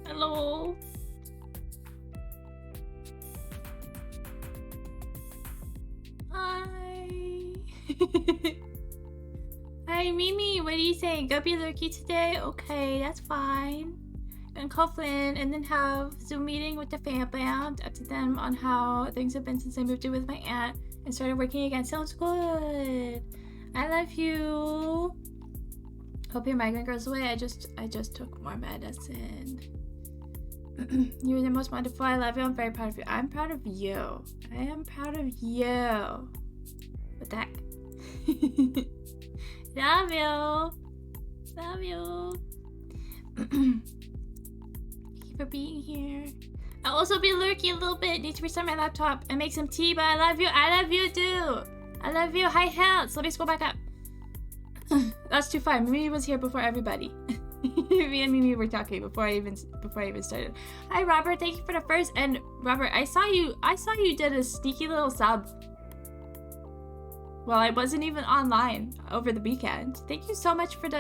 Hello. Hi. Hi, Mimi. What do you say? Go be lurky today? Okay, that's fine. And call Flynn and then have Zoom meeting with the fan band. Up to them on how things have been since I moved in with my aunt and started working again. Sounds good. I love you. Hope your migraine goes away. I just took more medicine. You're the most wonderful. I love you. I'm very proud of you. I'm proud of you. I am proud of you. What the heck? Love you. Love you. Thank you for being here. I'll also be lurky a little bit. Need to restart my laptop and make some tea, but I love you. I love you too. I love you. Hi, health. Let me scroll back up. That's too far. Mimi was here before everybody. Me and Mimi were talking before I even started. Hi Robert, thank you for the first. And Robert, I saw you did a sneaky little sub. Well, I wasn't even online over the weekend. Thank you so much for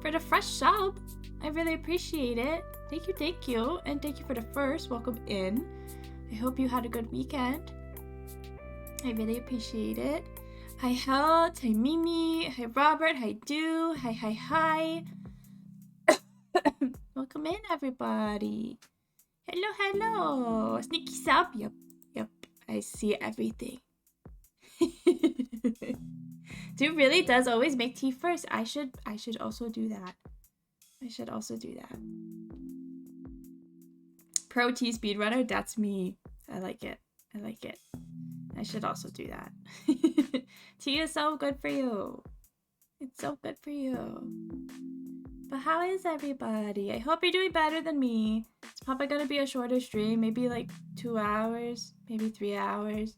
for the fresh sub. I really appreciate it. Thank you, thank you. And thank you for the first. Welcome in. I hope you had a good weekend. I really appreciate it. Hi, Health. Hi, Mimi. Hi, Robert. Hi, Do. Hi, hi, hi. Welcome in, everybody. Hello, hello. Sneaky sub. Yep, yep. I see everything. Dude really does always make tea first. I should also do that. I should also do that. Pro tea speedrunner, that's me. I like it. I like it. I should also do that. Tea is so good for you. It's so good for you. But how is everybody? I hope you're doing better than me. It's probably gonna be a shorter stream, maybe like 2 hours, maybe 3 hours.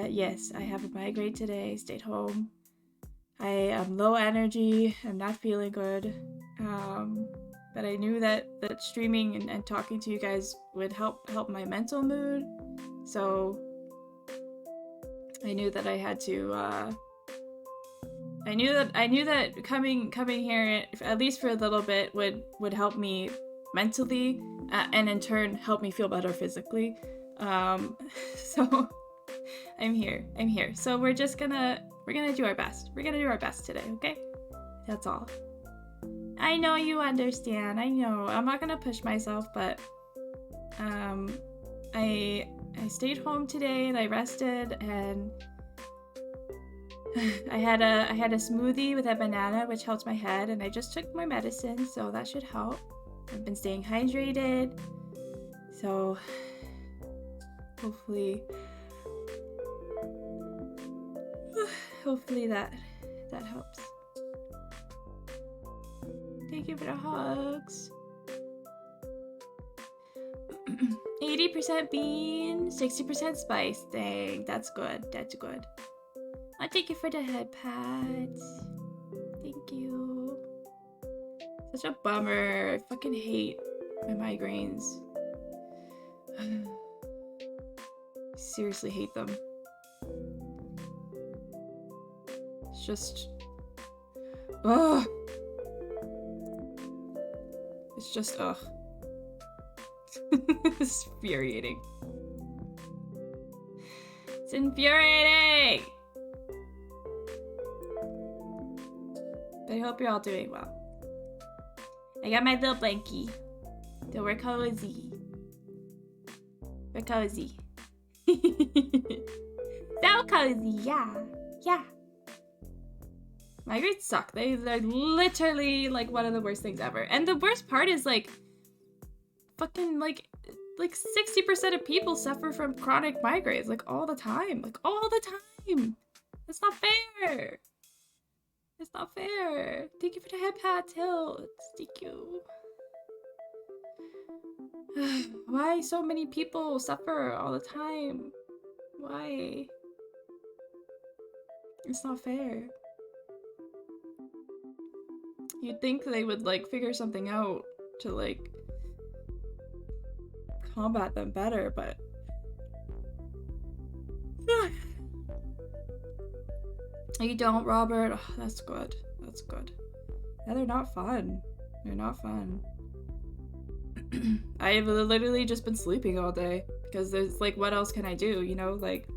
Yes, I have a migraine today, stayed home. I am low energy, I'm not feeling good. But I knew that streaming and talking to you guys would help my mental mood. So I knew that I had to, I knew that coming here, at least for a little bit, would help me mentally, and in turn help me feel better physically. So I'm here. So we're gonna do our best. We're gonna do our best today, okay? That's all. I know you understand. I know. I'm not gonna push myself, but I stayed home today and I rested, and I had a smoothie with a banana, which helps my head, and I just took my medicine, so that should help. I've been staying hydrated, so hopefully that helps. Thank you for the hugs. 80% bean, 60% spice. Dang, that's good. That's good. I'll take you for the head pats. Thank you. Such a bummer. I fucking hate my migraines. Seriously hate them. It's just... ugh. It's just, ugh. It's infuriating. It's infuriating! But I hope you're all doing well. I got my little blankie. So we're cozy. We're cozy. So cozy, yeah. Yeah. Migraines suck. They're literally like one of the worst things ever. And the worst part is like fucking like 60% of people suffer from chronic migraines like all the time. Like all the time. That's not fair. It's not fair. Thank you for the head pat, Tilt. Thank you. Why so many people suffer all the time? Why? It's not fair. You'd think they would like figure something out to like combat them better, but you don't, Robert. Oh, that's good. That's good. Yeah, they're not fun. They're not fun. I've literally just been sleeping all day because there's like, what else can I do? You know, like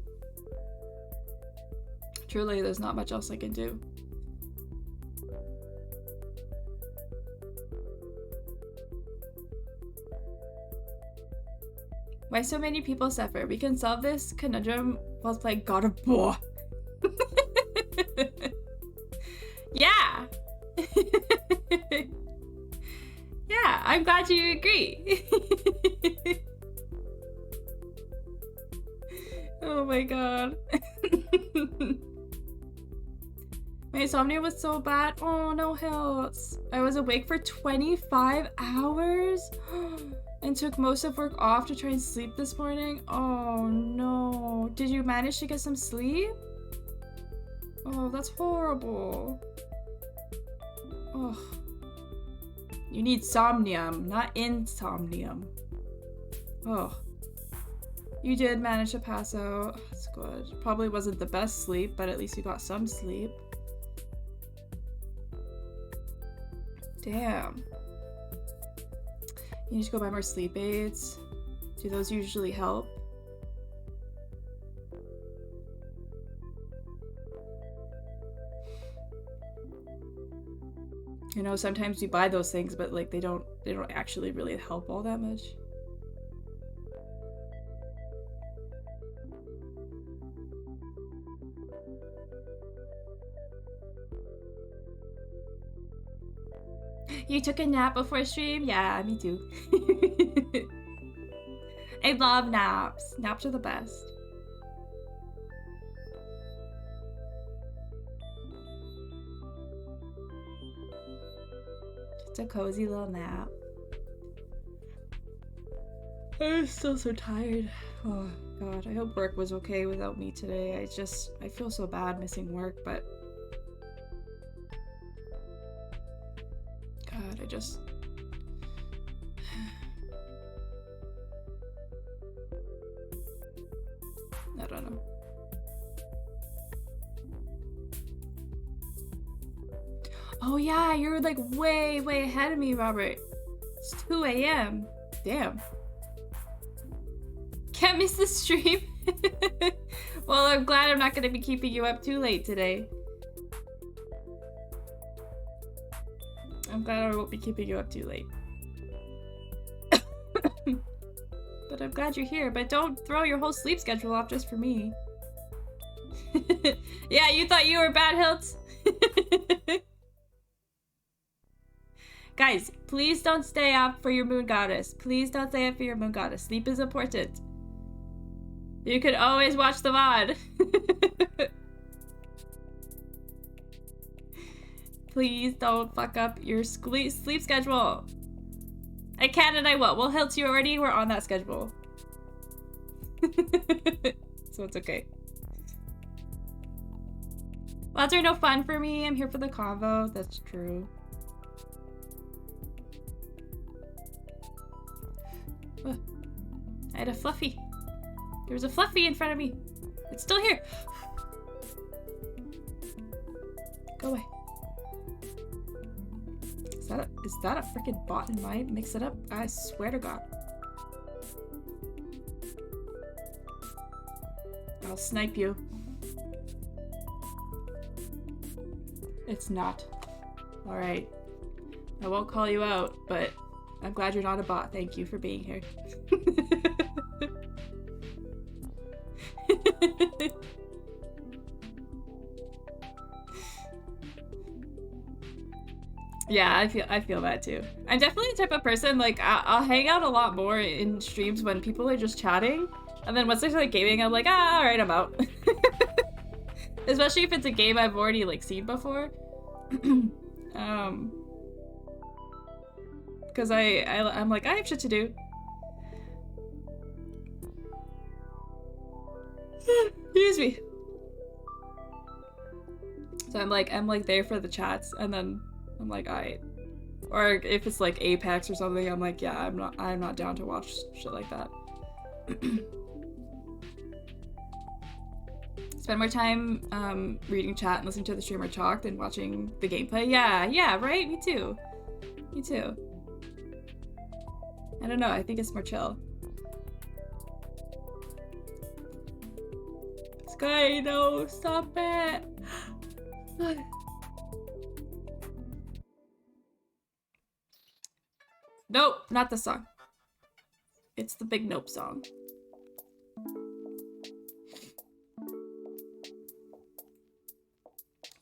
truly there's not much else I can do. Why so many people suffer? We can solve this conundrum while playing God of War. Yeah. Yeah, I'm glad you agree. Oh my god. My insomnia was so bad. Oh, no hills. I was awake for 25 hours and took most of work off to try and sleep this morning. Oh no. Did you manage to get some sleep? Oh, that's horrible. Oh. You need somnium, not insomnium. Oh. You did manage to pass out. That's good. Probably wasn't the best sleep, but at least you got some sleep. Damn. You need to go buy more sleep aids. Do those usually help? You know, sometimes you buy those things, but like they don't actually really help all that much. You took a nap before stream? Yeah, me too. I love naps. Naps are the best. Just a cozy little nap. I'm still so tired. Oh god, I hope work was okay without me today. I feel so bad missing work, but God, I don't know. Oh yeah, you're like way ahead of me, Robert. It's 2 a.m. Damn. Can't miss the stream. Well, I'm glad I'm not gonna be keeping you up too late today. I'm glad I won't be keeping you up too late. But I'm glad you're here, but don't throw your whole sleep schedule off just for me. Yeah, you thought you were bad, Hilt? Guys, please don't stay up for your moon goddess. Please don't stay up for your moon goddess. Sleep is important. You could always watch the VOD. Please don't fuck up your sleep schedule. I can and I will. Well, Hilt, you already were on that schedule. So it's okay. VODs are no fun for me. I'm here for the convo. That's true. I had a fluffy. There was a fluffy in front of me. It's still here. Go away. Is that a freaking bot in mine? Mix it up. I swear to God. I'll snipe you. It's not. Alright. I won't call you out, but I'm glad you're not a bot. Thank you for being here. Yeah, I feel that too. I'm definitely the type of person, like, I'll hang out a lot more in streams when people are just chatting, and then once they start like, gaming, I'm like, ah, alright, I'm out. Especially if it's a game I've already, like, seen before. Because I'm like, I have shit to do. Excuse me. So I'm like there for the chats, and then I'm like, alright. Or if it's like Apex or something, I'm like, yeah, I'm not down to watch shit like that. Spend more time reading chat and listening to the streamer talk than watching the gameplay. Yeah, right? Me too. Me too. I don't know, I think it's more chill. Sky, no, stop it! Nope, not the song. It's the Big Nope song.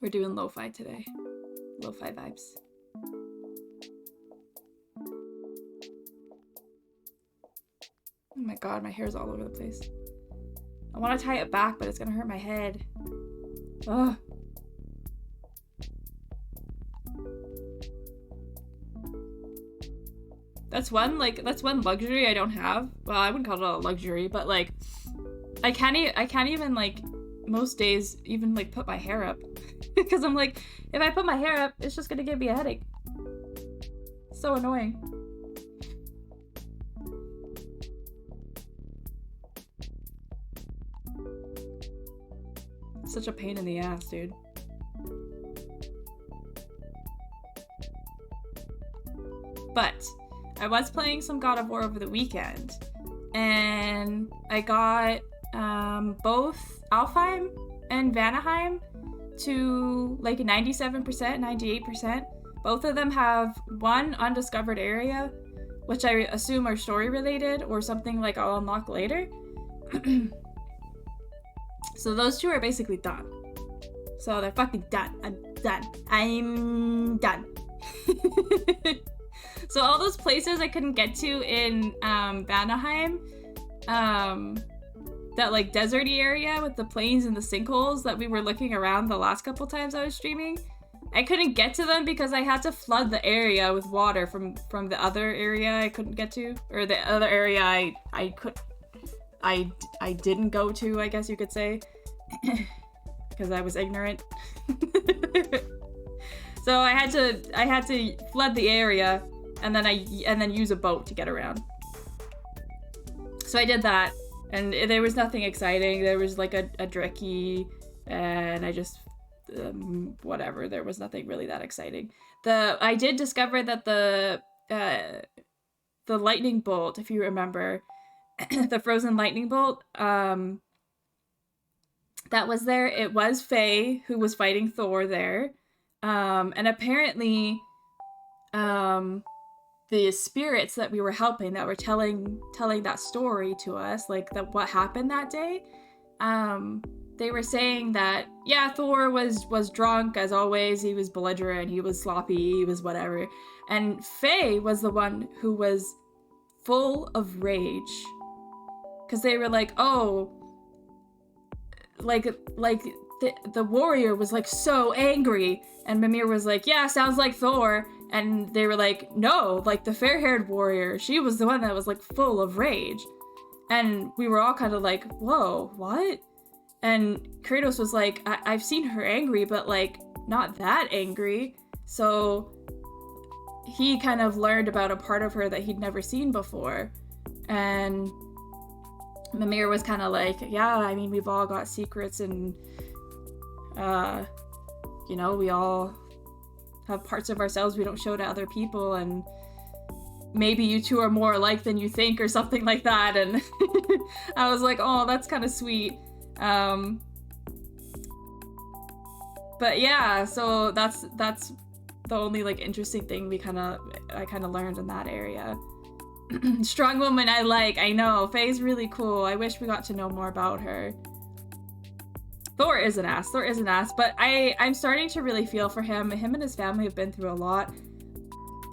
We're doing lo-fi today. Lo-fi vibes. Oh my god, my hair's all over the place. I want to tie it back, but it's gonna hurt my head. Ugh. That's one luxury I don't have. Well, I wouldn't call it a luxury, but like I can't even like most days even like put my hair up. Because I'm like, if I put my hair up, it's just gonna give me a headache. So annoying. Such a pain in the ass, dude. But I was playing some God of War over the weekend, and I got both Alfheim and Vanaheim to like 97%, 98%. Both of them have one undiscovered area, which I assume are story related or something like I'll unlock later. So those two are basically done. So they're fucking done. I'm done. So all those places I couldn't get to in Vanaheim, that like deserty area with the plains and the sinkholes that we were looking around the last couple times I was streaming, I couldn't get to them because I had to flood the area with water from the other area I couldn't get to, or the other area I didn't go to, I guess you could say, because I was ignorant. So I had to flood the area and then use a boat to get around. So I did that, and there was nothing exciting. There was like a Drekkie, and I just whatever. There was nothing really that exciting. I did discover that the lightning bolt, if you remember, the frozen lightning bolt, that was there. It was Faye who was fighting Thor there, and apparently, the spirits that we were helping, that were telling that story to us, like what happened that day, they were saying that, yeah, Thor was drunk as always, he was belligerent, he was sloppy, he was whatever, and Faye was the one who was full of rage, because they were like, oh, like the warrior was like so angry, and Mimir was like, yeah, sounds like Thor. And they were like, no, like the fair-haired warrior, she was the one that was like full of rage. And we were all kind of like, whoa, what? And Kratos was like, I've seen her angry, but like not that angry. So he kind of learned about a part of her that he'd never seen before. And Mimir was kind of like, yeah, I mean, we've all got secrets, and you know, we all have parts of ourselves we don't show to other people, and maybe you two are more alike than you think, or something like that. And I was like, oh, that's kind of sweet. But yeah, so that's the only like interesting thing I kind of learned in that area. Strong woman I know. Faye's really cool. I wish we got to know more about her. Thor is an ass, but I'm starting to really feel for him. Him and his family have been through a lot.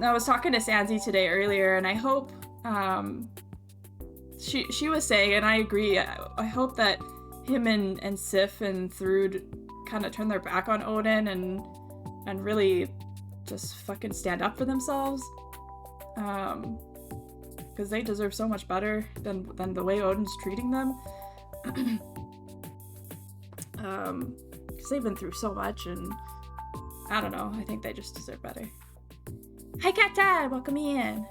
I was talking to Sansi today earlier, and I hope, she was saying, and I agree, I hope that him and Sif and Thrud kind of turn their back on Odin and really just fucking stand up for themselves. Because they deserve so much better than the way Odin's treating them. Because they've been through so much, and I don't know, I think they just deserve better. Hi, Cat Dad! Welcome me in.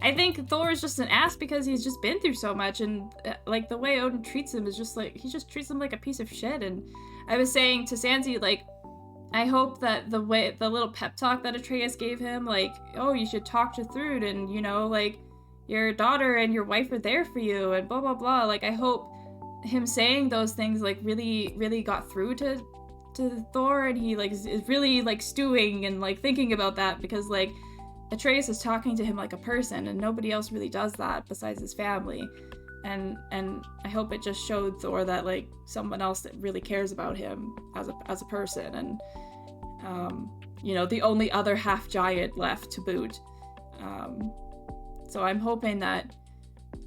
I think Thor is just an ass because he's just been through so much, and like the way Odin treats him is just like, he just treats him like a piece of shit. And I was saying to Sansi, like, I hope that the little pep talk that Atreus gave him, like, oh, you should talk to Thrud, and you know, like, your daughter and your wife are there for you, and blah blah blah, like, I hope him saying those things like really got through to Thor, and he like is really like stewing and like thinking about that, because like Atreus is talking to him like a person, and nobody else really does that besides his family, and I hope it just showed Thor that like someone else that really cares about him as a person, and you know, the only other half giant left to boot. So I'm hoping that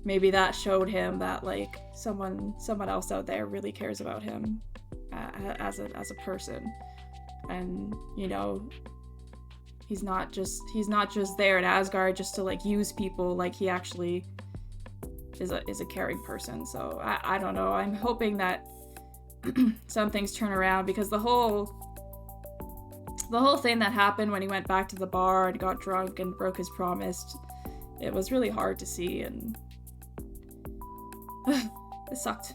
maybe that showed him that like someone else out there really cares about him as a person, and you know, he's not just there in Asgard just to like use people. Like, he actually is a caring person. So I don't know, I'm hoping that some things turn around, because the whole thing that happened when he went back to the bar and got drunk and broke his promise, it was really hard to see, and it sucked.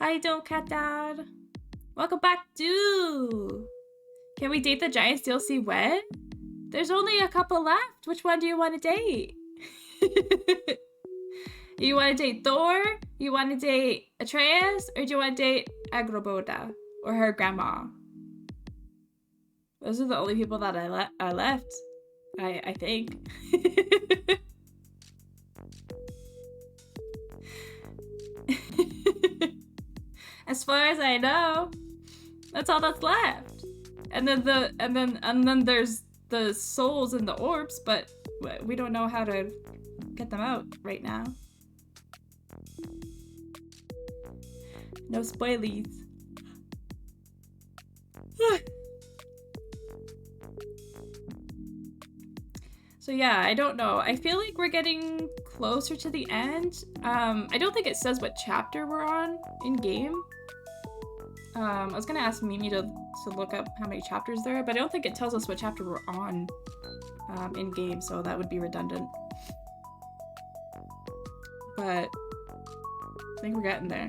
Hi, Don't Cat Dad. Welcome back, dude. Can we date the Giants DLC when? There's only a couple left. Which one do you want to date? You want to date Thor? You want to date Atreus? Or do you want to date Agroboda? Or her grandma? Those are the only people that I left. I think. As far as I know, that's all that's left. And then there's the souls and the orbs, but we don't know how to get them out right now. No spoilies. So yeah, I don't know. I feel like we're getting closer to the end. I don't think it says what chapter we're on in game. I was gonna ask Mimi to look up how many chapters there are, but I don't think it tells us what chapter we're on in game, so that would be redundant. But I think we're getting there.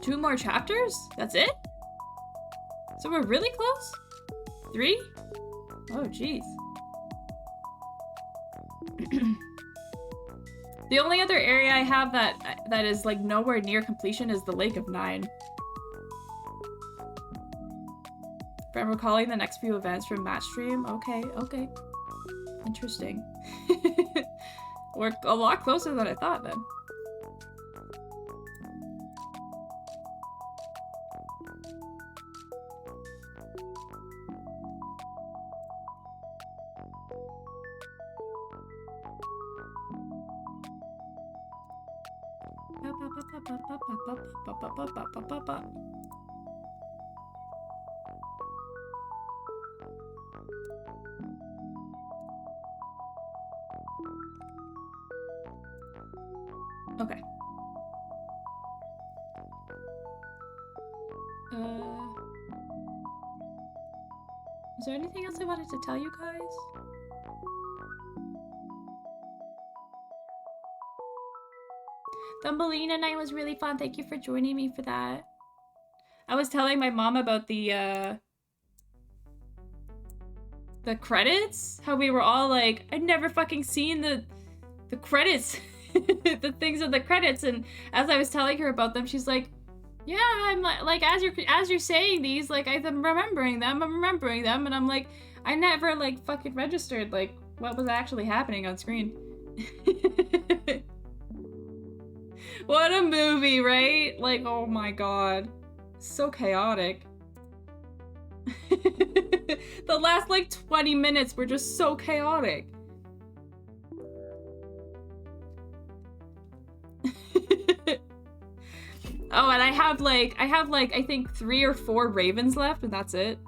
Two more chapters? That's it? So we're really close? 3? Oh, jeez. The only other area I have that is like nowhere near completion is the Lake of Nine. If I'm recalling the next few events from Match Stream. Okay. Interesting. We're a lot closer than I thought then. Okay. Is there anything else I wanted to tell you guys? Thumbelina night was really fun. Thank you for joining me for that. I was telling my mom about the credits. How we were all like, I'd never fucking seen the credits. The things in the credits. And as I was telling her about them, she's like, yeah, I'm like as you're saying these, like I'm remembering them. And I'm like, I never like fucking registered like what was actually happening on screen. What a movie, right? Like, oh my god. So chaotic. The last like 20 minutes were just so chaotic. Oh, and I have like I think 3 or 4 ravens left, and that's it.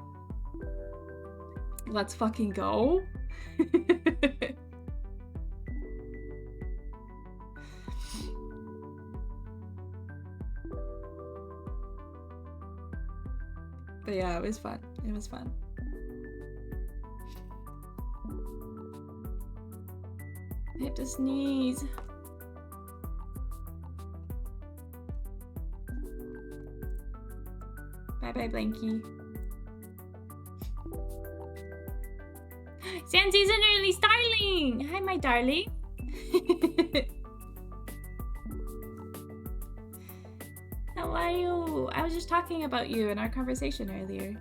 Let's fucking go. But yeah, it was fun. It was fun. I have to sneeze. Bye-bye, Blanky. Sansy's an early starling! Hi, my darling. How are you? I was just talking about you in our conversation earlier.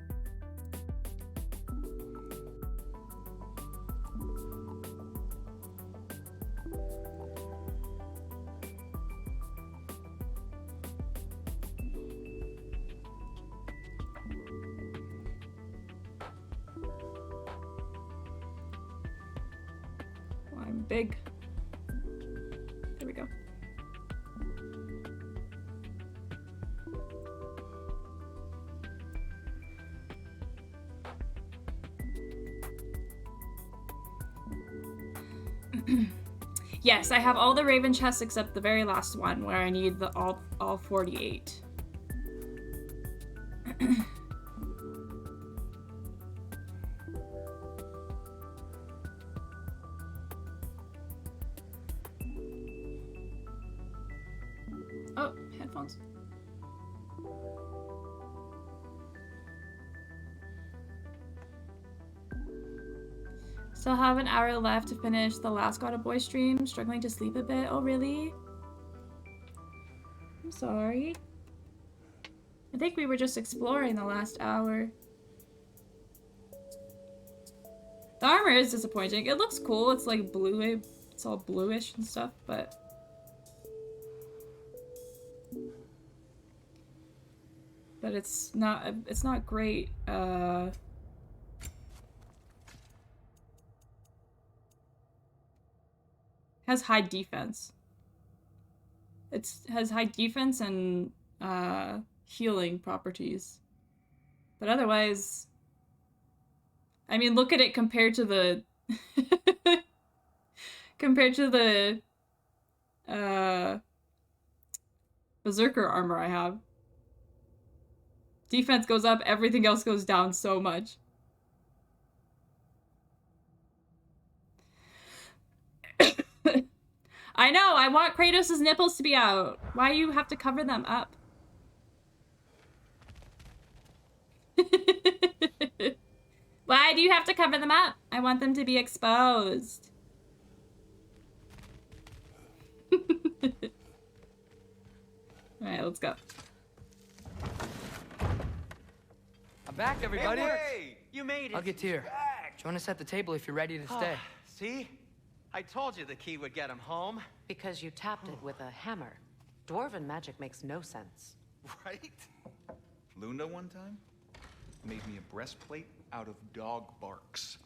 Oh, I'm big. There we go. Yes, I have all the raven chests except the very last one where I need the all 48. Oh, headphones. Still have an hour left to finish the last God of Boy stream. Struggling to sleep a bit. Oh, really? I'm sorry. I think we were just exploring the last hour. The armor is disappointing. It looks cool. It's like blue. It's all bluish and stuff, but... But it's not great. Has high defense. It has high defense and healing properties. But otherwise, I mean, look at it compared to the berserker armor I have. Defense goes up, everything else goes down so much. I know, I want Kratos' nipples to be out. Why do you have to cover them up? Why do you have to cover them up? I want them to be exposed. Alright, let's go. I'm back, everybody. Hey, you made it. I'll get here. Join us at the table if you're ready to stay. See? I told you the key would get him home. Because you tapped it with a hammer. Dwarven magic makes no sense. Right? Luna one time made me a breastplate out of dog barks.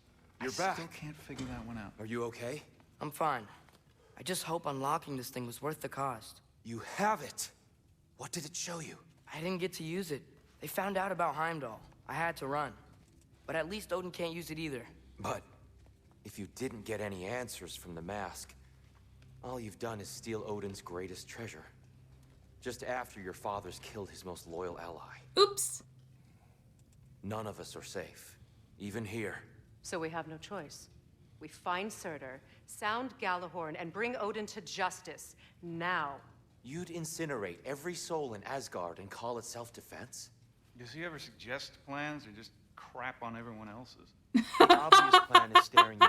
You're back. I still can't figure that one out. Are you okay? I'm fine. I just hope unlocking this thing was worth the cost. You have it. What did it show you? I didn't get to use it. They found out about Heimdall. I had to run. But at least Odin can't use it either. But if you didn't get any answers from the mask, all you've done is steal Odin's greatest treasure. Just after your father's killed his most loyal ally. Oops. None of us are safe, even here. So we have no choice. We find Surtur, sound Galahorn, and bring Odin to justice. Now. You'd incinerate every soul in Asgard and call it self-defense? Does he ever suggest plans or just crap on everyone else's? The obvious plan is staring you.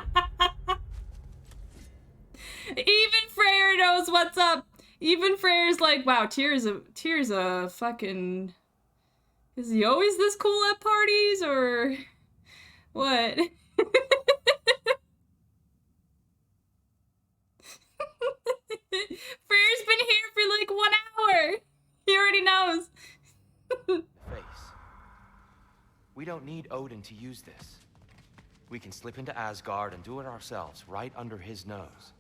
Even Freyr knows what's up. Even Freyr's like, wow, Tyr's a fucking... Is he always this cool at parties, or what? Freyr's been here for like 1 hour. He already knows. Face. We don't need Odin to use this. We can slip into Asgard and do it ourselves, right under his nose.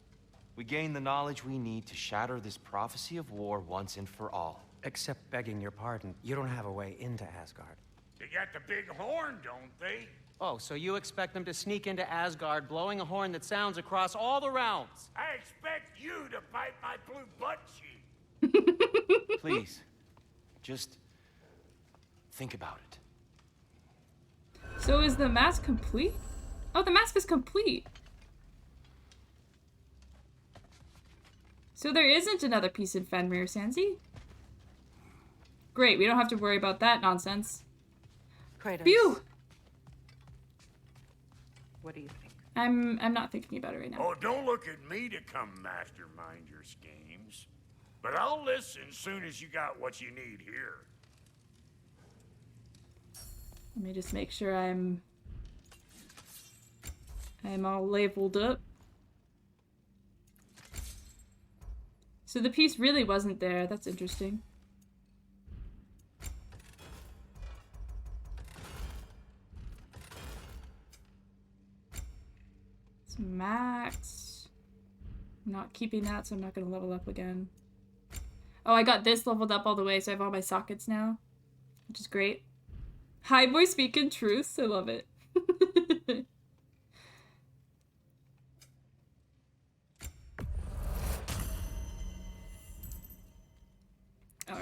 We gain the knowledge we need to shatter this prophecy of war once and for all. Except begging your pardon, you don't have a way into Asgard. They got the big horn, don't they? Oh, so you expect them to sneak into Asgard blowing a horn that sounds across all the realms? I expect you to bite my blue butt cheek. Please, just think about it. So is the mask complete? Oh, the mask is complete. So there isn't another piece in Fenrir, Sansi? Great, we don't have to worry about that nonsense. Kratos. Phew! What do you think? I'm not thinking about it right now. Oh, don't look at me to come mastermind your schemes. But I'll listen soon as you got what you need here. Let me just make sure I'm all labeled up. So the piece really wasn't there. That's interesting. It's max. I'm not keeping that, so I'm not going to level up again. Oh, I got this leveled up all the way, so I have all my sockets now, which is great. Hi, boy, speaking truth. I love it. All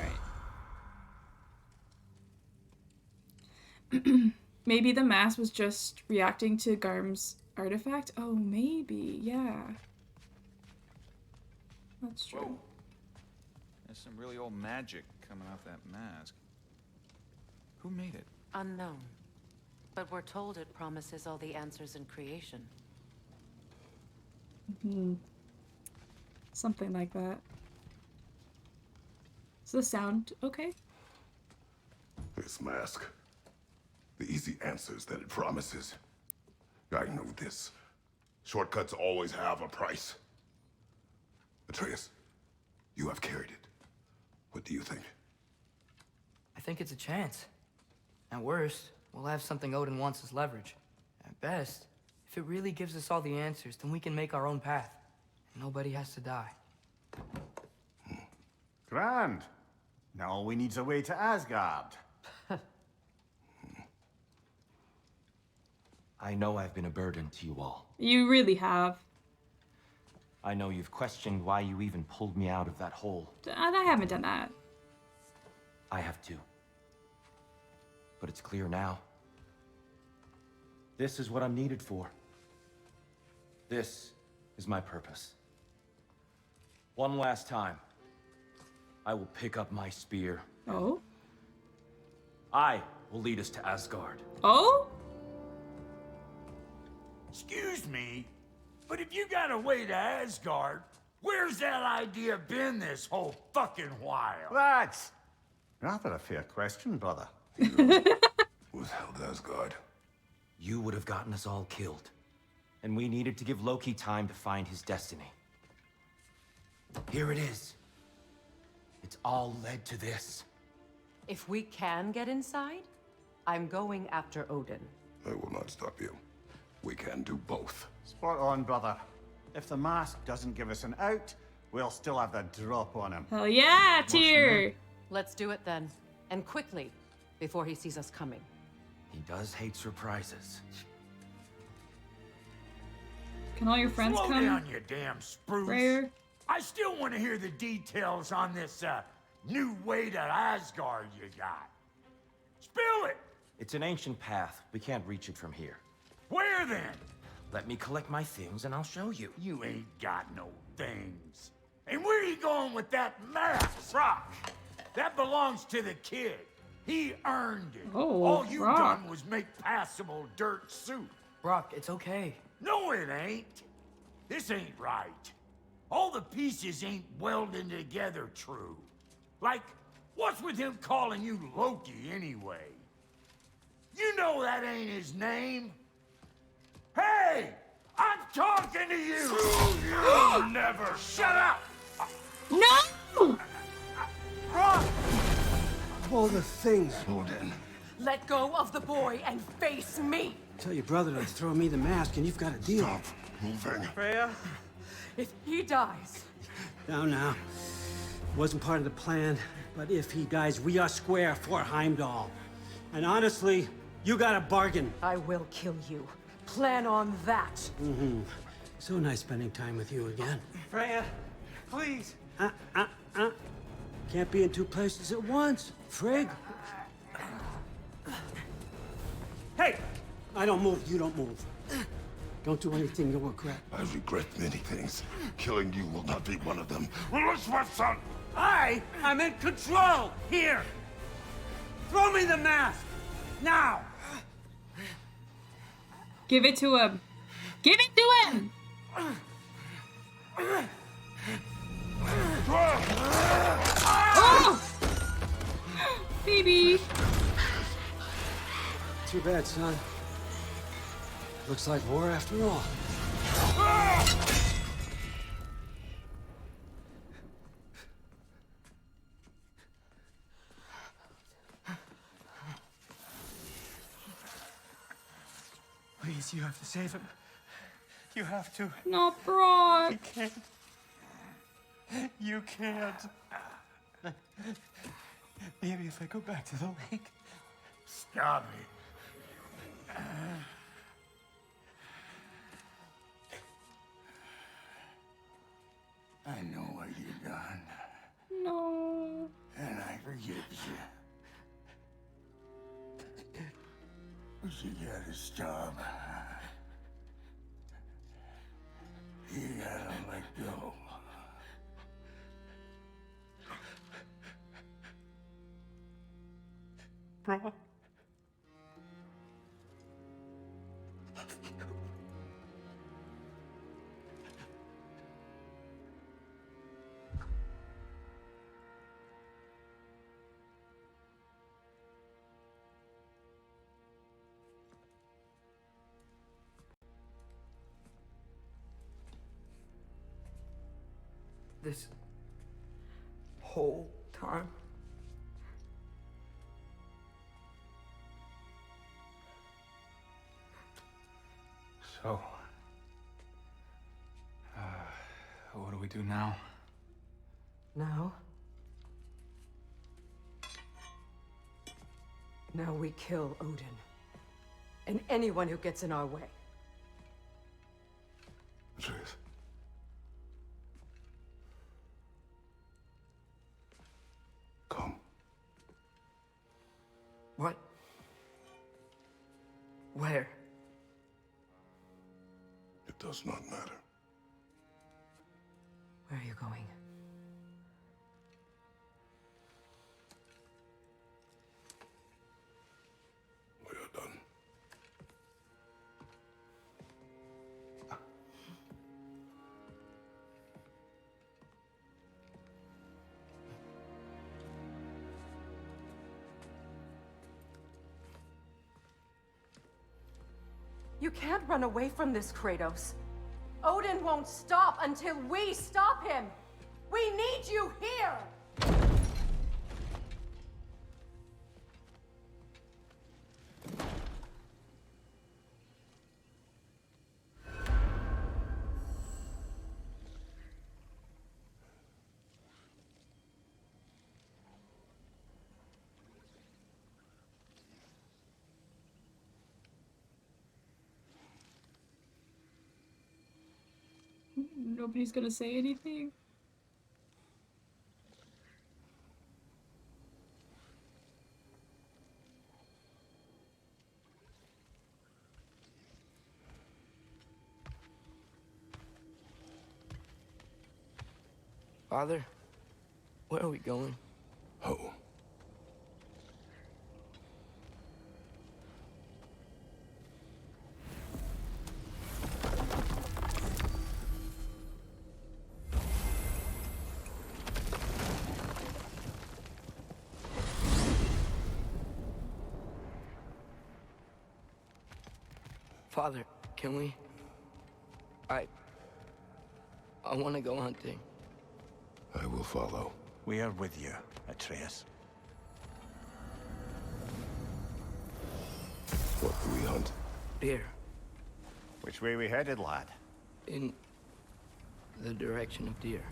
right. Maybe the mask was just reacting to Garm's artifact? Oh, maybe. Yeah. That's true. Whoa. There's some really old magic coming off that mask. Who made it? Unknown. But we're told it promises all the answers in creation. Something like that. Is the sound okay? This mask. The easy answers that it promises. I know this. Shortcuts always have a price. Atreus, you have carried it. What do you think? I think it's a chance. At worst, we'll have something Odin wants as leverage. At best, if it really gives us all the answers, then we can make our own path. And nobody has to die. Grand. Now all we need's a way to Asgard. I know I've been a burden to you all. You really have. I know you've questioned why you even pulled me out of that hole. I haven't done that. I have too. But it's clear now. This is what I'm needed for. This is my purpose. One last time, I will pick up my spear. Oh? I will lead us to Asgard. Oh? Excuse me, but if you got a way to Asgard, where's that idea been this whole fucking while? That's rather a fair question, brother. Was held Asgard. You would have gotten us all killed. And we needed to give Loki time to find his destiny. Here it is. It's all led to this. If we can get inside, I'm going after Odin. I will not stop you. We can do both. Spot on, brother. If the mask doesn't give us an out, we'll still have the drop on him. Hell yeah, Tyr! Let's do it then. And quickly, before he sees us coming. He does hate surprises. Can all your friends Slow come? down, you damn spruce. Rare. I still want to hear the details on this, new way to Asgard you got. Spill it! It's an ancient path. We can't reach it from here. Where then? Let me collect my things and I'll show you. You ain't got no things. And where are you going with that mask? Rock, that belongs to the kid. He earned it. Oh, all you Brock. done was make passable dirt soup. Brock, it's okay. No, it ain't. This ain't right. All the pieces ain't welding together true. Like, what's with him calling you Loki anyway? You know that ain't his name. Hey! I'm talking to you! You never shut up! No! Brock! All the things. Odin. Let go of the boy and face me! Tell your brother to throw me the mask and you've got a deal. Stop moving. Freya? If he dies, Now. Wasn't part of the plan, but if he dies, we are square for Heimdall. And honestly, you got a bargain. I will kill you. Plan on that. So nice spending time with you again. Freya, please. Can't be in two places at once, Frig. Hey! I don't move, you don't move. Don't do anything you'll regret. I regret many things. Killing you will not be one of them. Release my son! I am in control! Here! Throw me the mask! Now! Give it to him. Give it to him! Oh! Baby! Too bad, son. Looks like war after all. Please, you have to save him. You have to. Not Brock. You can't. You can't. Maybe if I go back to the lake. Stop it. I know what you've done, No. and I forgive you. But you gotta stop. You gotta let go. Brock. This whole time? So, what do we do now? Now? Now we kill Odin. And anyone who gets in our way. Atreus. Come. What? Where? It does not matter. Where are you going? We are done. You can't run away from this, Kratos. Odin won't stop until we stop him! We need you here! Nobody's gonna say anything. Father, where are we going? Home. Father, can we? I want to go hunting. I will follow. We are with you, Atreus. What do we hunt? Deer. Which way we headed, lad? In the direction of deer.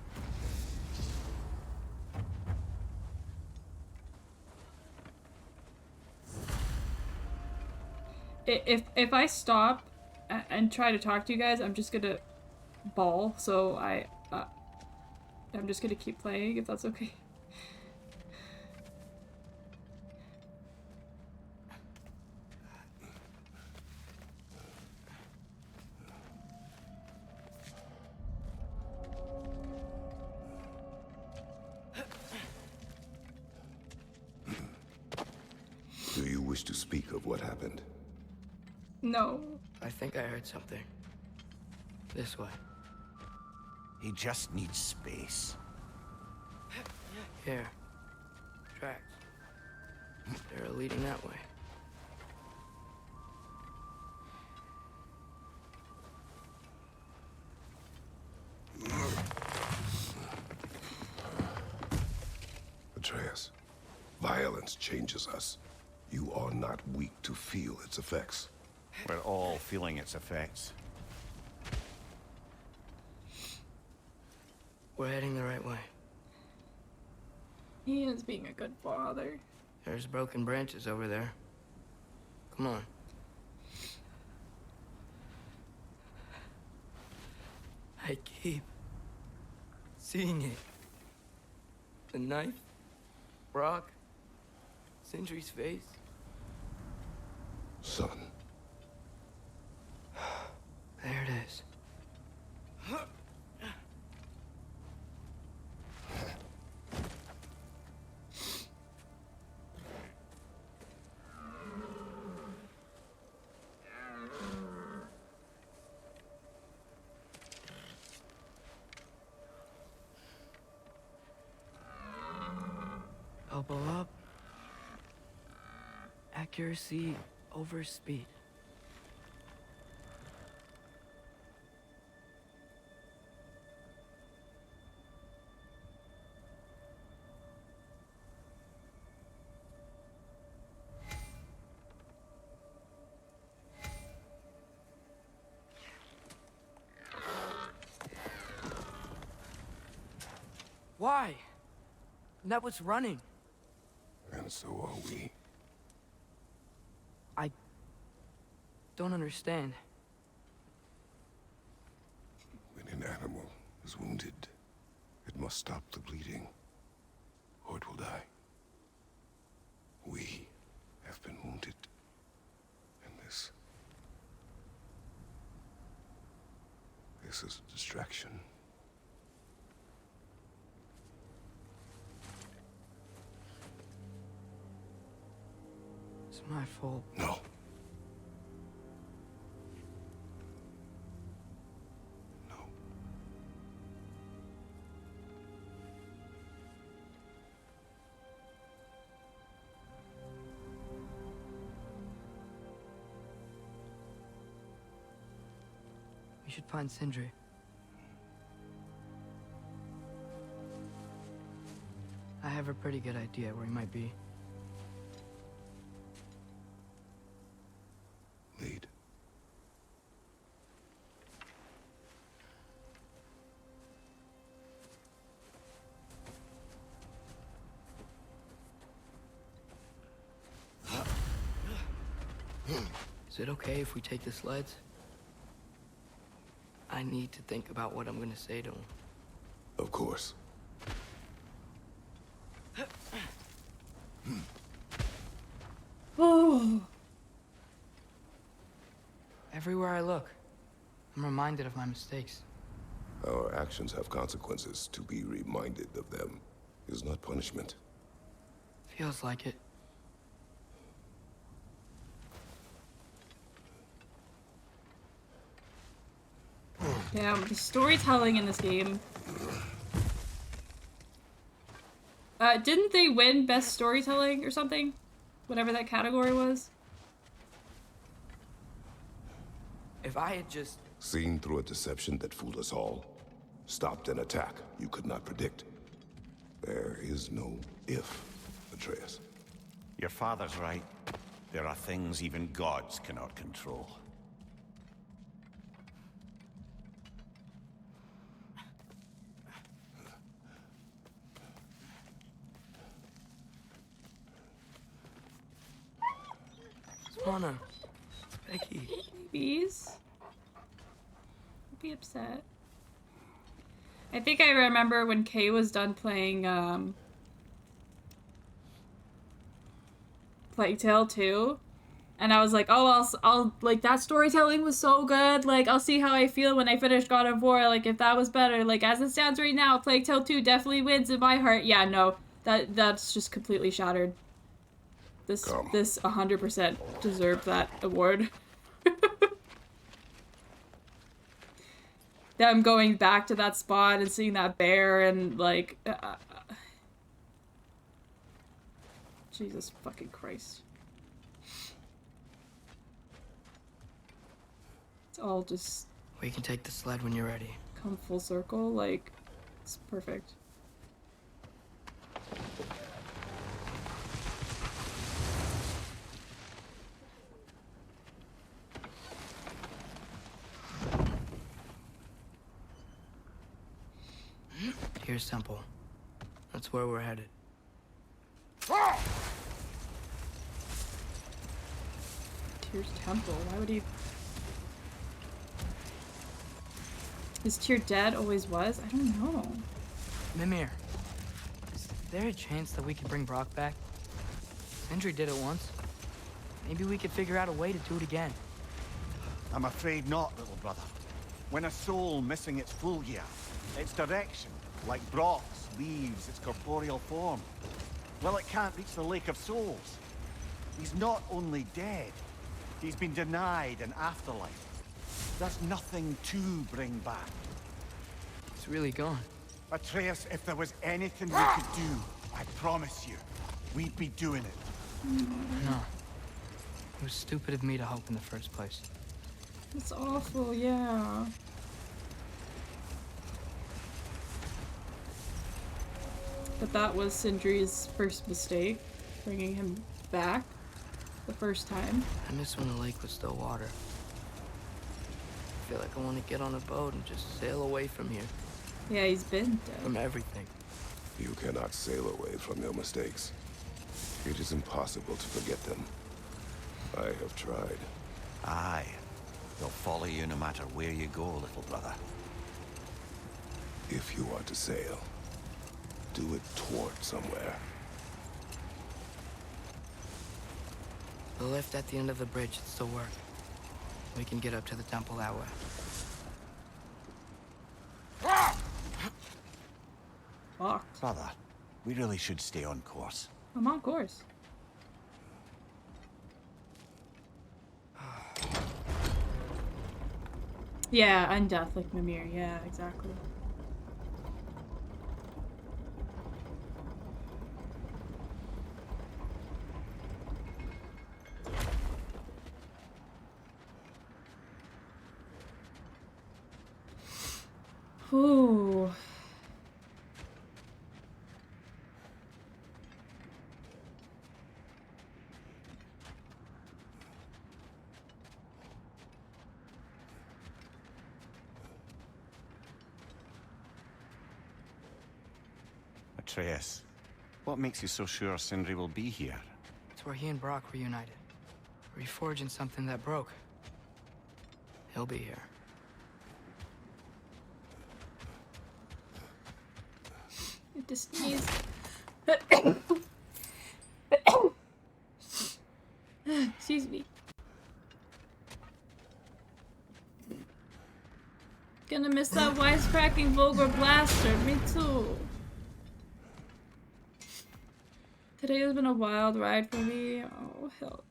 If I stop and try to talk to you guys, I'm just gonna bawl. So I'm just gonna keep playing if that's okay. Do you wish to speak of what happened? No. I think I heard something. This way. He just needs space. Here. Tracks. They're leading that way. Atreus, violence changes us. You are not weak to feel its effects. We're all feeling its effects. We're heading the right way. He is being a good father. There's broken branches over there. Come on. I keep seeing it. The knife, Brock, Sindri's face. Son. There it is. Elbow up. Accuracy over speed. Why? That was running. And so are we. I don't understand. When an animal is wounded, it must stop the bleeding, or it will die. We have been wounded, and this is a distraction. It's my fault. No. No. We should find Sindri. I have a pretty good idea where he might be. Lead. Is it okay if we take the sleds? I need to think about what I'm gonna say to him. Of course. Oh. Everywhere I look, I'm reminded of my mistakes. Our actions have consequences. To be reminded of them is not punishment. Feels like it. Yeah, the storytelling in this game. Didn't they win Best Storytelling or something? Whatever that category was. If I had just... Seen through a deception that fooled us all. Stopped an attack you could not predict. There is no if, Atreus. Your father's right. There are things even gods cannot control. Swana. Becky. Babies. Don't be upset. I think I remember when Kay was done playing, Plague Tale 2. And I was like, oh, I'll, like, that storytelling was so good. Like, I'll see how I feel when I finish God of War. Like, if that was better. Like, as it stands right now, Plague Tale 2 definitely wins in my heart. Yeah, no. That's just completely shattered. This 100% deserved that award. Them going back to that spot and seeing that bear and, like... Jesus fucking Christ. It's all just... We can take the sled when you're ready. Come full circle, like, it's perfect. Here's Temple. That's where we're headed. Tyr's temple, why would he... Is Tyr dead? Always was? I don't know. Mimir, is there a chance that we could bring Brock back? Sindri did it once. Maybe we could figure out a way to do it again. I'm afraid not, little brother. When a soul missing its full gear, its direction, like Brock's, leaves its corporeal form, well, it can't reach the Lake of Souls. He's not only dead, he's been denied an afterlife. There's nothing to bring back. It's really gone. Atreus, if there was anything we could do, I promise you, we'd be doing it. No. It was stupid of me to hope in the first place. It's awful, yeah. But that was Sindri's first mistake, bringing him back the first time. I miss when the lake was still water. I feel like I want to get on a boat and just sail away from here. Yeah, he's been dead. From everything. You cannot sail away from your mistakes. It is impossible to forget them. I have tried. Aye. They'll follow you no matter where you go, little brother. If you are to sail, do it toward somewhere. The lift at the end of the bridge should still work. We can get up to the temple that way. Fuck. Brother, we really should stay on course. I'm on course. Yeah, undeath like Mimir. Yeah, exactly. Ooh. Atreus, what makes you so sure Sindri will be here? It's where he and Brock reunited. Reforging something that broke. He'll be here. It just sneeze. Excuse me. Gonna miss that wisecracking vulgar blaster. Me too. Today has been a wild ride for me. Oh, hell.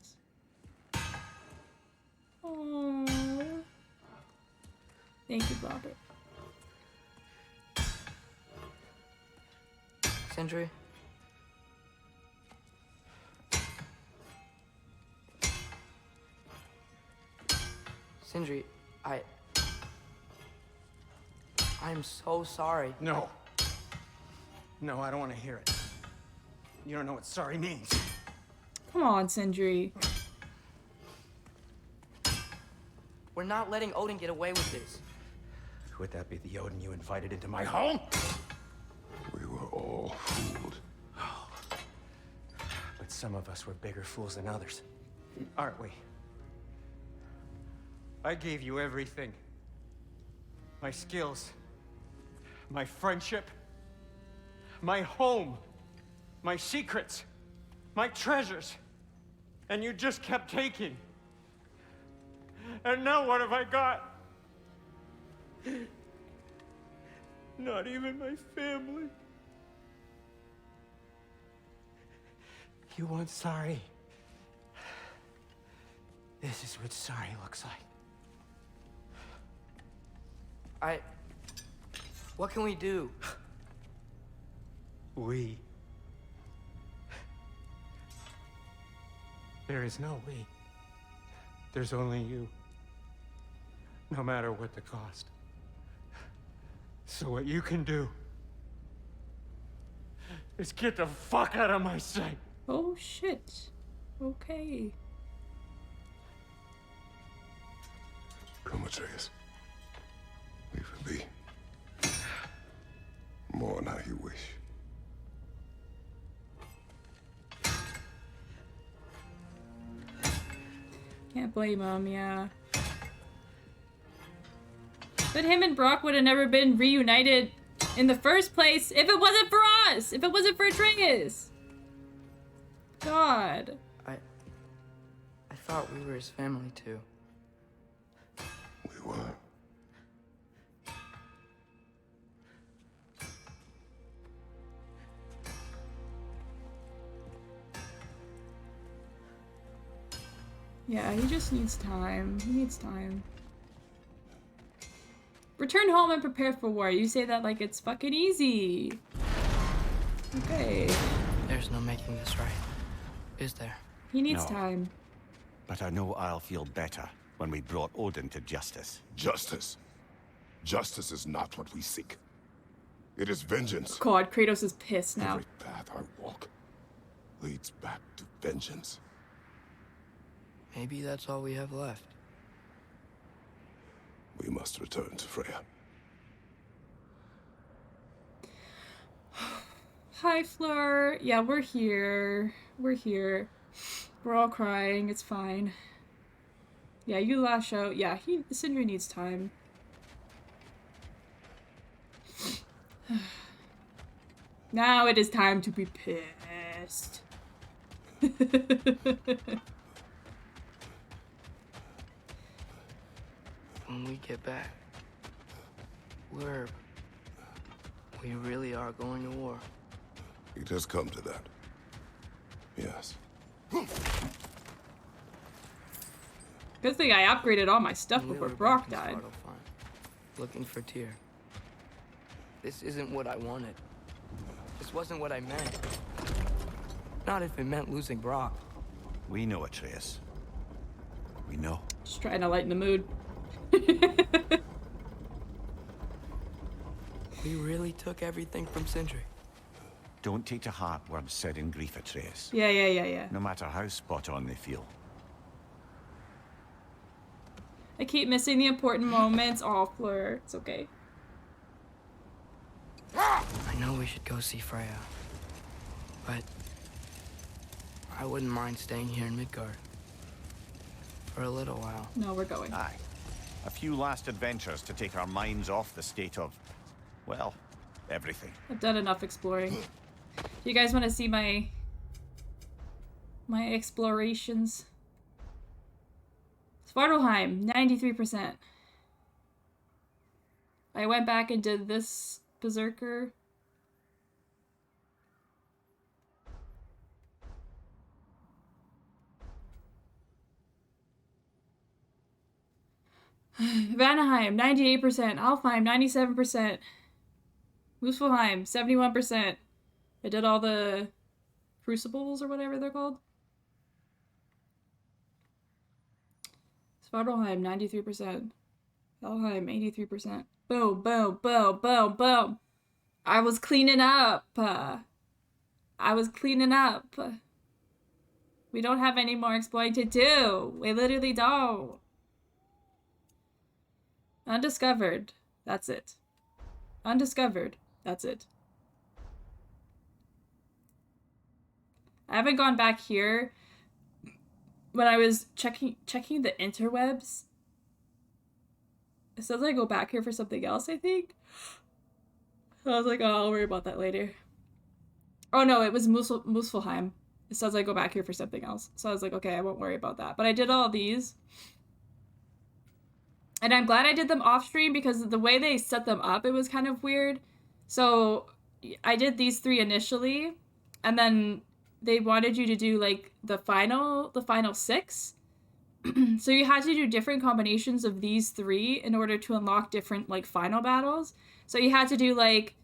Oh. Thank you, Robert. Sindri? Sindri, I'm so sorry. No. No, I don't want to hear it. You don't know what sorry means. Come on, Sindri. We're not letting Odin get away with this. Would that be the Odin you invited into my home? We were all fooled. But some of us were bigger fools than others. Aren't we? I gave you everything. My skills. My friendship. My home. My secrets. My treasures. And you just kept taking. And now what have I got? Not even my family. You want sorry? This is what sorry looks like. What can we do? We. There is no we. There's only you. No matter what the cost. So what you can do is get the fuck out of my sight. Oh shit. Okay. Come, Atreus. Leave it be. Mourn how you wish. Can't blame him, yeah. But him and Brock would have never been reunited in the first place if it wasn't for us! If it wasn't for Atreus! God. I thought we were his family too. We were. Yeah, he just needs time. He needs time. Return home and prepare for war. You say that like it's fucking easy. Okay. There's no making this right, is there? He needs No. time. But I know I'll feel better when we brought Odin to justice. Justice. Justice is not what we seek. It is vengeance. God, Kratos is pissed now. Every path I walk leads back to vengeance. Maybe that's all we have left. We must return to Freya. Hi, Fleur. Yeah, we're here. We're here. We're all crying. It's fine. Yeah, you lash out. Yeah, Sindri needs time. Now it is time to be pissed. When we get back, we really are going to war. It has come to that. Yes. Good thing I upgraded all my stuff When we before were Brock back in died. Svartalfheim, looking for Tyr. This isn't what I wanted. This wasn't what I meant. Not if it meant losing Brock. We know, Atreus. We know. Just trying to lighten the mood. We really took everything from Sindri. Don't take to heart words said in grief, Atreus. Yeah. No matter how spot on they feel. I keep missing the important moments. Aw, Fleur. It's okay. I know we should go see Freya, but I wouldn't mind staying here in Midgard for a little while. No, we're going. Aye. A few last adventures to take our minds off the state of, well, everything. I've done enough exploring. Do you guys want to see my explorations? Svartalfheim, 93%. I went back and did this Berserker. Vanaheim, 98%. Alfheim, 97%. Muspelheim, 71%. I did all the crucibles or whatever they're called. Svartalfheim, 93%. Valheim, 83%. Boom, boom, boom, boom, boom. I was cleaning up. We don't have any more exploring to do. We literally don't. Undiscovered. That's it. Undiscovered. That's it. I haven't gone back here. When I was checking the interwebs, it says I go back here for something else, I think. So I was like, oh, I'll worry about that later. Oh no, it was Muspelheim. It says I go back here for something else. So I was like, okay, I won't worry about that. But I did all these. And I'm glad I did them off stream because the way they set them up, it was kind of weird. So I did these 3 initially, and then they wanted you to do like the final 6. So you had to do different combinations of these 3 in order to unlock different like final battles. So you had to do like,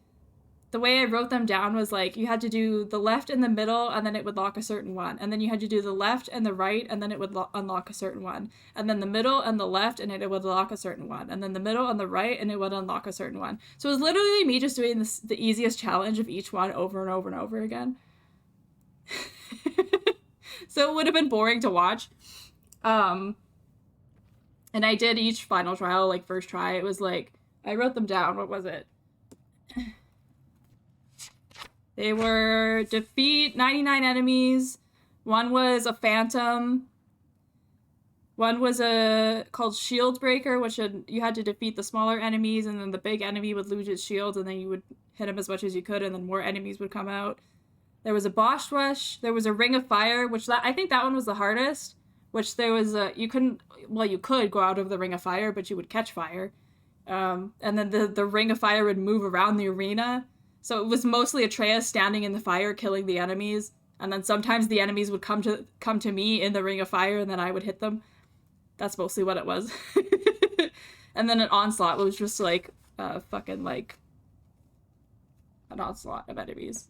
the way I wrote them down was like, you had to do the left and the middle, and then it would lock a certain one. And then you had to do the left and the right, and then it would unlock a certain one. And then the middle and the left, and it would lock a certain one. And then the middle and the right, and it would unlock a certain one. So it was literally me just doing the easiest challenge of each one over and over and over again. So it would have been boring to watch. And I did each final trial, like first try. It was like, I wrote them down. What was it? They were defeat 99 enemies. One was a phantom. One was called Shield Breaker, which you had to defeat the smaller enemies, and then the big enemy would lose its shield, and then you would hit him as much as you could, and then more enemies would come out. There was a boss rush. There was a Ring of Fire, which I think that one was the hardest. Which there was you could go out of the Ring of Fire, but you would catch fire. And then the Ring of Fire would move around the arena. So it was mostly Atreus standing in the fire, killing the enemies. And then sometimes the enemies would come to me in the Ring of Fire, and then I would hit them. That's mostly what it was. And then an onslaught was just like fucking like an onslaught of enemies.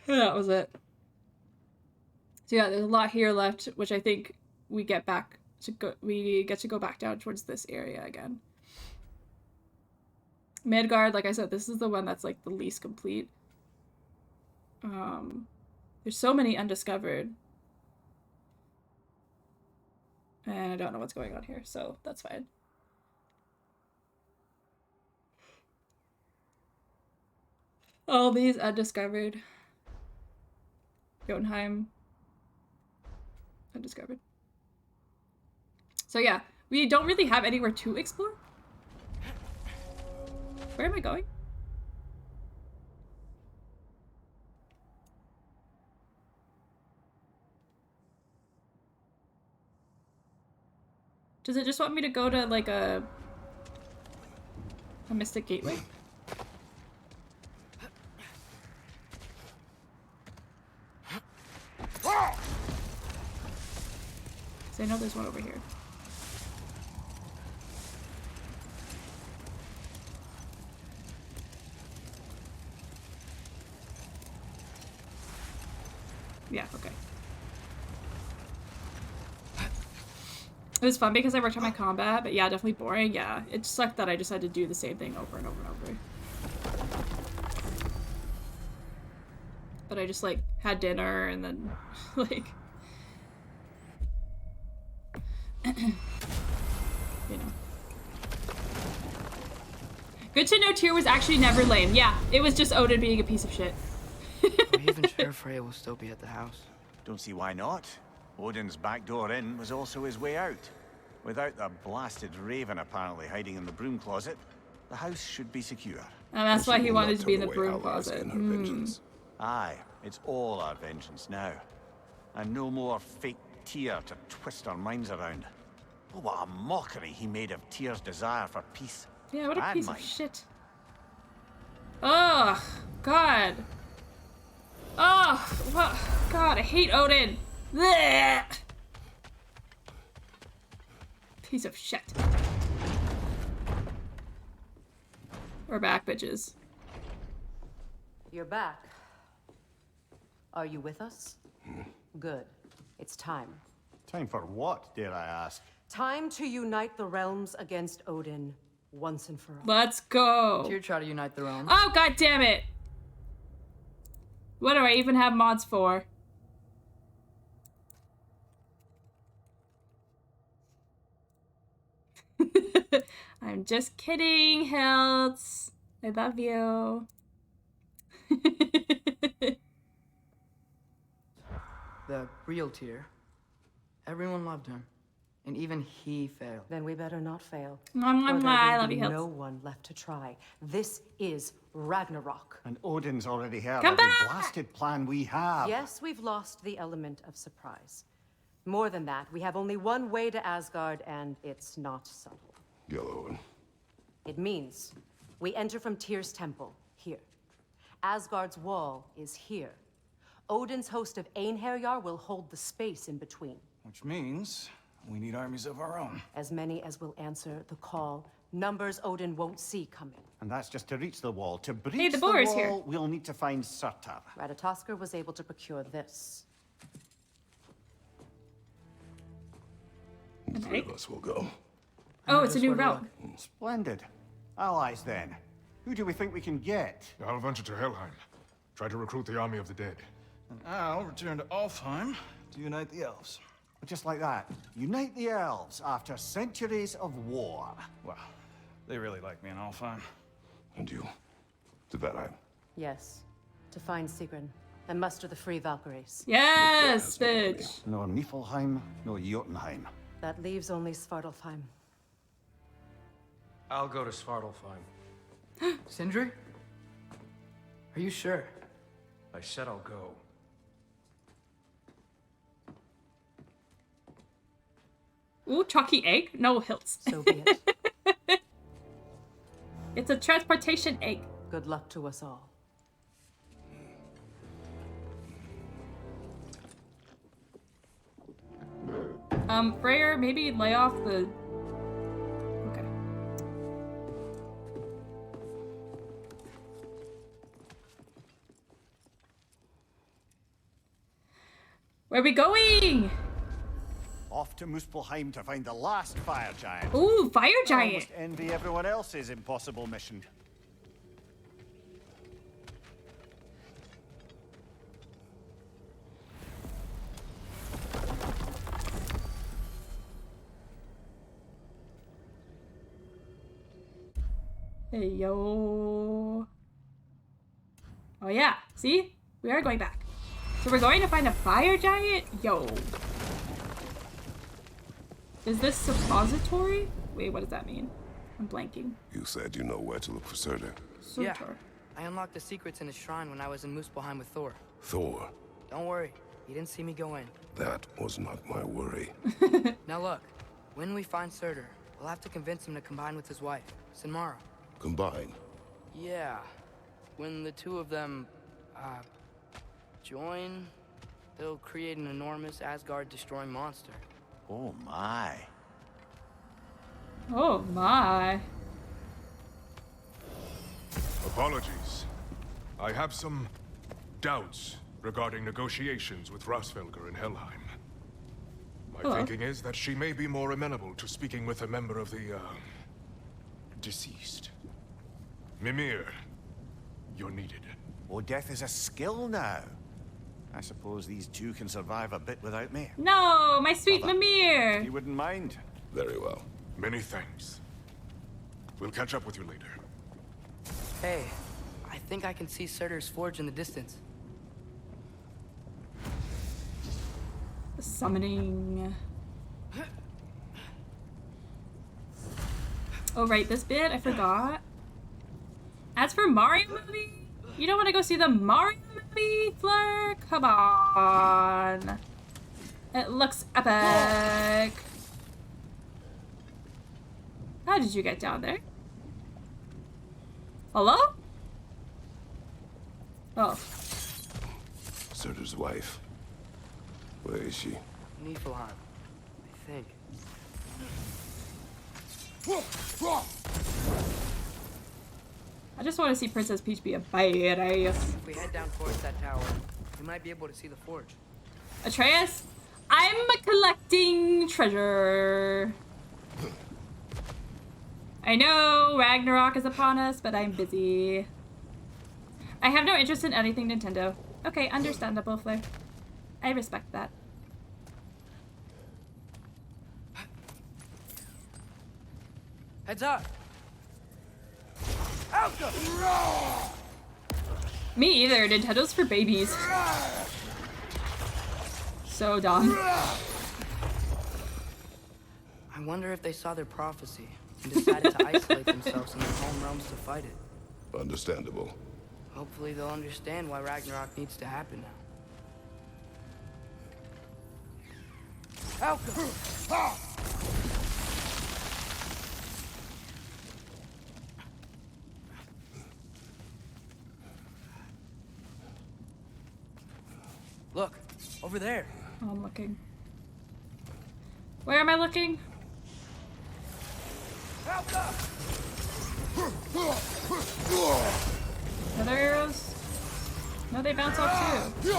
That was it. So yeah, there's a lot here left, which I think we get to go back down towards this area again. Midgard, like I said, this is the one that's like the least complete. There's so many undiscovered. And I don't know what's going on here, so that's fine. All these undiscovered. Jotunheim. Undiscovered. So yeah, we don't really have anywhere to explore. Where am I going? Does it just want me to go to like a mystic gateway? I know there's one over here. Yeah, okay. It was fun because I worked on my combat, but yeah, definitely boring. Yeah, it sucked that I just had to do the same thing over and over and over. But I just like had dinner and then like you know. Good to know Tyr was actually never lame. Yeah, it was just Odin being a piece of shit. Are you even sure Freya will still be at the house? Don't see why not. Odin's back door in was also his way out. Without the blasted raven apparently hiding in the broom closet, the house should be secure. And that's why he wanted to be in the broom closet. Aye, it's all our vengeance now. And no more fake Tyr to twist our minds around. Oh, what a mockery he made of Tyr's desire for peace. Yeah, what a and piece mine. of shit. Oh, God. Oh, what? God, I hate Odin. Blech. Piece of shit. We're back, bitches. You're back. Are you with us? Good. It's time. Time for what, dare I ask? Time to unite the realms against Odin once and for all. Let's go. Tyr try to unite the realms. Oh, God damn it. What do I even have mods for? I'm just kidding, Hiltz. I love you. The real Tyr. Everyone loved him. And even he failed. Then we better not fail. Mwah, mwah, mwah. I love you, Hiltz. No one left to try. This is Ragnarok. And Odin's already heard Come every back! blasted plan we have. Yes, we've lost the element of surprise. More than that, we have only one way to Asgard, and it's not subtle. Yellow. It means we enter from Tyr's temple, here. Asgard's wall is here. Odin's host of Einherjar will hold the space in between. Which means we need armies of our own. As many as will answer the call. Numbers Odin won't see coming. And that's just to reach the wall. To breach the the boar is wall, here. we'll need to find Surtur. Ratatoskr was able to procure this. The three of us will go. Oh, it's a new Just where to realm. Splendid. Allies, then. Who do we think we can get? I'll venture to Helheim. Try to recruit the army of the dead. And I'll return to Alfheim to unite the elves. Just like that. Unite the elves after centuries of war. Well, they really like me in Alfheim. And you? To Valheim. Yes. To find Sigrun and muster the free Valkyries. Yes, bitch. Nor Niflheim, nor Jotunheim. That leaves only Svartalfheim. I'll go to Svartalfheim. Sindri? Are you sure? I said I'll go. Ooh, chalky egg? No, Hiltz. So be it. It's a transportation egg. Good luck to us all. Freyr, maybe lay off the... Okay. Where are we going? Off to Muspelheim to find the last fire giant. Ooh, fire I giant. almost envy everyone else's impossible mission. Hey, yo. Oh yeah, see? We are going back. So we're going to find a fire giant? Yo. Is this suppository? Wait, what does that mean? I'm blanking. You said you know where to look for Surtur. Yeah, I unlocked the secrets in his shrine when I was in Muspelheim with Thor. Thor? Don't worry, he didn't see me go in. That was not my worry. Now look, when we find Surtur, we'll have to convince him to combine with his wife, Sinmara. Combine? Yeah. When the two of them, join, they'll create an enormous Asgard-destroying monster. Oh my. Oh my. Apologies. I have some doubts regarding negotiations with Rasfelger in Helheim. My thinking is that she may be more amenable to speaking with a member of the, deceased. Mimir, you're needed. Oh, death is a skill now. I suppose these two can survive a bit without me. No, my sweet Mimir. You wouldn't mind? Very well. Many thanks. We'll catch up with you later. Hey, I think I can see Surtur's forge in the distance. Summoning. Oh right, this bit, I forgot. As for Mario movie, you don't want to go see the Mario movie, Fleur? Come on. It looks epic. How did you get down there? Hello? Oh. Surtur's wife. Where is she? Niflheim, I think. I just want to see Princess Peach be a badass. If we head down towards that tower, we might be able to see the forge. Atreus, I'm collecting treasure. I know Ragnarok is upon us, but I'm busy. I have no interest in anything Nintendo. Okay, understandable, Fleur. I respect that. Heads up! Me either. Nintendo's for babies. So dumb. I wonder if they saw their prophecy and decided to isolate themselves in their home realms to fight it. Understandable. Hopefully they'll understand why Ragnarok needs to happen now. Helka! Look, over there. Oh, I'm looking. Where am I looking? Are there arrows? No, they bounce off too.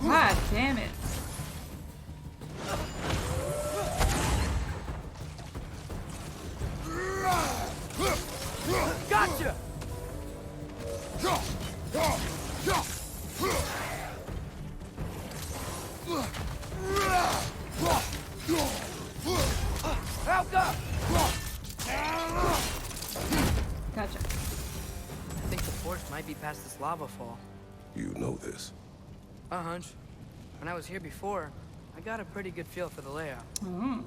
God damn it. Gotcha! Gotcha. I think the forge might be past this lava fall. You know this. A hunch. When I was here before, I got a pretty good feel for the layout. Oh.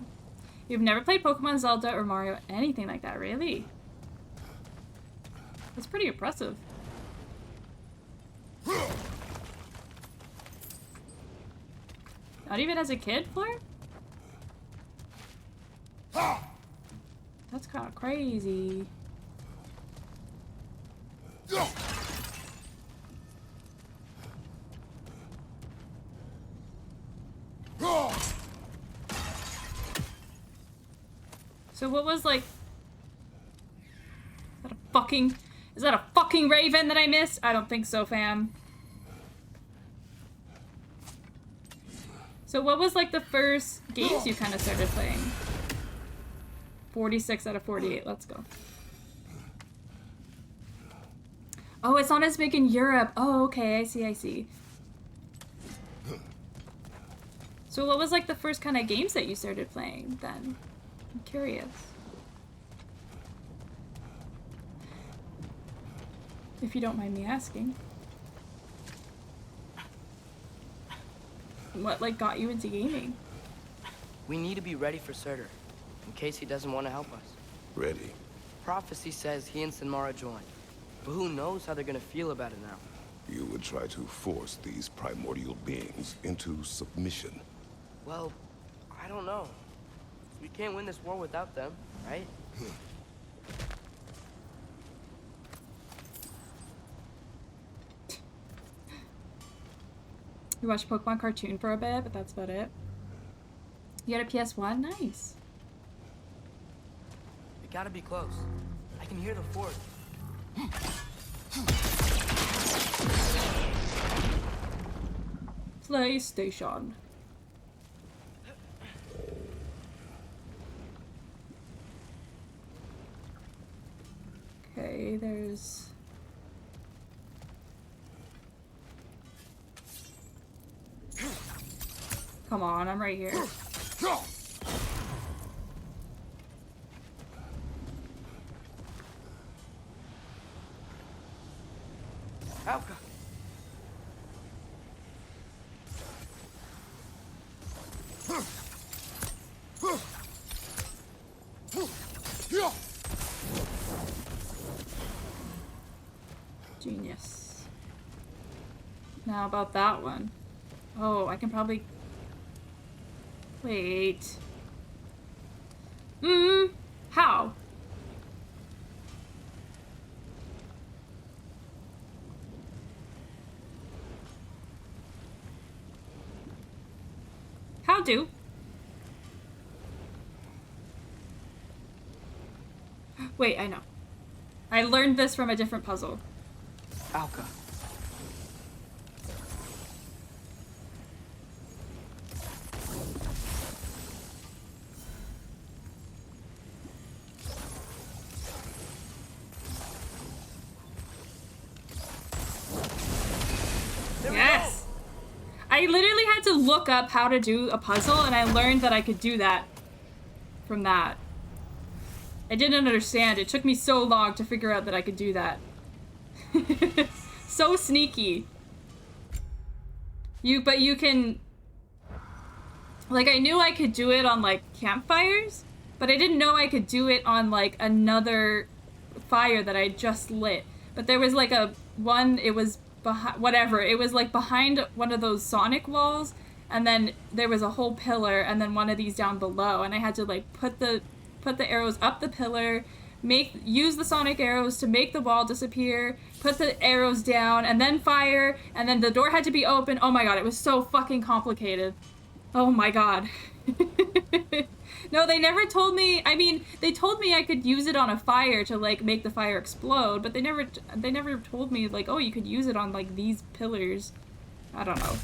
You've never played Pokemon, Zelda, or Mario, anything like that, really? That's pretty impressive. Not even as a kid, Fleur? That's kind of crazy. So what was like... Is that a fucking raven that I missed? I don't think so, fam. So what was like the first games you kind of started playing? 46 out of 48, let's go. Oh, it's not as big in Europe. Oh, okay, I see. So what was like the first kind of games that you started playing then? I'm curious. If you don't mind me asking. What like got you into gaming? We need to be ready for Surtur, in case he doesn't want to help us. Ready. Prophecy says he and Sinmara joined, but who knows how they're gonna feel about it now. You would try to force these primordial beings into submission. Well, I don't know. We can't win this war without them, right? We watched Pokemon cartoon for a bit, but that's about it. You got a PS1? Nice. We gotta be close. I can hear the fort. PlayStation. Okay, there's... Come on, I'm right here. Alka! Genius. Now about that one. Oh, I can probably... Wait. How? How do? Wait, I know. I learned this from a different puzzle. Alka. Yes! I literally had to look up how to do a puzzle, and I learned that I could do that from that. I didn't understand. It took me so long to figure out that I could do that. So sneaky. But you can... Like, I knew I could do it on, like, campfires, but I didn't know I could do it on, like, another fire that I just lit. But there was, like, one, it was behind, whatever, it was, like, behind one of those sonic walls, and then there was a whole pillar, and then one of these down below, and I had to, like, put the arrows up the pillar, use the sonic arrows to make the wall disappear, put the arrows down, and then fire, and then the door had to be open. Oh my god, it was so fucking complicated. Oh my god. No, they never told me, I mean, they told me I could use it on a fire to, like, make the fire explode, but they never told me, like, oh, you could use it on, like, these pillars. I don't know.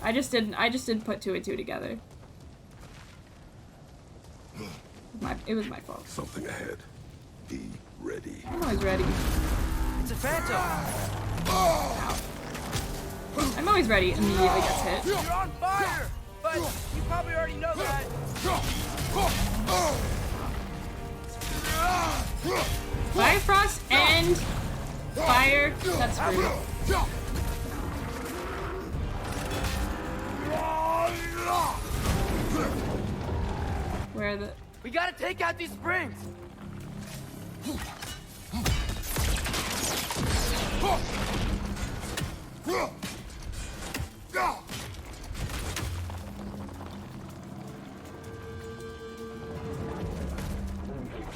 I just didn't put two and two together. It was my fault. Something ahead. Be ready. I'm always ready. It's a phantom! I'm always ready. Immediately gets hit. You're on fire! But you probably already know that. Firefrost and fire. That's rude. Where are the... We gotta take out these springs!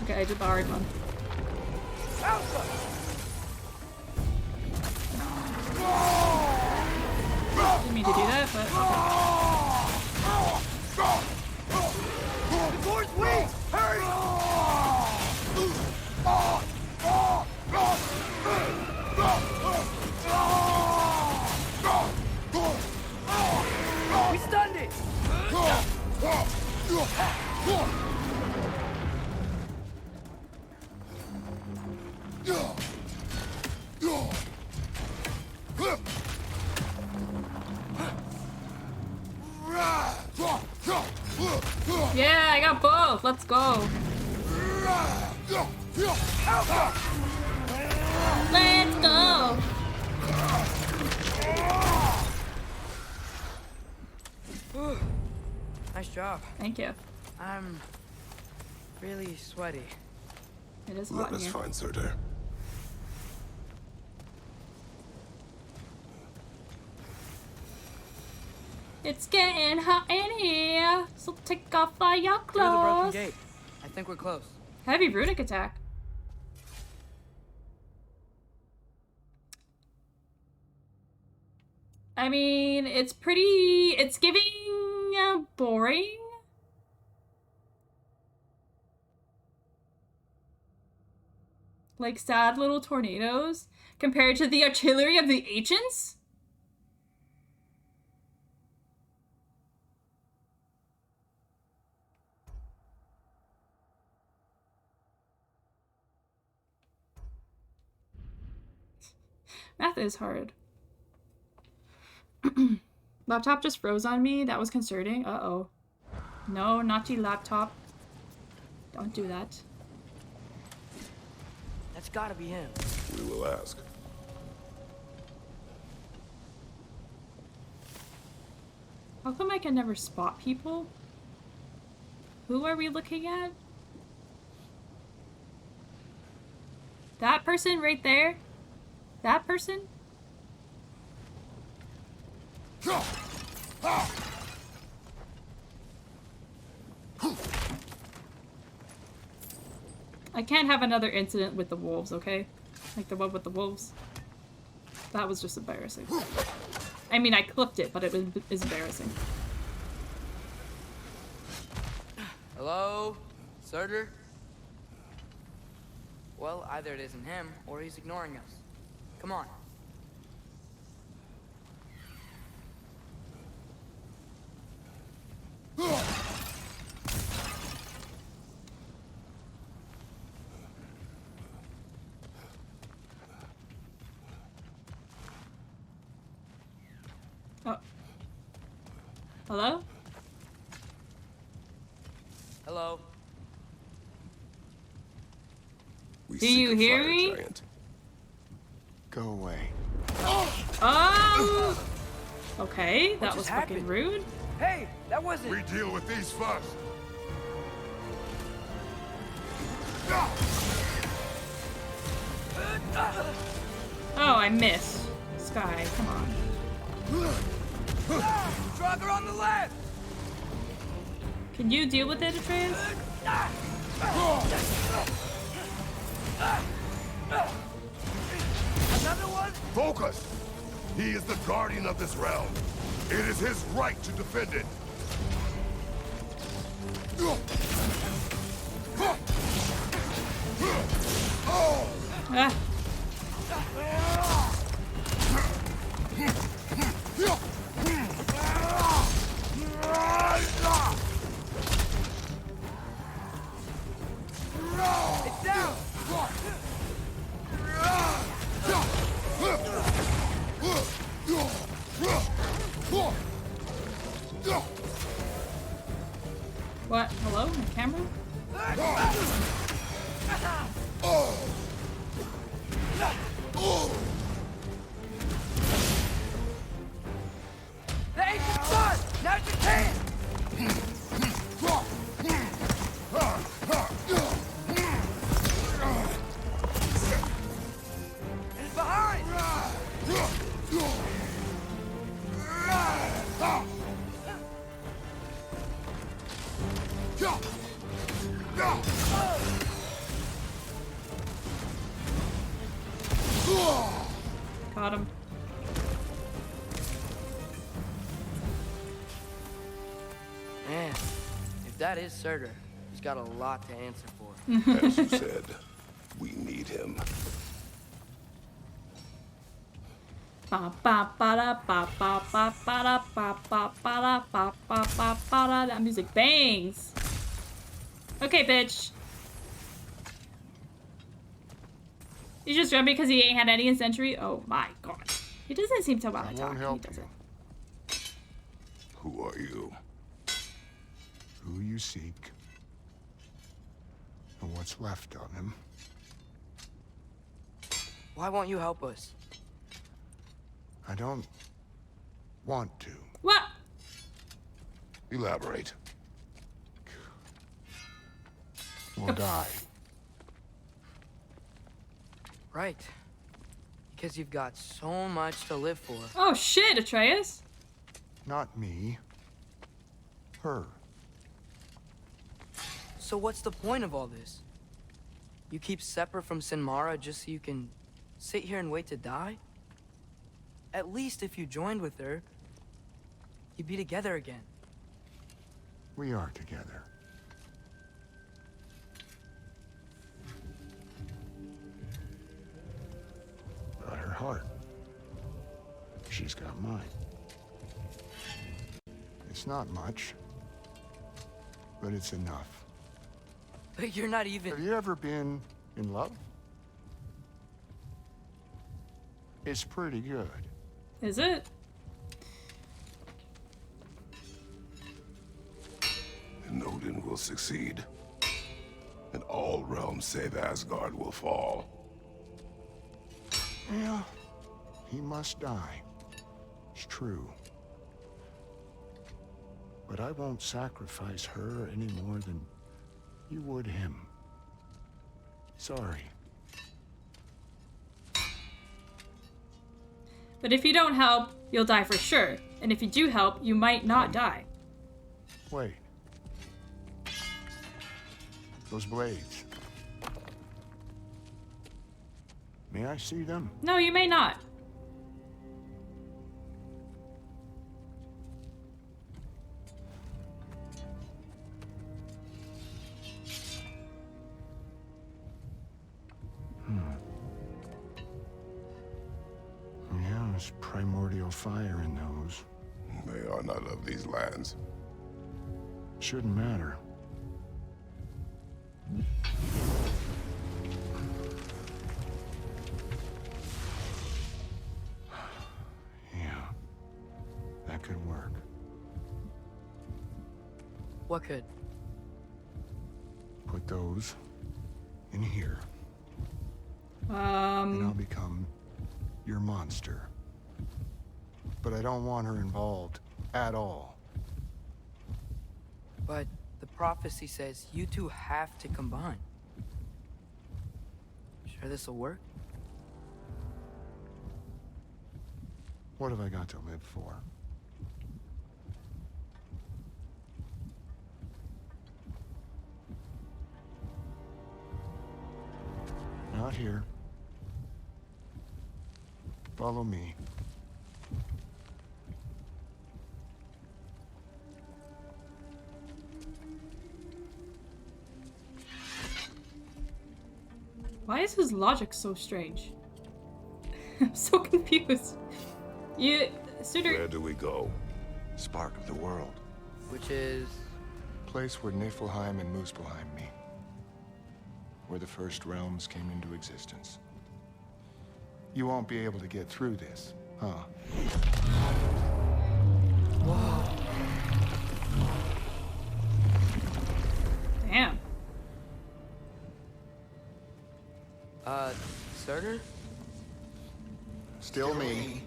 Okay, I did the hard one. Didn't mean to do that, but The door's weak! Hurry! We stunned it! Yeah, I got both. Let's go. Let's go. Whew. Nice job. Thank you. I'm really sweaty. It is Let hot in us here. find Surtur. It's getting hot in here, so take off all your Through the broken clothes. gate. I think we're close. Heavy runic attack. I mean, it's giving boring. Like sad little tornadoes compared to the artillery of the ancients. Math is hard. Laptop just froze on me. That was concerning. Uh-oh. No, naughty laptop. Don't do that. That's gotta be him. We will ask. How come I can never spot people? Who are we looking at? That person right there? That person? I can't have another incident with the wolves, okay? Like the one with the wolves. That was just embarrassing. I mean, I clipped it, but it was embarrassing. Hello? Surtur? Well, either it isn't him, or he's ignoring us. Come on. Oh. Hello? Hello? Do you hear me? Giant. Go away. Okay, that What was just fucking happened? rude. Hey, that wasn't... We deal with these first. Oh, I missed. Sky, come on. Stronger on the left! Can you deal with it, Atreus? Another one? Focus! He is the guardian of this realm. It is his right to defend it. Ah. It's down! What? Hello? My camera? The ancient sun! Now's your chance! It's behind! Got him. Man, if that is Surtur, he's got a lot to answer for. As you said, we need him. That music bangs. Okay, bitch. You just run because he ain't had any in century? Oh my god. He doesn't seem to want to talk. He doesn't. Who are you? who you seek, and what's left of him. Why won't you help us? I don't want to. What? Elaborate. Or die. Right. Because you've got so much to live for. Oh shit, Atreus. Not me. Her. So what's the point of all this? You keep separate from Sinmara just so you can sit here and wait to die? At least if you joined with her, you'd be together again. We are together. Got her heart. She's got mine. It's not much, but it's enough. But you're not even... Have you ever been in love? It's pretty good. Is it? And Odin will succeed. And all realms save Asgard will fall. Yeah, he must die. It's true. But I won't sacrifice her any more than you would him. Sorry. But if you don't help, you'll die for sure. And if you do help, you might not die. Wait. Those blades. May I see them? No, you may not. Yeah, there's primordial fire in those. They are not of these lands. Shouldn't matter. Yeah, that could work. What could? Put those in here. And I'll become your monster. But I don't want her involved at all. But the prophecy says you two have to combine. Sure this'll work? What have I got to live for? Not here. Follow me. Why is his logic so strange? I'm so confused. Where do we go? Spark of the world. Which is... Place where Niflheim and Muspelheim meet. Where the first realms came into existence. You won't be able to get through this, huh? Whoa. Damn. Surtur? Still me.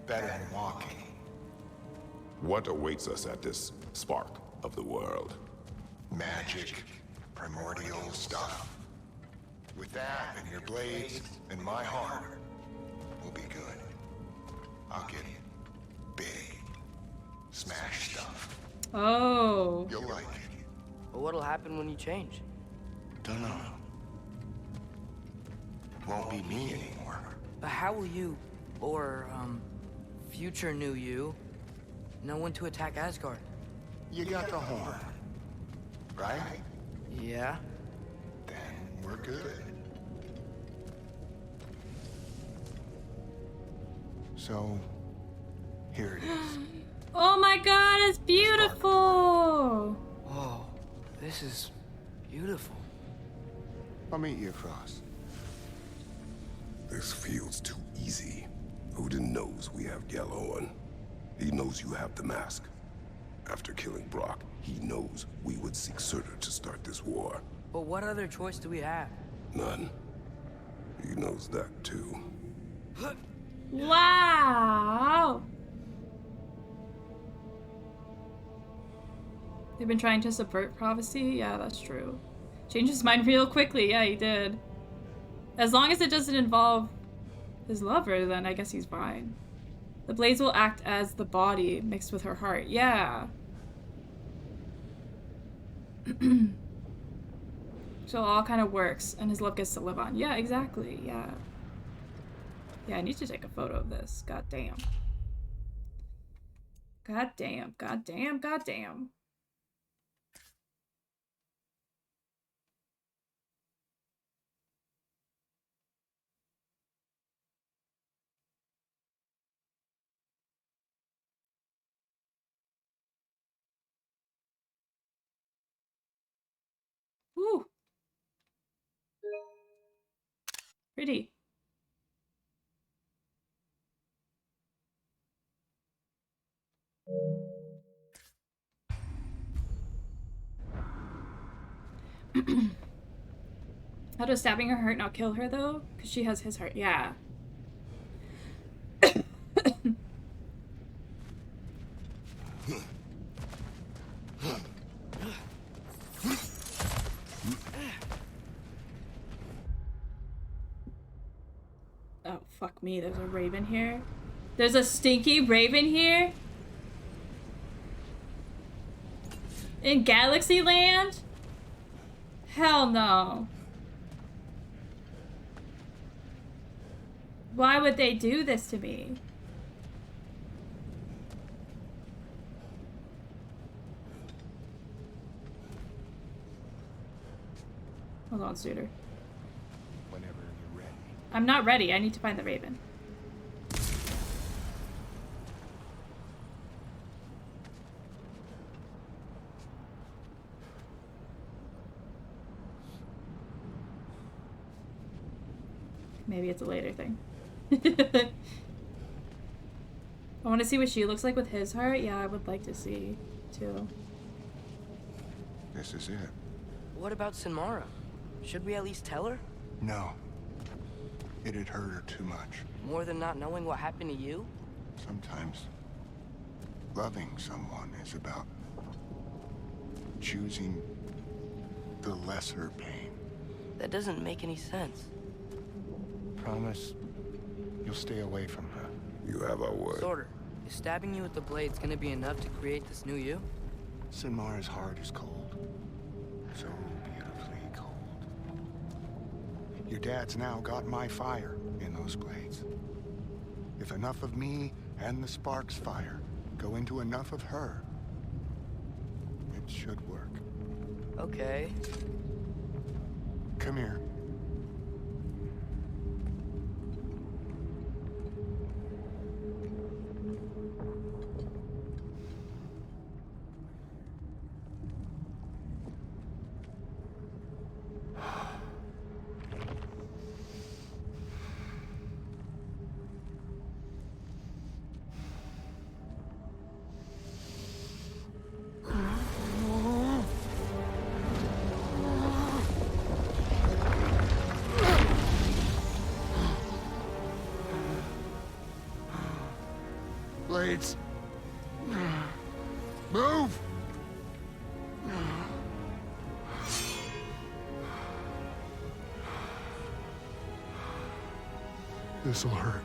Better than walking. What awaits us at this spark of the world? Magic, primordial stuff. With that and your blades and my heart, we'll be good. I'll get big. Smash stuff. Oh. You'll like it. But what'll happen when you change? Dunno. Won't be me anymore. But how will you, or, future new you, know when to attack Asgard? You got the horn, right? Yeah. Then we're good. So, here it is. Oh my god, it's beautiful! Whoa, this is beautiful. I'll meet you across. This feels too easy. Odin knows we have Gjallarhorn. He knows you have the mask. After killing Brock, he knows we would seek Surtur to start this war. But what other choice do we have? None. He knows that too. Wow. They've been trying to subvert prophecy? Yeah, that's true. Changed his mind real quickly. Yeah, he did. As long as it doesn't involve his lover, then I guess he's fine. The blades will act as the body mixed with her heart. Yeah. So it all kind of works, and his love gets to live on. Yeah, exactly. Yeah. Yeah, I need to take a photo of this. God damn. God damn. God damn. God damn. Woo. Pretty. How does stabbing her heart not kill her though? Because she has his heart. Yeah. Oh, fuck me. There's a raven here. There's a stinky raven here? In Galaxy Land? Hell no. Why would they do this to me? Hold on, Suitor. Whenever you're ready. I'm not ready. I need to find the raven. Maybe it's a later thing. I want to see what she looks like with his heart. Yeah, I would like to see, too. This is it. What about Sinmara? Should we at least tell her? No. It'd hurt her too much. More than not knowing what happened to you? Sometimes loving someone is about choosing the lesser pain. That doesn't make any sense. Promise you'll stay away from her. You have our word. Sorter, is stabbing you with the blades gonna be enough to create this new you? Sinmara's heart is cold. So beautifully cold. Your dad's now got my fire in those blades. If enough of me and the spark's fire go into enough of her, it should work. Okay. Come here. Blades. Move! This'll hurt.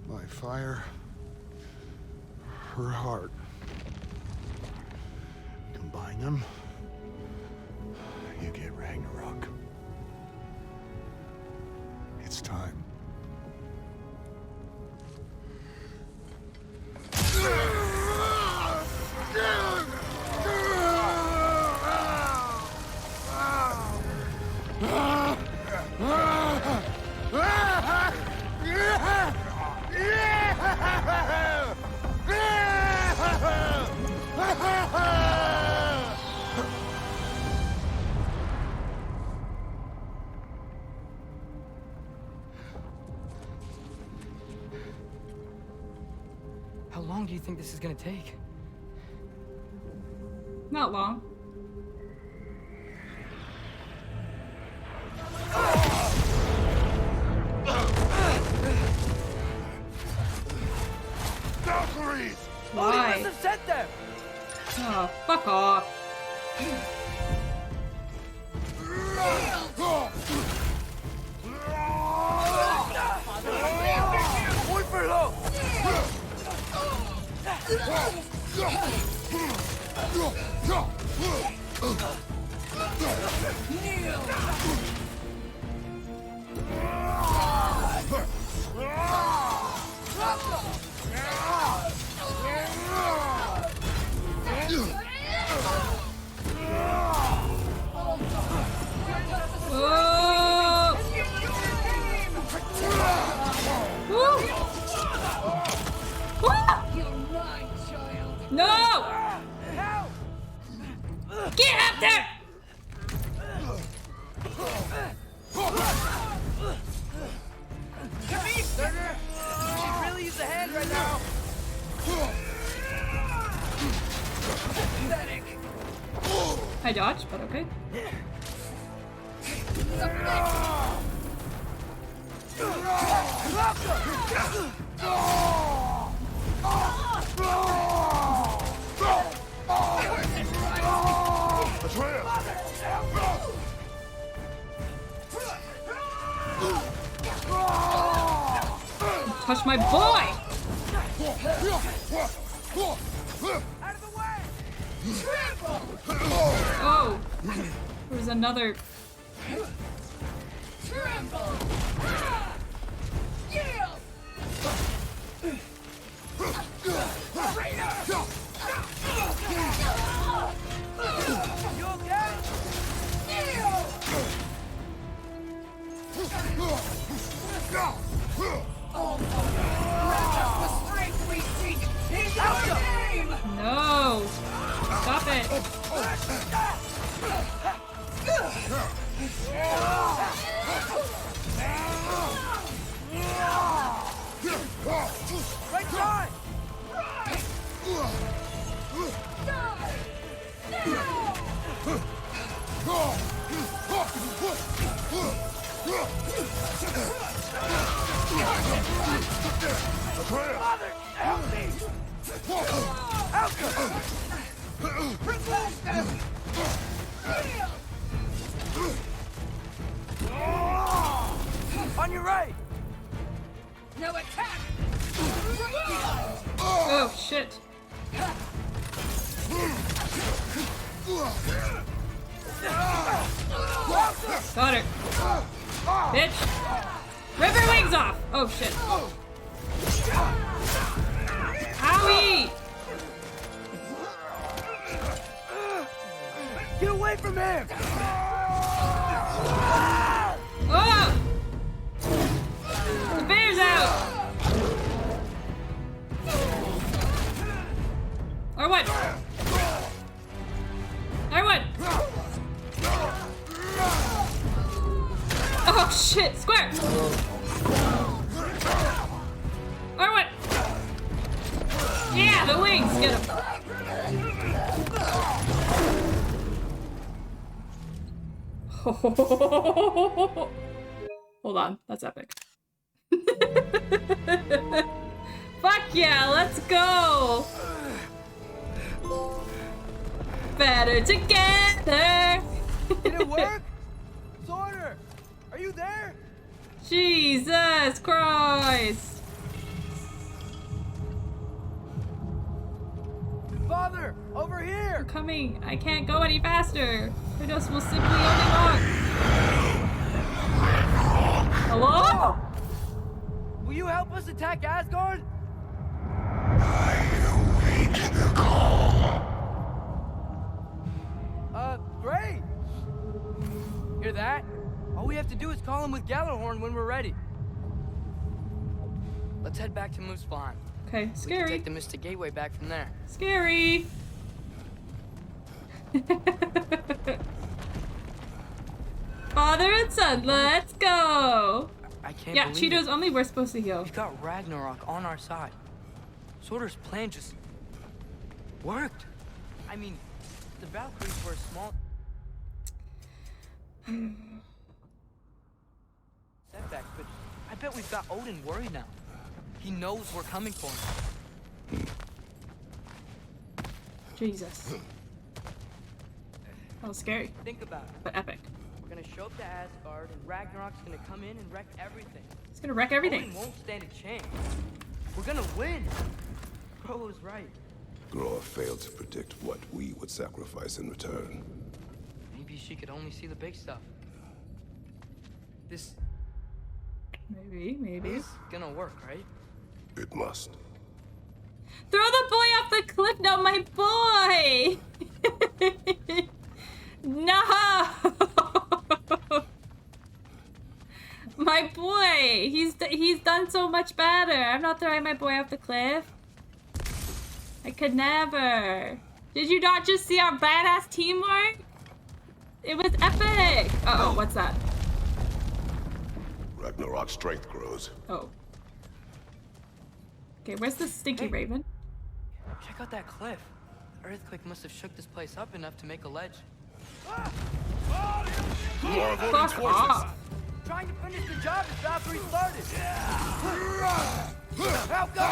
My fire, her heart. Combine them, you get Ragnarok. It's time. long do you think this is gonna take? Not long. Valkyries! Why? Odin must have sent them! Oh, fuck off. Wait for low! No! Get up there! Turner! You could really use a hand right now! Pathetic! I dodged, but okay. Touch my boy! Out of the way! Oh, there's another. You okay? No! Stop it! Right side! Father, help me! Help me! On your right! No attack! Oh, shit. Got her. Bitch! Rip her wings off! Oh, shit. Owie! Get away from him! Oh! The bear's out! Or what? Or what? Oh shit! Square! Or what? Yeah, the wings! Get him! Hold on, that's epic. Fuck yeah, let's go! Better together! Did it work? Sorter! Are you there? Jesus Christ! Father! Over here! I'm coming. I can't go any faster. Kratos will simply only walk. Hello? Will you help us attack Asgard? Great! Hear that? All we have to do is call him with Gjallarhorn when we're ready. Let's head back to Muspelheim. Okay, We can scary. take the Mystic Gateway back from there. Scary. Father and son, let's go. I can't Yeah, believe Cheetos it. only we're supposed to heal. We've got Ragnarok on our side. Sorter's plan just worked. I mean, the Valkyries were a small setback, but I bet we've got Odin worried now. He knows we're coming for him. Jesus. That was scary. Think about it. But epic. We're gonna show up to Asgard, and Ragnarok's gonna come in and wreck everything. It's gonna wreck everything. Odin won't stand a chance. We're gonna win. Bro was right. Groa failed to predict what we would sacrifice in return. Maybe she could only see the big stuff. This Maybe. is gonna work, right? It must. Throw the boy off the cliff! No, my boy! No! My boy! He's done so much better. I'm not throwing my boy off the cliff. I could never. Did you not just see our badass teamwork? It was epic! Uh oh, what's that? Ragnarok's strength grows. Oh. Okay, where's the stinky raven? Check out that cliff. The earthquake must have shook this place up enough to make a ledge. More of Odin's Fuck forces. off. Trying to finish the job as Valkyrie started. Help go!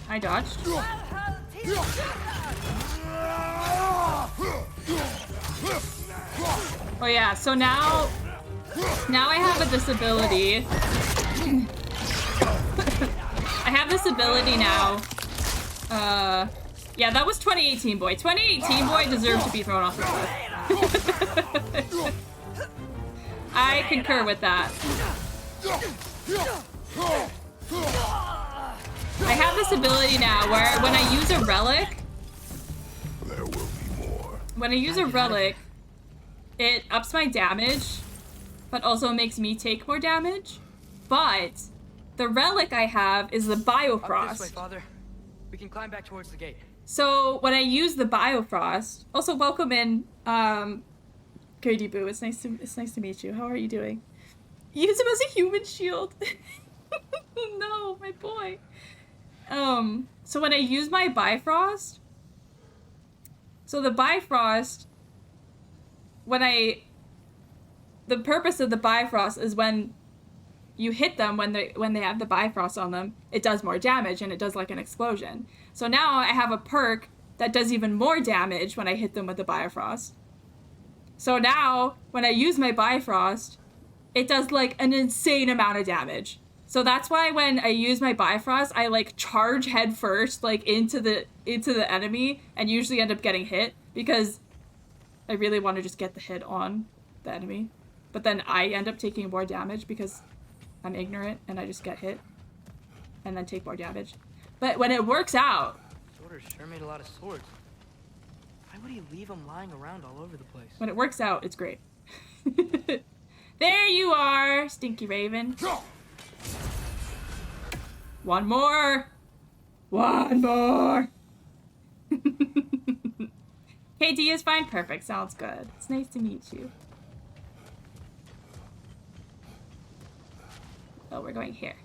I dodged. Oh yeah, so now I have a disability. I have this ability now. Yeah, that was 2018 boy. 2018 boy deserves to be thrown off the cliff. I concur with that. I have this ability now where when I use a relic, There will be more. when I use a relic, it ups my damage, but also makes me take more damage. But the relic I have is the Up this way, Biofrost. Father. We can climb back towards the gate. So when I use the Biofrost, also welcome in, Grady Boo. It's nice to meet you. How are you doing? Use him as a human shield. No, my boy. So when I use my Bifrost, so the Bifrost, the purpose of the Bifrost is when you hit them when they have the Bifrost on them, it does more damage and it does like an explosion. So now I have a perk that does even more damage when I hit them with the Bifrost. So now when I use my Bifrost, it does like an insane amount of damage. So that's why when I use my Bifrost, I like charge head first like into the enemy and usually end up getting hit because I really want to just get the hit on the enemy. But then I end up taking more damage because I'm ignorant and I just get hit and then take more damage. But when it works out, Sorter sure made a lot of swords. Why would he leave them lying around all over the place? when it works out, it's great. There you are, Stinky Raven. One more. One more. KD is fine. Perfect. Sounds good. It's nice to meet you. Oh, we're going here.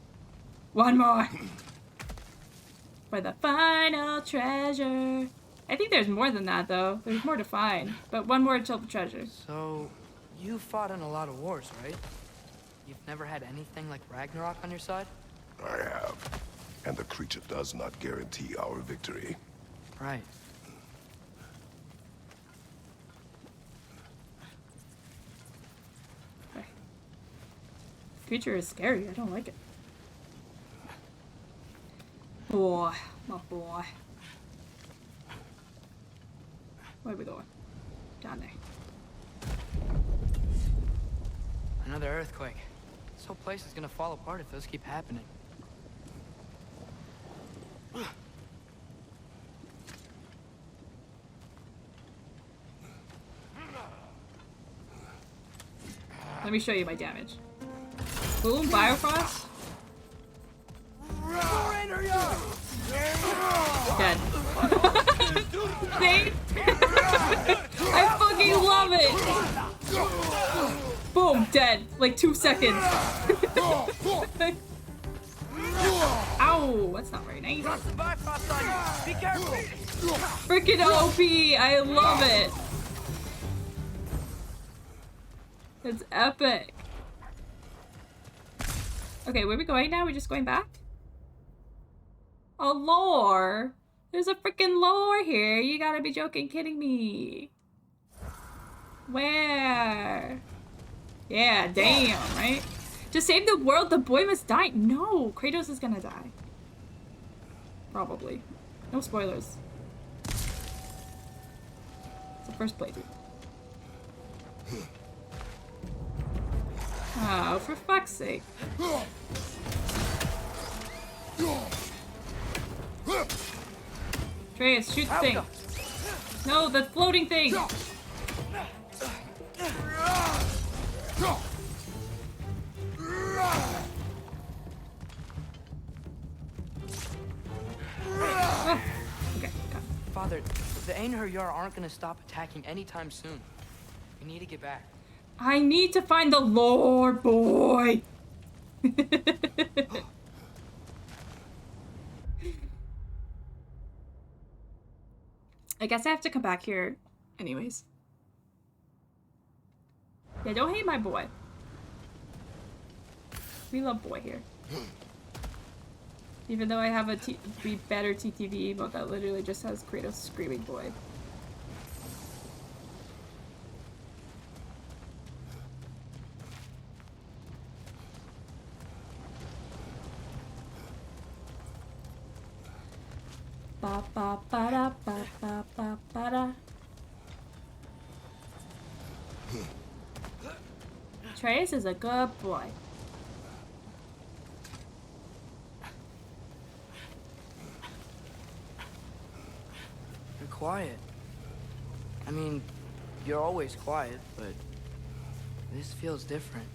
One more. For the final treasure. I think there's more than that, though. There's more to find. But one more till the treasure. So, you fought in a lot of wars, right? You've never had anything like Ragnarok on your side? I have. And the creature does not guarantee our victory. Right. Creature is scary. I don't like it. Boy, my boy. Where are we going? Down there. Another earthquake. This whole place is gonna fall apart if those keep happening. Let me show you my damage. Boom, Biofrost. Dead. See? I fucking love it! Boom, dead. Like 2 seconds. Oh, that's not very nice. Got some bypass on you. Be careful. Freaking OP! I love it. It's epic. Okay, where are we going now? We're just going back? A lore? There's a freaking lore here. You gotta be joking, kidding me. Where? Yeah, damn, right? To save the world, the boy must die. No, Kratos is gonna die. Probably. No spoilers. It's the first playthrough. Oh, for fuck's sake. Atreus, shoot the thing. No, the floating thing. Oh, okay, Father, the Einherjar aren't gonna stop attacking anytime soon. We need to get back. I need to find the Lord boy. I guess I have to come back here anyways. Yeah, don't hate my boy. We love boy here. Even though I have a better TTV emote that literally just has Kratos screaming boy. Ba ba ba da ba ba ba ba da. Atreus is a good boy. You're quiet. I mean, you're always quiet, but this feels different.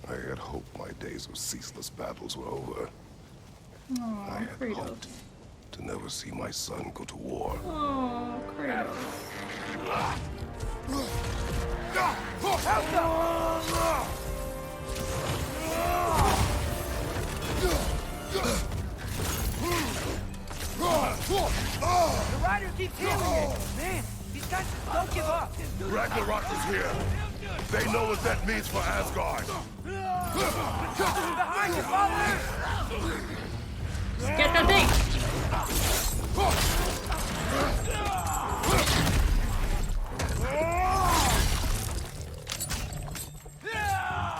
I had hoped my days of ceaseless battles were over. Aww, I had Kratos. hoped to never see my son go to war. Oh, Kratos. The rider keeps healing it. Man, these guys don't give up. Ragnarök is here. They know what that means for Asgard. Behind you, father! Get that thing!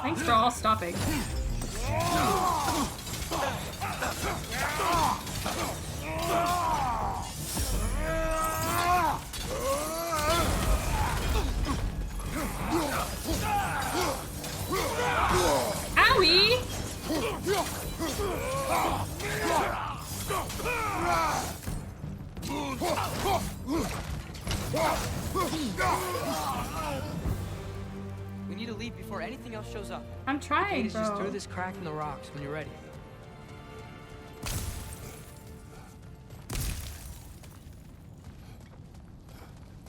Thanks for all stopping. Owie! We need to leave before anything else shows up. I'm trying, Just bro. through this crack in the rocks when you're ready.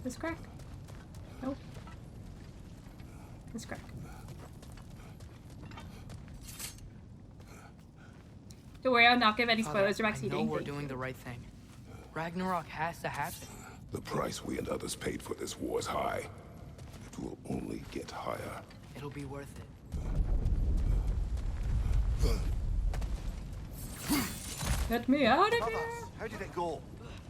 This crack? Nope. This crack. Don't worry, I'll not give any spoilers. You're I actually know eating. we're doing the right thing. Ragnarok has to happen. The price we and others paid for this war is high. It will only get higher. It'll be worth it. Get me out of Brothers, here! how did it go?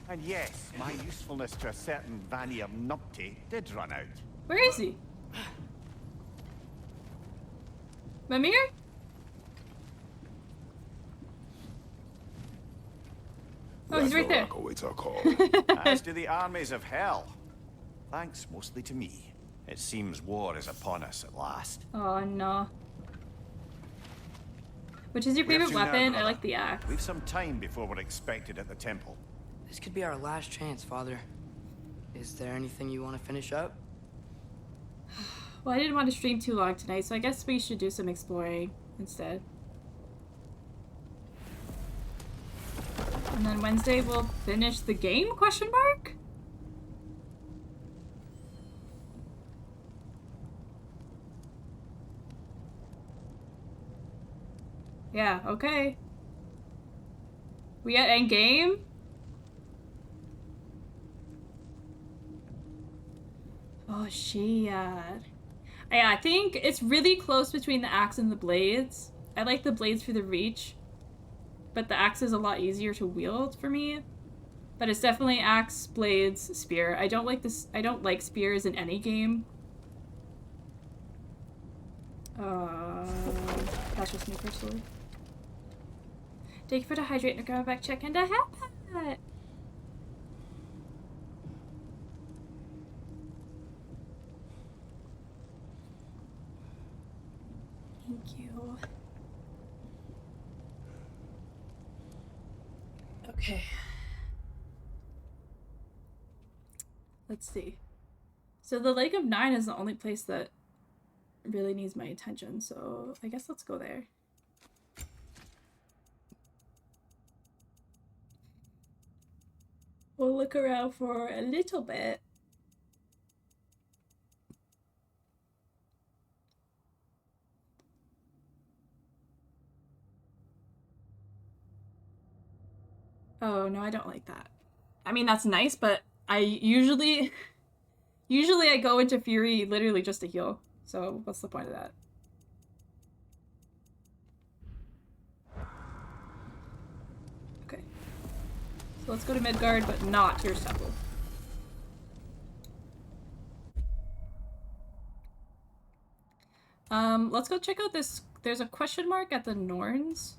And yes, my usefulness to a certain Vanir numpty did run out. Where is he? Mimir? Oh, he's right there. Ragnarök awaits our call. As do the armies of hell. Thanks mostly to me. It seems war is upon us at last. Oh no. Which is your Where favorite to now, weapon? I brother? like the axe. We've some time before we're expected at the temple. This could be our last chance, Father. Is there anything you want to finish up? Well, I didn't want to stream too long tonight, so I guess we should do some exploring instead. And then Wednesday we'll finish the game? Question mark? Yeah, okay. We at endgame? Oh, shit. Yeah, I think it's really close between the axe and the blades. I like the blades for the reach, but the axe is a lot easier to wield for me. But it's definitely axe, blades, spear. I don't like this. I don't like spears in any game. That's just me personally. Thank you for the hydrate and grab back check and a hat. Thank you. Okay. Let's see. So the Lake of Nine is the only place that really needs my attention, so I guess let's go there. We'll look around for a little bit. Oh, no, I don't like that. I mean, that's nice, but I usually I go into Fury literally just to heal. So what's the point of that? Okay. So let's go to Midgard, but not Tears Temple. Let's go check out this. There's a question mark at the Norns.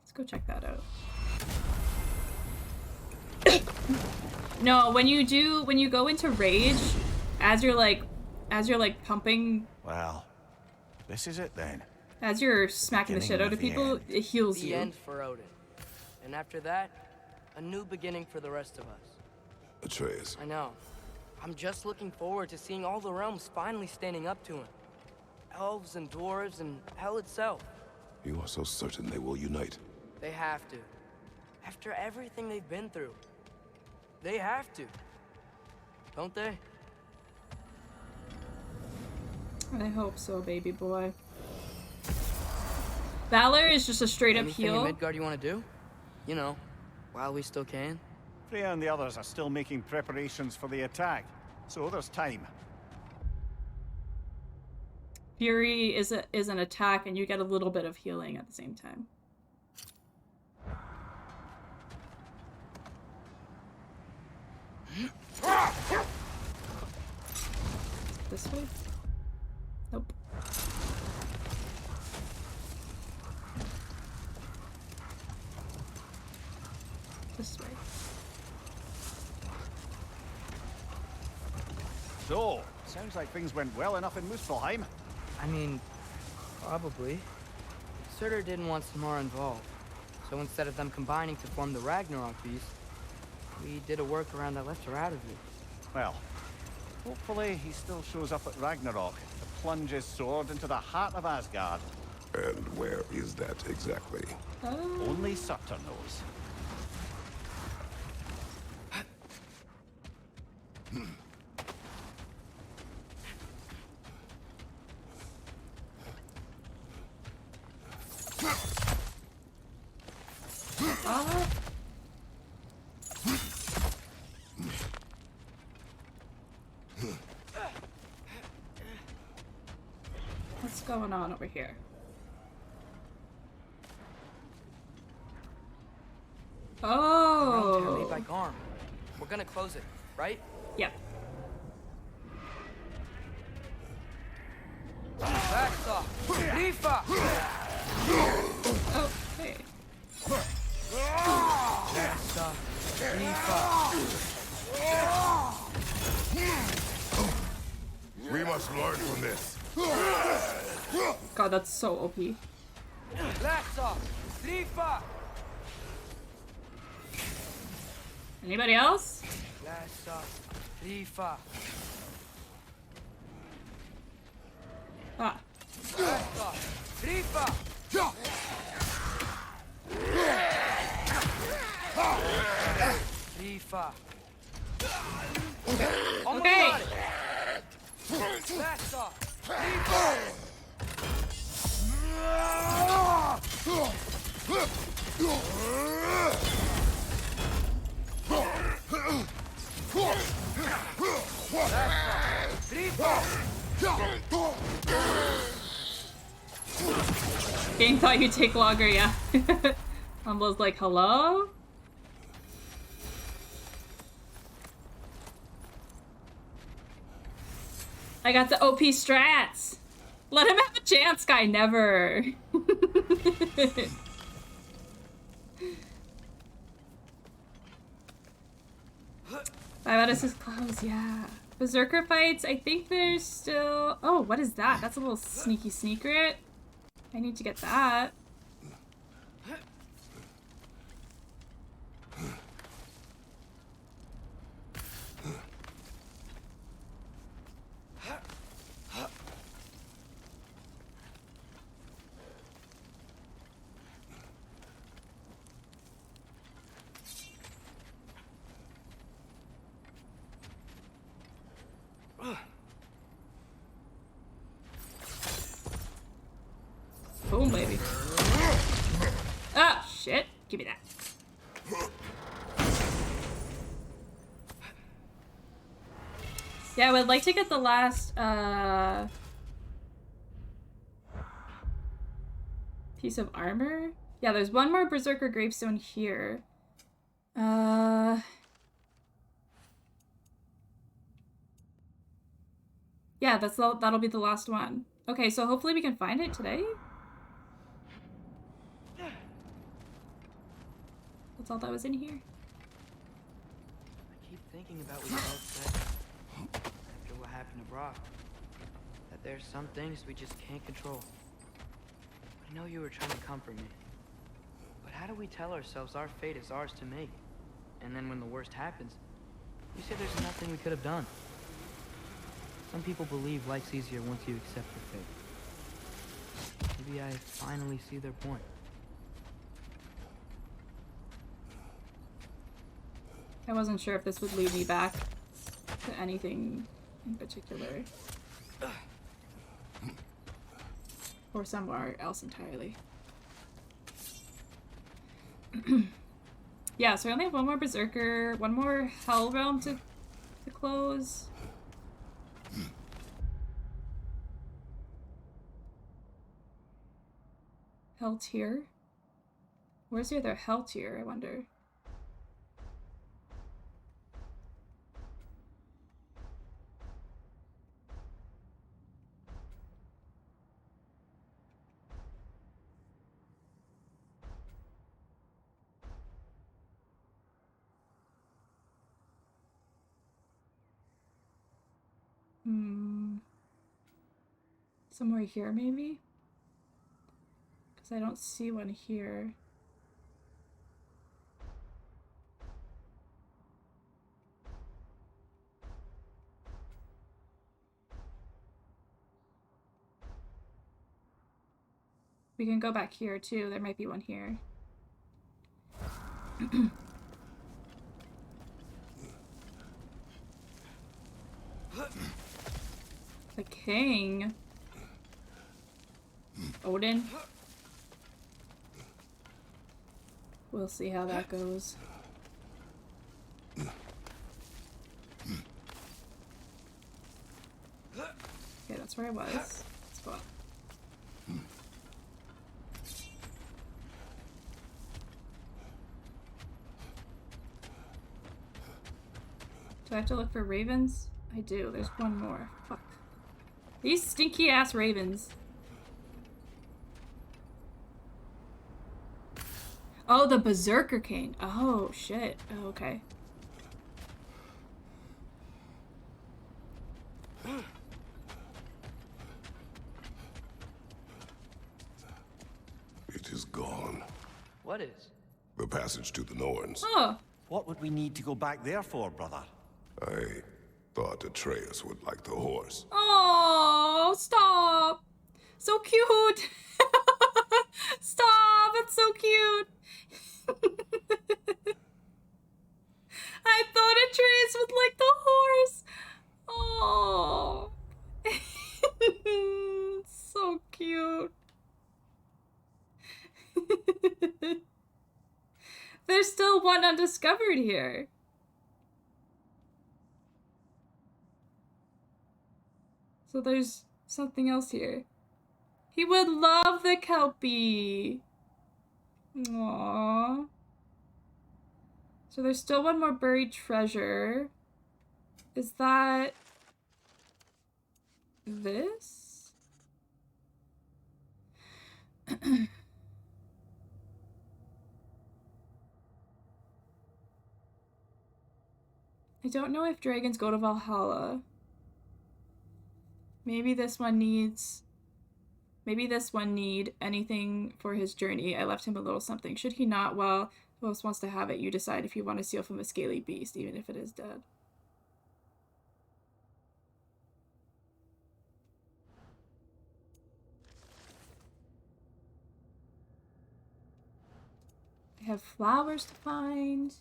Let's go check that out. No, when you go into rage, as you're like pumping. Well, this is it then. As you're smacking the shit out of people, it heals you. The end for Odin. And after that, a new beginning for the rest of us. Atreus. I know. I'm just looking forward to seeing all the realms finally standing up to him. Elves and dwarves and hell itself. You are so certain they will unite. They have to. After everything they've been through. They have to. Don't they? I hope so, baby boy. Valor is just a straight up Anything heal. in Midgard you want to do? You know, while we still can. Freya and the others are still making preparations for the attack, so there's time. Fury is an attack, and you get a little bit of healing at the same time. This way? Nope. This way. So, sounds like things went well enough in Muspelheim. I mean, probably. Surtur didn't want Samara involved. So instead of them combining to form the Ragnarok beast, we did a workaround that left her out of it. Well, hopefully he still shows up at Ragnarok to plunge his sword into the heart of Asgard. And where is that exactly? Only Surtur knows. What's going on over here? Oh. Lead by Garm. We're gonna close it, right? Yep. Backs off. Lifa! Okay. Backs off. Lifa! We must learn from this. God, that's so OP. Backs off. Lifa! Anybody else? Backs off. Lifa! Ah. Backs off. Lifa! Lifa! Okay. Backs off. Game thought you'd take longer, yeah. Almost like, hello? I got the OP strats! Let him have a chance, guy, never! Five out of 6 close, yeah. Berserker fights, I think there's still... Oh, what is that? That's a little sneaky secret. I need to get that. Boom, baby. Ah, shit. Give me that. Yeah, I would like to get the last, piece of armor. Yeah, there's one more Berserker gravestone here. Yeah, that'll be the last one. Okay, so hopefully we can find it today. That's all that was in here. I keep thinking about what you both said after what happened to Brock. That there's some things we just can't control. I know you were trying to comfort me. But how do we tell ourselves our fate is ours to make? And then when the worst happens, you say there's nothing we could have done. Some people believe life's easier once you accept your fate. Maybe I finally see their point. I wasn't sure if this would lead me back to anything in particular. Or somewhere else entirely. Yeah, so I only have one more Berserker, one more Hell Realm to close. Hell tier? Where's the other Hell tier, I wonder? Somewhere here, maybe? Because I don't see one here. We can go back here, too. There might be one here. The king. Odin. We'll see how that goes. Okay, that's where I was. Let's go up. Do I have to look for ravens? I do. There's one more. Fuck. These stinky ass ravens. Oh, the Berserker King. Oh, shit. Oh, okay. It is gone. What is? The passage to the Norns. Oh. What would we need to go back there for, brother? I thought Atreus would like the horse. Oh, stop. So cute. Stop. It's so cute. I thought Atreus would like the horse. Oh. So cute. one undiscovered here. So there's something else here. He would love the Kelpie. Aww. So there's still one more buried treasure. Is that this? I don't know if dragons go to Valhalla. Maybe this one needs... Maybe this one need anything for his journey. I left him a little something. Should he not? Well, who else wants to have it? You decide if you want to steal from a scaly beast, even if it is dead. I have flowers to find.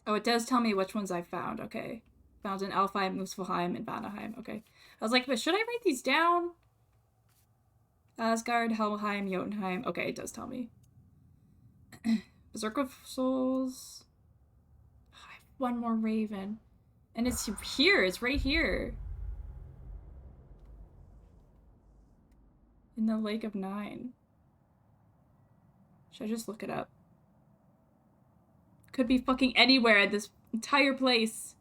Oh, it does tell me which ones I found. Okay. Found in Alfheim, Muspelheim, and Vanaheim. Okay. I was like, but should I write these down? Asgard, Helheim, Jotunheim. Okay, it does tell me. Berserk of Souls. Oh, I have one more raven. And it's here. It's right here. In the Lake of Nine. Should I just look it up? Could be fucking anywhere in this entire place.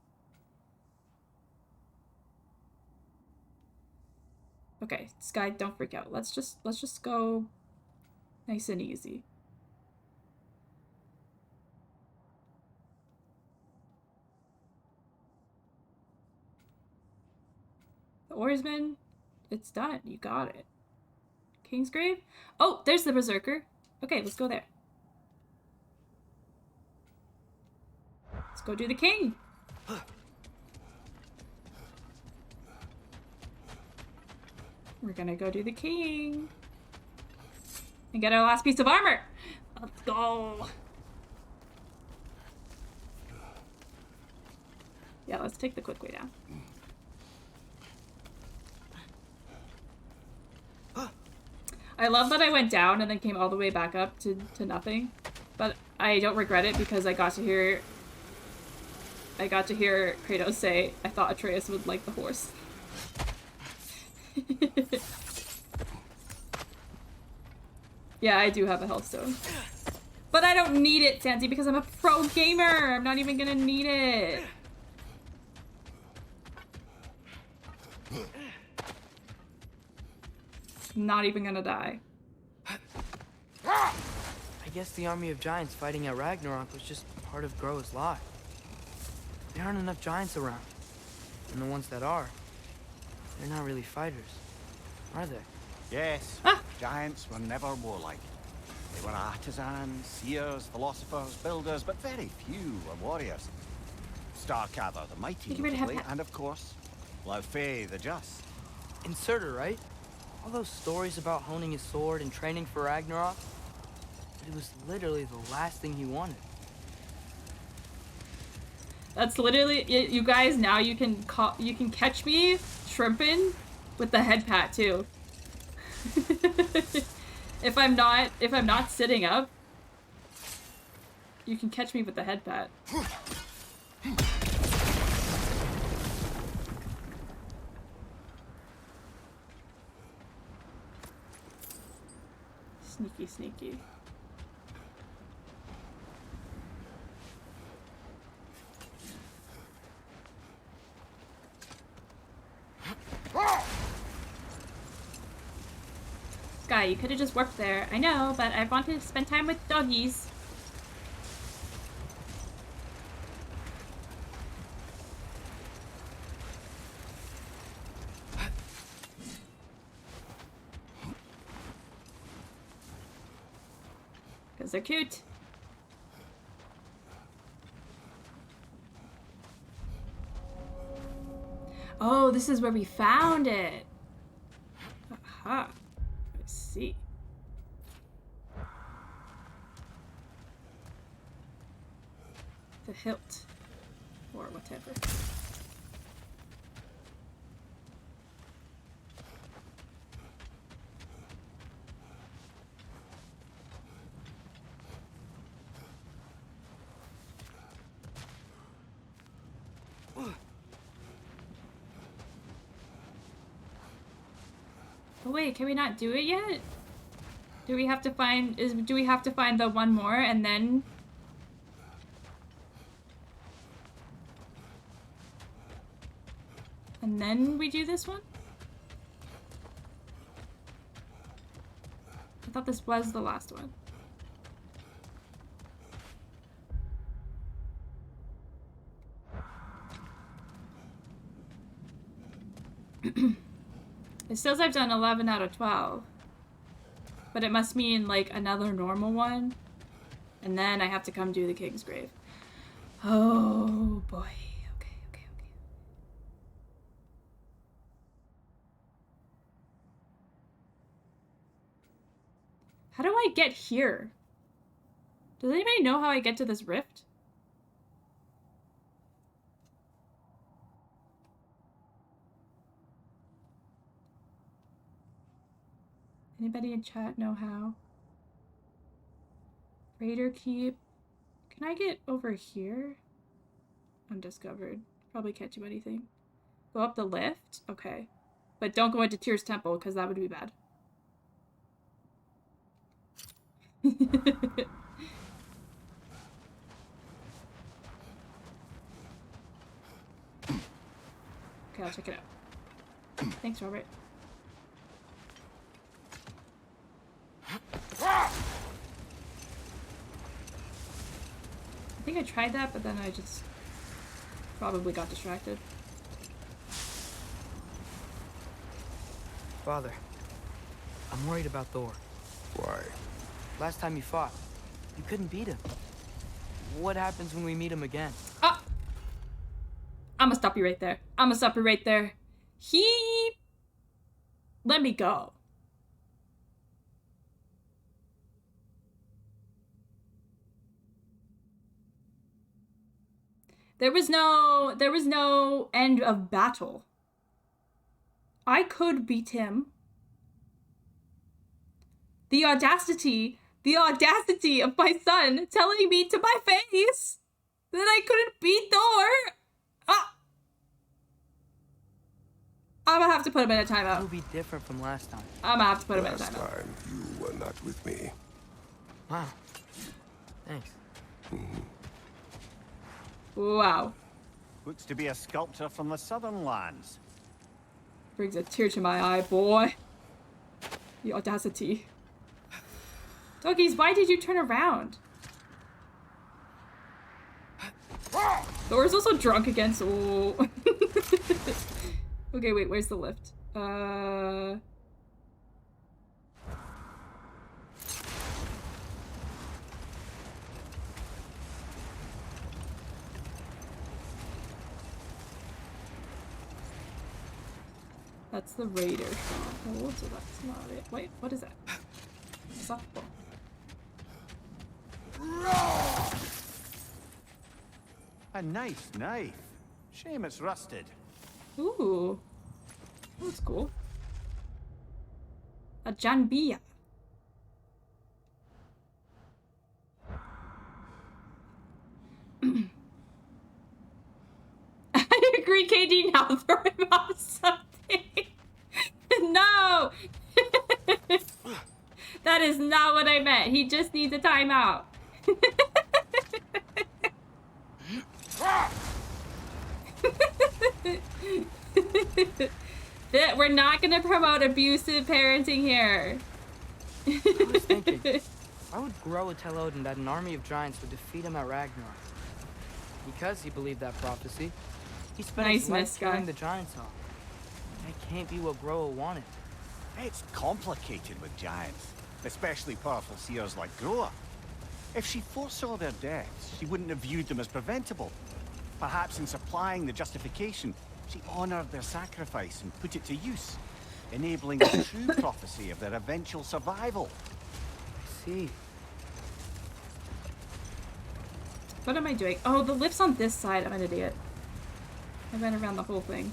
Okay, Sky, don't freak out. Let's just go nice and easy. The oarsman, it's done. You got it. Kingsgrave? Oh, there's the berserker. Okay, let's go there. Let's go do the king. We're gonna go do the king. And get our last piece of armor. Let's go. Yeah, let's take the quick way down. I love that I went down and then came all the way back up to nothing. But I don't regret it because I got to hear Kratos say, I thought Atreus would like the horse. Yeah, I do have a health stone. But I don't need it, Santi, because I'm a pro gamer! I'm not even gonna need it! I'm not even gonna die. I guess the army of giants fighting at Ragnarok was just part of Groa's lie. There aren't enough giants around. And the ones that are, they're not really fighters, are they? Yes, giants were never warlike. They were artisans, seers, philosophers, builders, but very few were warriors. Starkather the mighty, notably, and of course, Laufey the just. And Surtur, right? All those stories about honing his sword and training for Ragnarok, but it was literally the last thing he wanted. That's literally, you guys, now you can catch me shrimping with the head pat too. if I'm not sitting up, you can catch me with the head pat. Sneaky, sneaky. Sky, you could have just worked there. I know, but I wanted to spend time with doggies. Because they're cute. Oh, this is where we found it. Aha. Let's see. the hilt. Or whatever. Oh wait, can we not do it yet? Do we have to find the one more and then we do this one? I thought this was the last one. It says I've done 11 out of 12. But it must mean, like, another normal one. And then I have to come do the King's Grave. Oh, boy. Okay, okay, okay. How do I get here? Does anybody know how I get to this rift? Anybody in chat know how? Raider Keep. Can I get over here? Undiscovered. Probably can't do anything. Go up the lift? Okay. But don't go into Tyr's Temple, because that would be bad. Okay, I'll check it out. Thanks, Robert. I think I tried that, but then I just probably got distracted. Father, I'm worried about Thor. Why? Last time you fought, you couldn't beat him. What happens when we meet him again? Ah! I'm gonna stop you right there. I'm gonna stop you right there. He let me go. There was no end of battle. I could beat him. The audacity of my son telling me to my face that I couldn't beat Thor. Ah! I'm gonna have to put him in a timeout. It'll be different from last time. I'm gonna have to put him in a Last timeout. time you were not with me. Wow. Thanks. Wow. Looks to be a sculptor from the southern lands. Brings a tear to my eye, boy. The audacity. Doggies, why did you turn around? Thor's also drunk again, so... Okay, wait, where's the lift? That's the Raider stronghold, so that's not it. Wait, what is that? Softball. A nice knife. Shame it's rusted. Ooh. That's cool. A Janbia. I agree, KD, now throw him off something. No! That is not what I meant. He just needs a timeout. We're not gonna promote abusive parenting here. I was thinking, why would Groa tell Odin that an army of giants would defeat him at Ragnarok? Because he believed that prophecy. He spent his life killing the giants off. That can't be what Groa wanted. It's complicated with giants, especially powerful seers like Groa. If she foresaw their deaths, she wouldn't have viewed them as preventable. Perhaps in supplying the justification, she honored their sacrifice and put it to use, enabling the true prophecy of their eventual survival. I see. What am I doing? Oh, the lift's on this side. I'm an idiot. I went around the whole thing.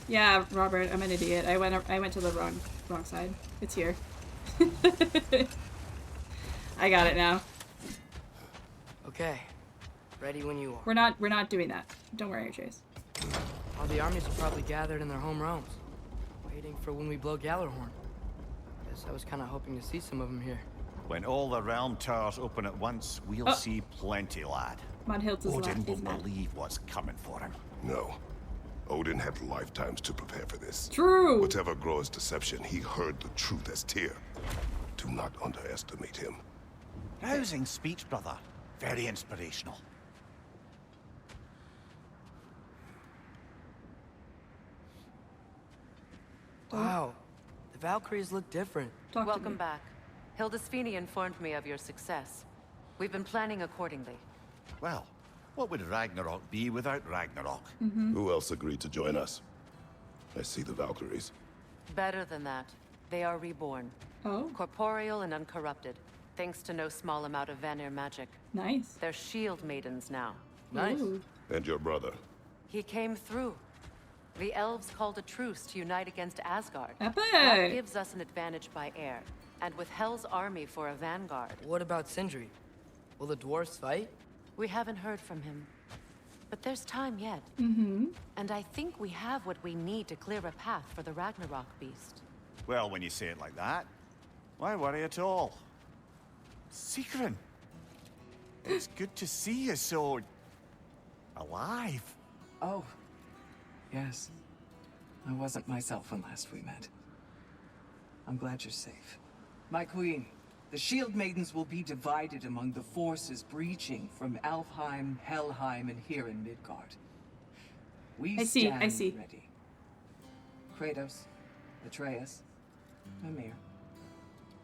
Yeah, Robert, I'm an idiot. I went to the wrong side. It's here. I got it now. Okay. Ready when you are. We're not doing that. Don't worry, Chase. All the armies are probably gathered in their home realms, waiting for when we blow Gallarhorn. Guess I was kind of hoping to see some of them here. When all the realm towers open at once, we'll see plenty, lad. Mudhilt's Odin won't believe what's coming for him. No. Odin had lifetimes to prepare for this. True. Whatever Groa's deception, he heard the truth as Tyr. Do not underestimate him. Rousing speech, brother. Very inspirational. Wow. The Valkyries look different. Welcome back. Hildisvini informed me of your success. We've been planning accordingly. Well, what would Ragnarok be without Ragnarok? Who else agreed to join us? I see the Valkyries. Better than that. They are reborn. Oh. Corporeal and uncorrupted, thanks to no small amount of Vanir magic. Nice. They're shield maidens now. Nice. Ooh. And your brother? He came through. The elves called a truce to unite against Asgard. Epic. That gives us an advantage by air, and with Hell's army for a vanguard. What about Sindri? Will the dwarves fight? We haven't heard from him. But there's time yet. And I think we have what we need to clear a path for the Ragnarok beast. Well, when you say it like that, why worry at all? Sigrun, it's good to see you so... alive. Oh, yes. I wasn't myself when last we met. I'm glad you're safe. My queen, the Shield Maidens will be divided among the forces breaching from Alfheim, Helheim, and here in Midgard. I see. Ready. Kratos, Atreus, Mimir,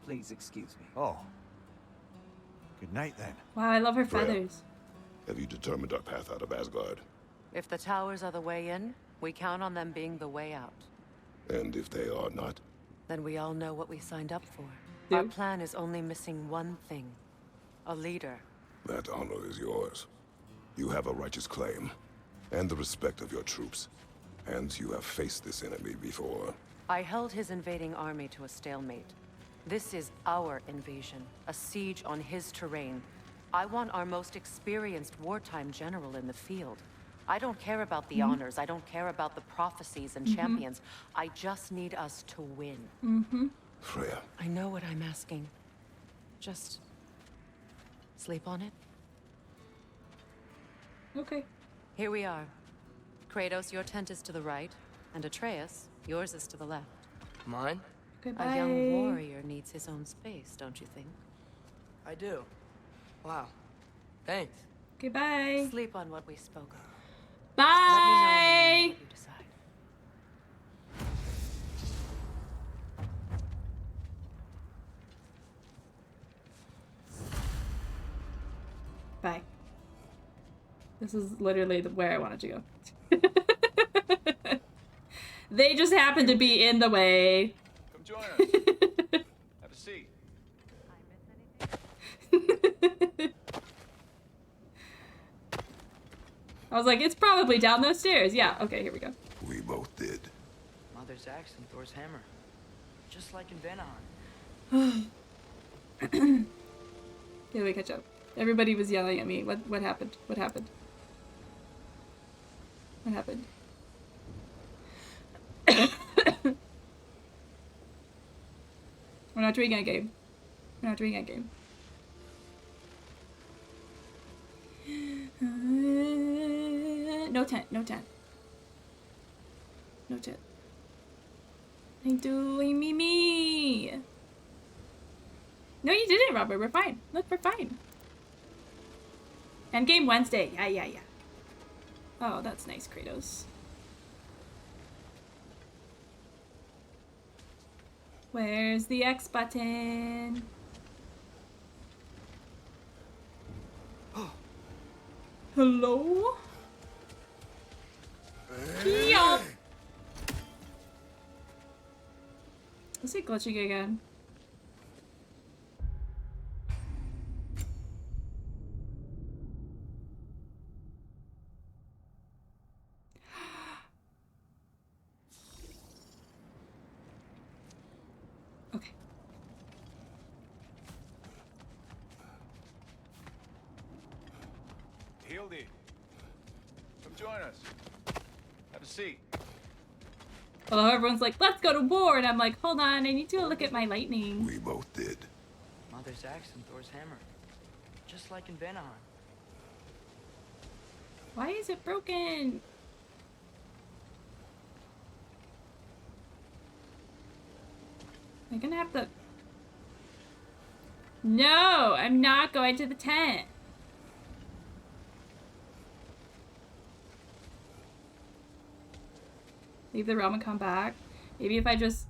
please excuse me. Oh. Good night, then. Wow, I love her Freya, feathers. have you determined our path out of Asgard? If the towers are the way in, we count on them being the way out. And if they are not? Then we all know what we signed up for. Yep. Our plan is only missing one thing. A leader. That honor is yours. You have a righteous claim, and the respect of your troops. And you have faced this enemy before. I held his invading army to a stalemate. This is our invasion, a siege on his terrain. I want our most experienced wartime general in the field. I don't care about the honors, I don't care about the prophecies and champions. I just need us to win. Freya. I know what I'm asking. Just... sleep on it? Okay. Here we are. Kratos, your tent is to the right, and Atreus, yours is to the left. Mine? Goodbye. A young warrior needs his own space, don't you think? I do. Wow. Thanks. Goodbye. Sleep on what we spoke of. Bye. Let me know in the morning what you decide. Bye. This is literally where I wanted to go. They just happened to be in the way. Come join us. Have a seat. I was like, it's probably down those stairs. Yeah, okay, here we go. We both did. Mother's axe and Thor's hammer. Just like in Vanaheim. Okay, let me catch up. Everybody was yelling at me. What happened? What happened? What happened? We're not doing a game. We're not doing a game. No tent, no tent. No tent. I'm doing me. No, you didn't, Robert. We're fine. Look, we're fine. Endgame Wednesday. Yeah. Oh, that's nice, Kratos. Where's the X button? Hello? Yup. Is it glitching again? Hildy, come join us. Have a seat. Although everyone's like, let's go to war, and I'm like, hold on, I need to go look at my lightning. We both did. Mother's axe and Thor's hammer. Just like in Vanaheim. Why is it broken? I'm gonna have to... No, I'm not going to the tent. Leave the realm and come back. Maybe if I just...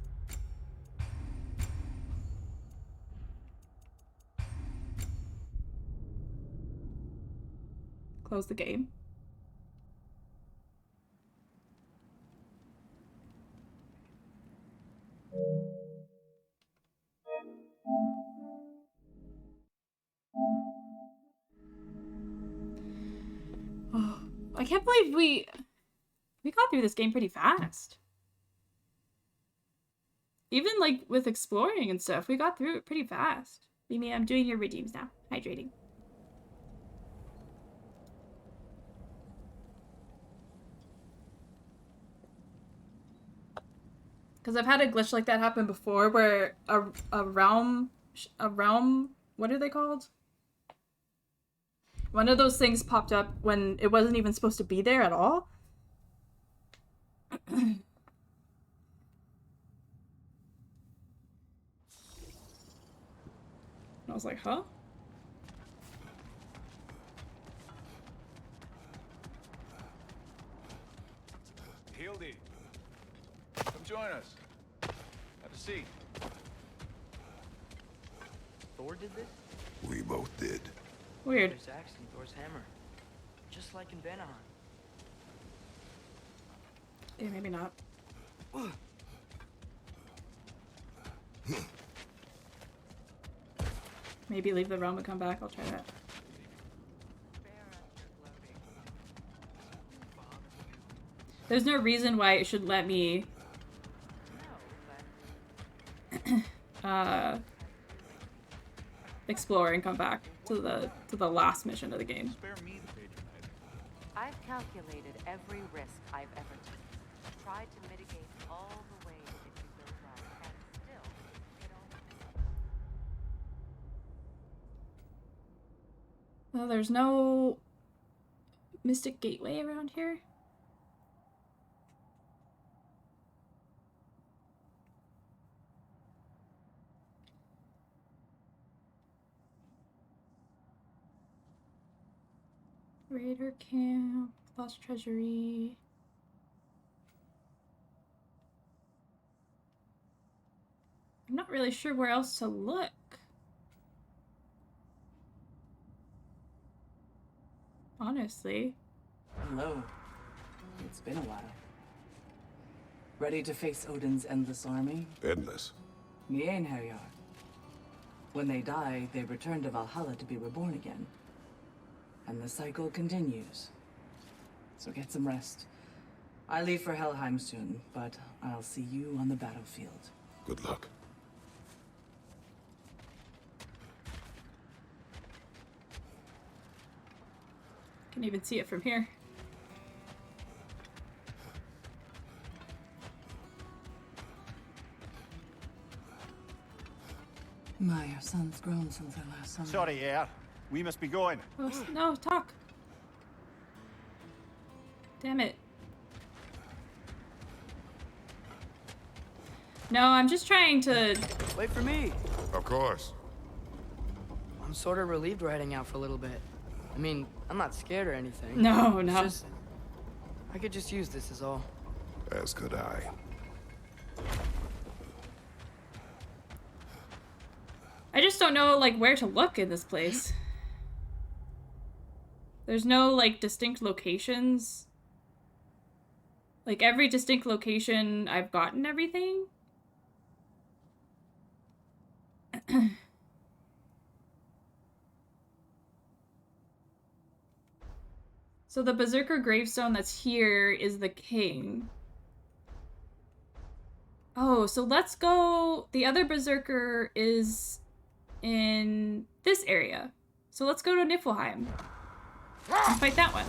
close the game. Oh, I can't believe we got through this game pretty fast. Even like with exploring and stuff, we got through it pretty fast. Mimi, I'm doing your redeems now. Hydrating. Because I've had a glitch like that happen before where a realm, what are they called? One of those things popped up when it wasn't even supposed to be there at all. I was like, huh? Hildy, come join us. Have a seat. Thor did this? We both did. Weird. Mother's axe and Thor's hammer. Just like in Vanaheim. Yeah, maybe not. Maybe leave the realm and come back. I'll try that. There's no reason why it should let me explore and come back to the last mission of the game. I've calculated every risk I've ever taken. Tried to mitigate all the ways it can go wrong, and still it all... Well, there's no Mystic Gateway around here. Raider camp, lost treasury. I'm not really sure where else to look. Honestly. Hello. It's been a while. Ready to face Odin's endless army? Endless. Nien Herjar. When they die, they return to Valhalla to be reborn again. And the cycle continues. So get some rest. I leave for Helheim soon, but I'll see you on the battlefield. Good luck. Can even see it from here. My, your son's grown since I last saw him. Sorry, Air. We must be going. Oh, no, talk. Damn it. No, I'm just trying to... Wait for me. Of course. I'm sort of relieved we're heading out for a little bit. I mean, I'm not scared or anything. No, It's no. just, I could just use this is all. As could I. I just don't know, like, where to look in this place. There's no, like, distinct locations. Like, every distinct location, I've gotten everything. So the Berserker gravestone that's here is the king. Oh, so let's go... The other Berserker is in this area. So let's go to Niflheim. And fight that one.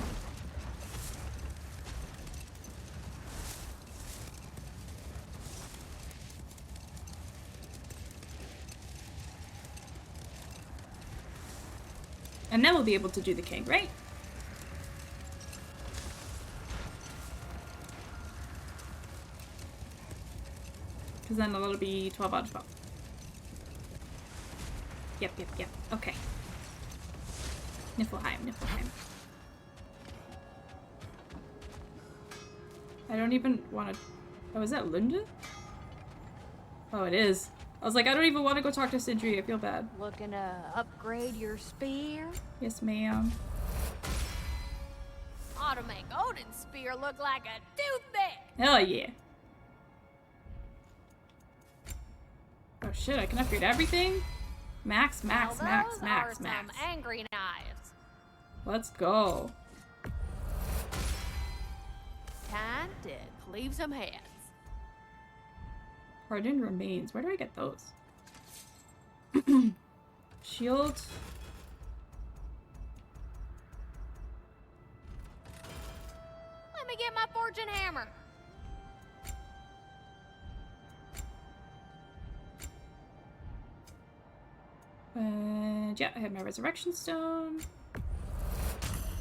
And then we'll be able to do the king, right? Because then that'll be 12 out of 12. Yep. Okay. Niflheim. I don't even want to... Oh, is that Linda? Oh, it is. I was like, I don't even want to go talk to Sindri. I feel bad. Looking to upgrade your spear? Yes, ma'am. Ought to make Odin's spear look like a toothpick. Hell yeah. Oh shit, I can upgrade everything? Max. Some angry knives. Let's go. Time to cleave some heads. Hardened remains. Where do I get those? Shield. Let me get my fortune hammer. Yeah, I have my resurrection stone.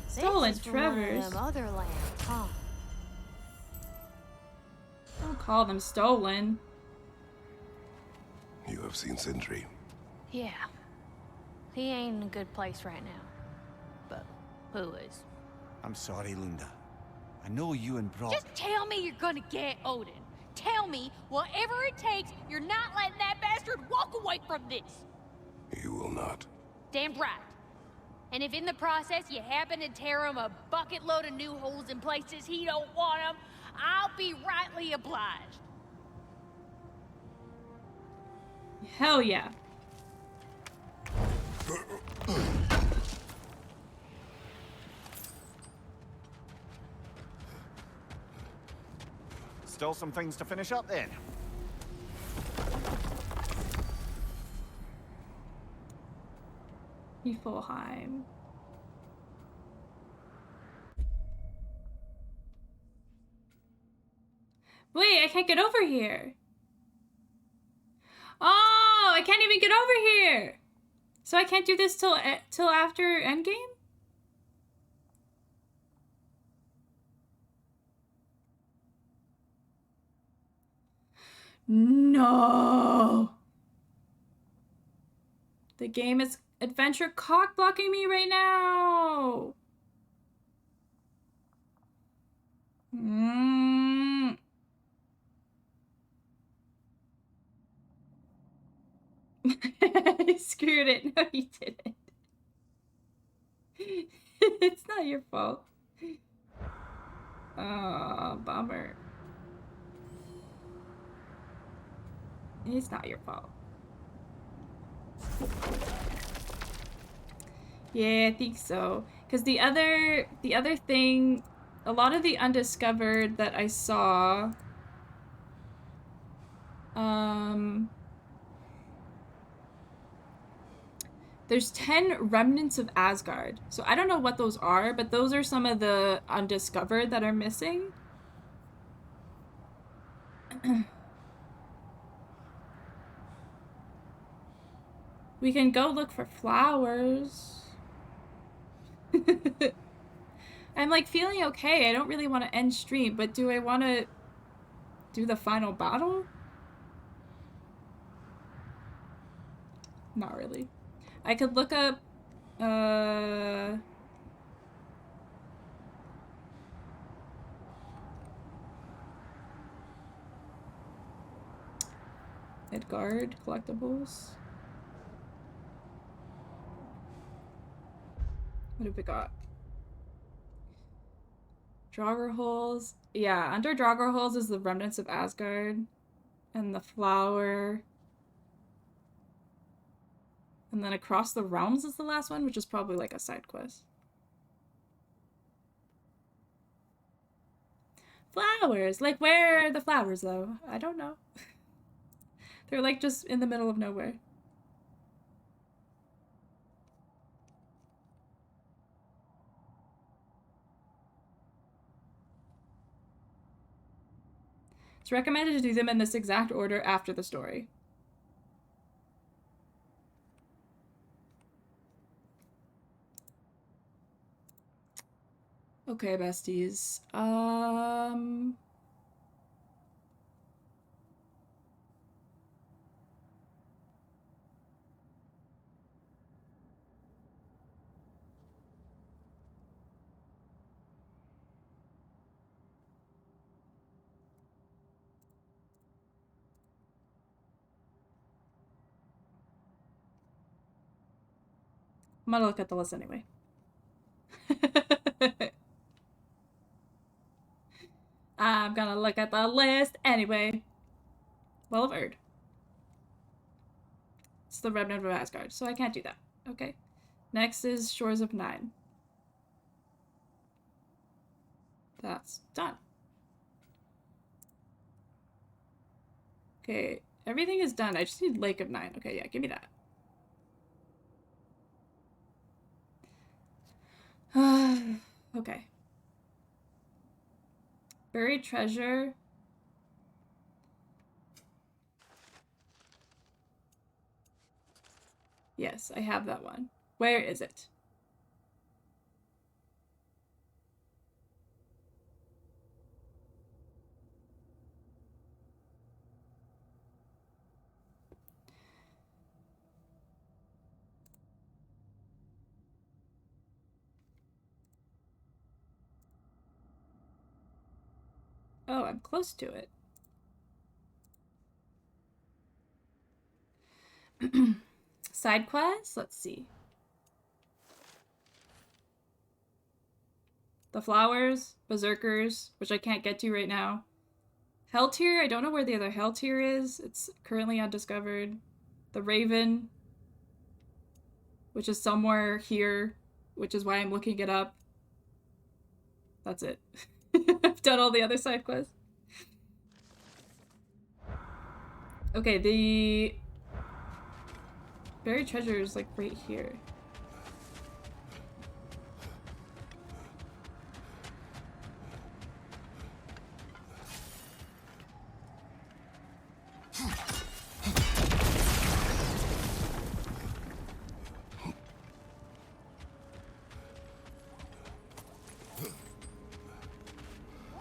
Stolen Trevor's. Other lands, huh? Don't call them stolen. You have seen Sindri. Yeah. He ain't in a good place right now. But who is? I'm sorry, Lunda. I know you and Brock... Just tell me you're gonna get Odin. Tell me, whatever it takes, you're not letting that bastard walk away from this. You will not. Damn right. And if in the process you happen to tear him a bucket load of new holes in places he don't want them, I'll be rightly obliged. Hell yeah. Still some things to finish up then. Niflheim. Wait, I can't get over here. Oh, I can't even get over here. So I can't do this till after endgame? No. The game is adventure cock blocking me right now. I screwed it. No, you didn't. It's not your fault. Oh, bummer. It's not your fault. Yeah, I think so. Because the other thing, a lot of the undiscovered that I saw, there's 10 remnants of Asgard. So I don't know what those are, but those are some of the undiscovered that are missing. We can go look for flowers. I'm like feeling okay. I don't really want to end stream, but do I want to do the final battle? Not really. I could look up midgard collectibles. What have we got? Draugr holes. Yeah, under Draugr holes is the remnants of Asgard. And the flower. And then Across the Realms is the last one, which is probably like a side quest. Flowers! Like, where are the flowers, though? I don't know. They're like just in the middle of nowhere. It's recommended to do them in this exact order after the story. Okay, besties. I'm gonna look at the list anyway. I'm gonna look at the list anyway. Well of Erd. It's the remnant of Asgard, so I can't do that. Okay. Next is Shores of Nine. That's done. Okay, everything is done. I just need Lake of Nine. Okay, yeah, give me that. Okay. Buried treasure. Yes, I have that one. Where is it? Oh, I'm close to it. Side quests? Let's see. The Flowers, Berserkers, which I can't get to right now. Hell Tier, I don't know where the other Hell Tier is. It's currently undiscovered. The Raven, which is somewhere here, which is why I'm looking it up. That's it. I've done all the other side quests. Okay, the buried treasure is like right here.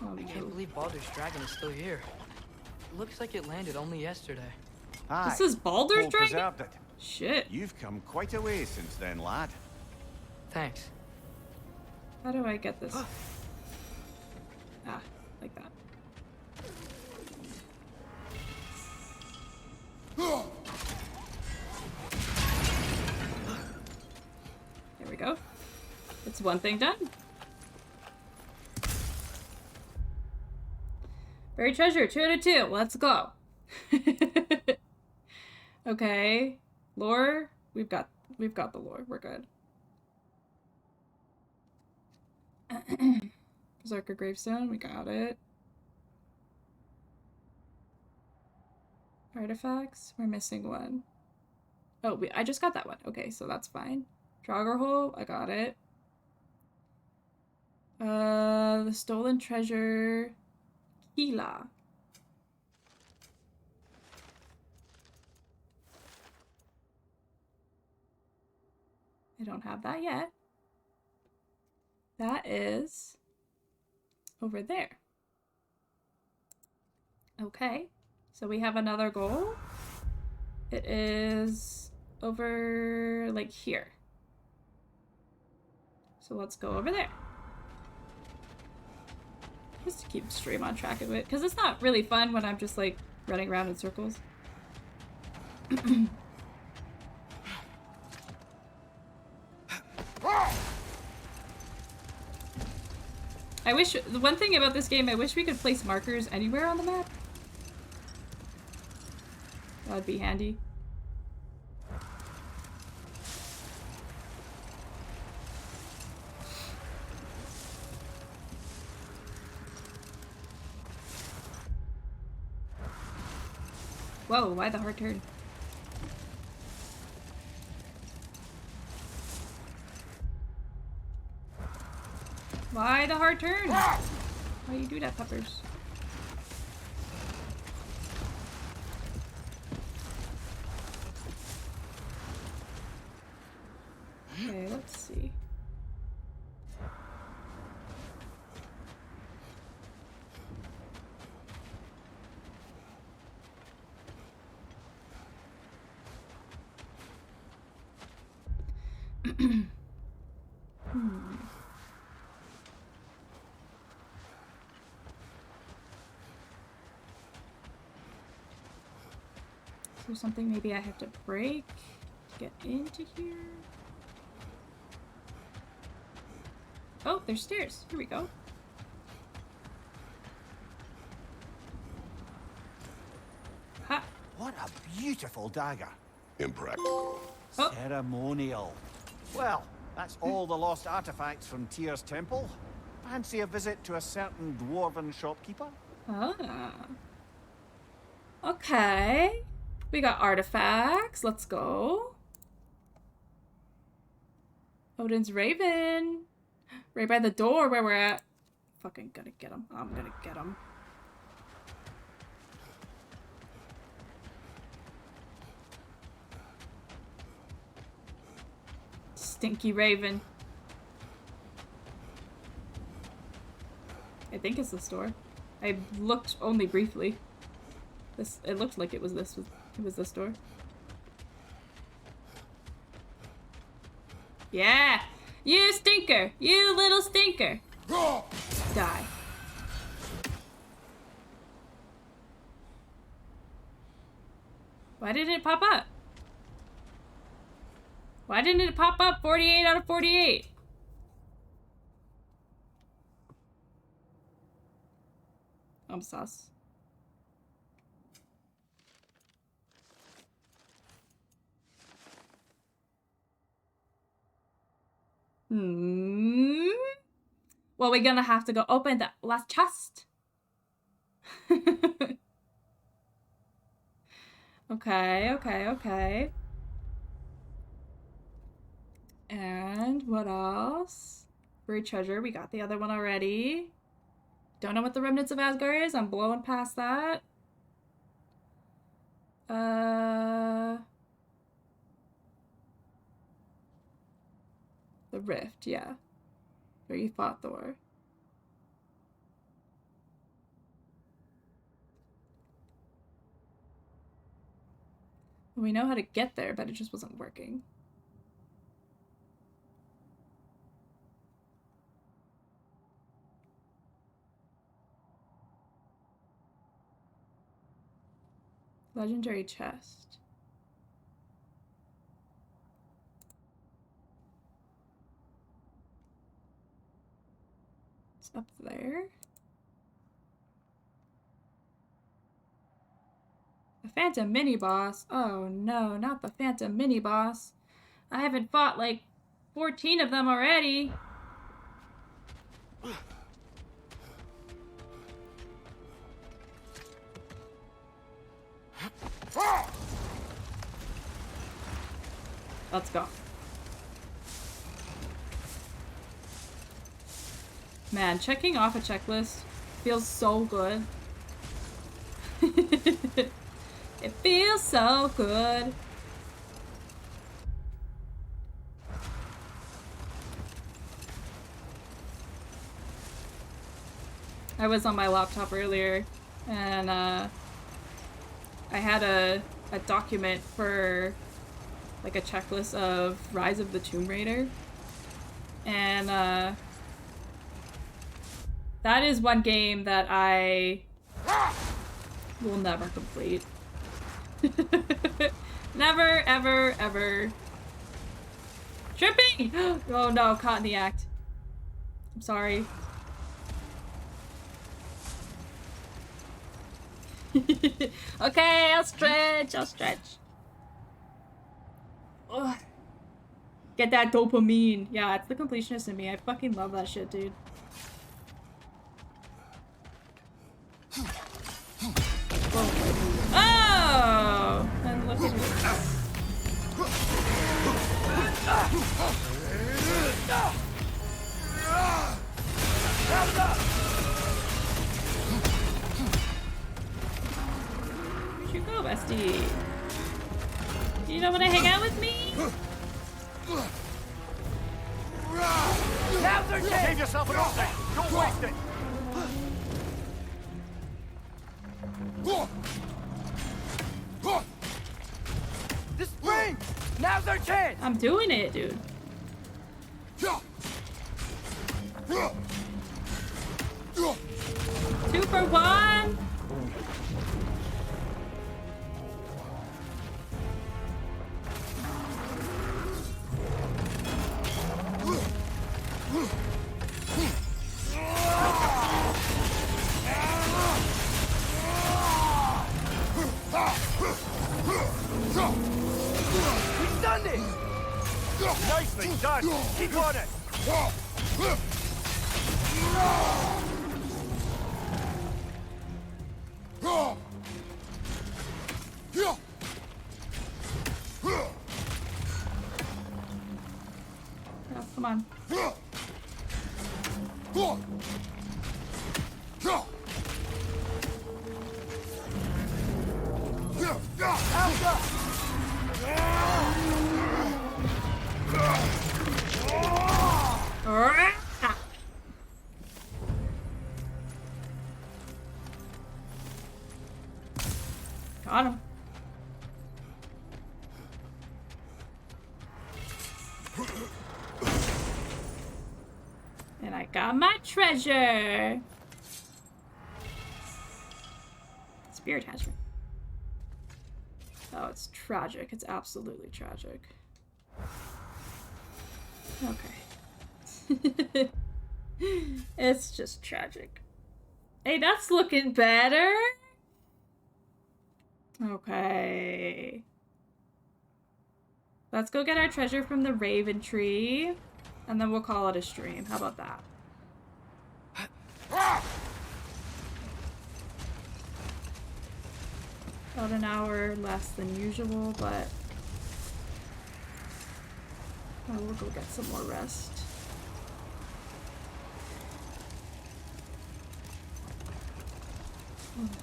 I can't believe Baldur's dragon is still here. It looks like it landed only yesterday. Aye, This is Baldur's Paul dragon? preserved it. Shit. You've come quite a way since then, lad. Thanks. How do I get this? Ah, like that. There we go. It's one thing done. Buried treasure, 2 out of 2. Let's go. Okay. Lore. We've got the lore. We're good. Berserker gravestone, we got it. Artifacts, we're missing one. Oh, I just got that one. Okay, so that's fine. Draugr hole, I got it. The stolen treasure, Kila. I don't have that yet. That is over there. Okay, so we have another goal. It is over like here. So let's go over there. Just to keep stream on track of it, because it's not really fun when I'm just like running around in circles. I wish, the one thing about this game, I wish we could place markers anywhere on the map. That'd be handy. Whoa, why the hard turn? Why the hard turn? Why you do that, Peppers? Okay, let's see. Is there something maybe I have to break to get into here? Oh, there's stairs. Here we go. Ha! What a beautiful dagger. Impractical. Oh. Ceremonial. Well, that's all the lost artifacts from Tyr's temple. Fancy a visit to a certain dwarven shopkeeper? Ah. Okay. We got artifacts. Let's go. Odin's Raven. Right by the door where we're at. Fucking gonna get him. I'm gonna get him. Stinky Raven. I think it's the store. I looked only briefly. It looked like it was this store. Yeah! You stinker! You little stinker! Die. Why didn't it pop up? Why didn't it pop up 48 out of 48? I'm sus. Well, we're gonna have to go open the last chest. Okay. And what else? Buried treasure. We got the other one already. Don't know what the remnants of Asgard is. I'm blowing past that. The rift, yeah. Where you fought Thor. We know how to get there, but it just wasn't working. Legendary chest. It's up there. The Phantom mini-boss. Oh no, not the Phantom mini-boss. I haven't fought like 14 of them already. Let's go. Man, checking off a checklist feels so good. It feels so good. I was on my laptop earlier and I had a document for like a checklist of Rise of the Tomb Raider, and that is one game that I will never complete. Never, ever, ever. Tripping! Oh no, caught in the act. I'm sorry. Okay, I'll stretch. Ugh. Get that dopamine. Yeah, it's the completionist in me. I fucking love that shit, dude. Oh! And look at it. Where'd you go, bestie? Do you know when to hang out with me? yourself an opening. Don't waste it. The spring! Now's our chance! I'm doing it, dude. 2 for 1. We stunned it! Nicely done. Keep on it. Oh, come on. Got him. And I got my treasure. Spirit attachment. Oh, it's tragic. It's absolutely tragic. Okay. It's just tragic. Hey, that's looking better. Okay. Let's go get our treasure from the Raven Tree, and then we'll call it a stream. How about that? About an hour less than usual, but I will go get some more rest.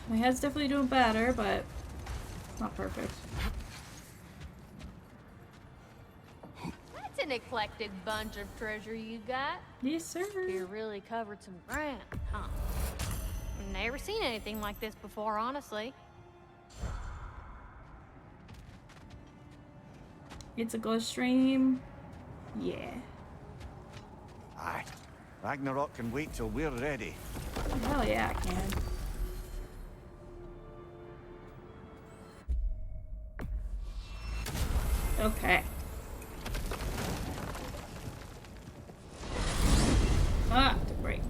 My head's definitely doing better, but it's not perfect. That's an eclectic bunch of treasure you got. Yes, sir. You really covered some ground, huh? Never seen anything like this before, honestly. It's a ghost stream. Yeah. Aye. Ragnarök can wait till we're ready. Hell yeah, I can. Okay. Ah, took a break.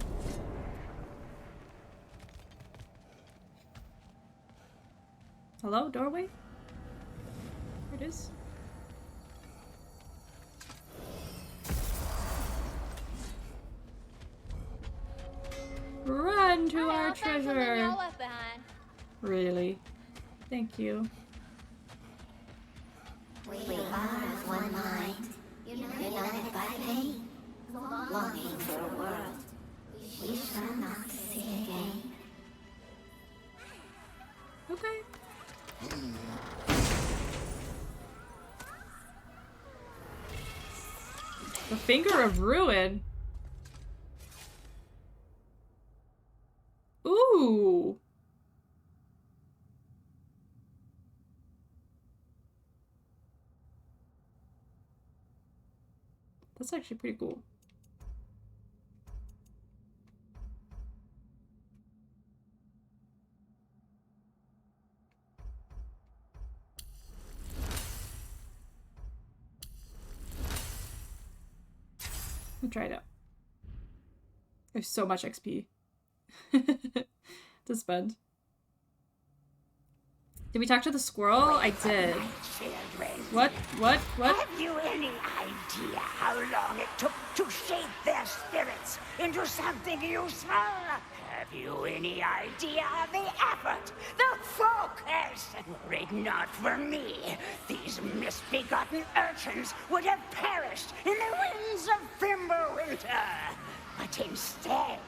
Hello, doorway? There it is. Run to our treasure. Y'all left behind. Really? Thank you. We are of one mind, united by pain, longing for a world we shall not see again. Okay. The Finger of Ruin. Ooh. That's actually pretty cool. I'll try it out. There's so much XP to spend. Did we talk to the squirrel? I did. What? Have you any idea how long it took to shape their spirits into something useful? Have you any idea of the effort, the focus? Were it not for me, these misbegotten urchins would have perished in the winds of Fimbulwinter. But instead,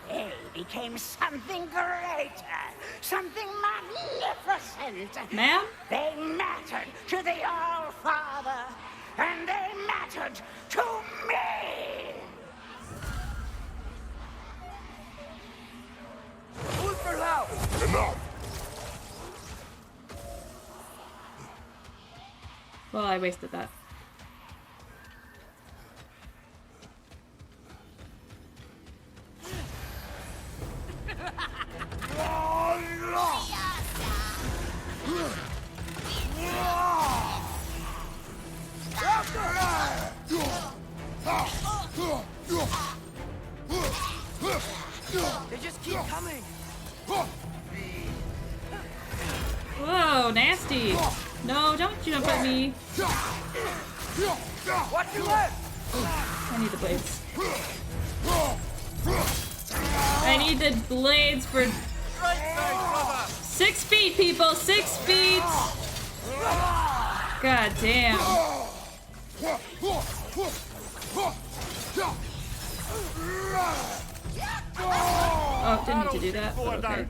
they became something greater, something magnificent. Ma'am? They mattered to the All-Father, and they mattered to me. Well, I wasted that. They just keep coming. Whoa, nasty. No, don't jump at me. Watch your left. I need the blades. I need the blades for 6 feet, people. 6 feet. God damn. Oh, didn't need to do that. But okay.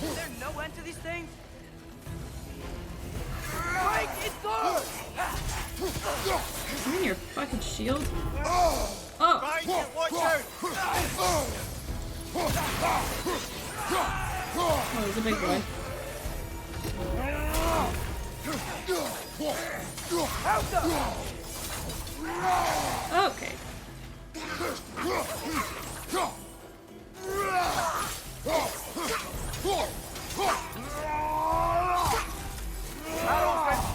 Is there no end to these things? Mike, it's good! You mean your fucking shield? Oh! Watch out! Oh, there's a big boy. Okay.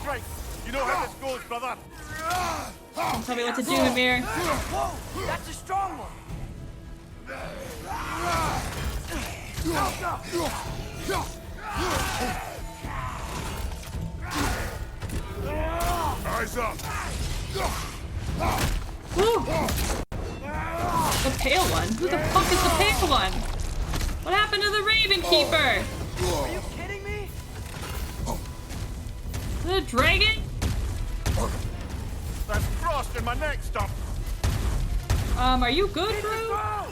Strike. You know how this goes, brother. Don't tell me what to do, Amir. Whoa! That's a strong one! Eyes up! Woo. The pale one? Who the fuck is the pale one? What happened to the Raven Keeper? Are you kidding me? The dragon? There's frost in my neck stump. Are you good, bro?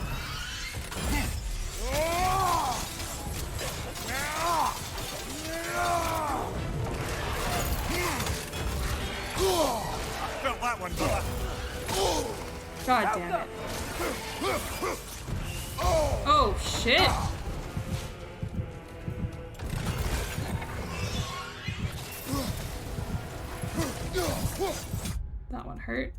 Felt that one, brother. God damn it. Oh, shit. That one hurt.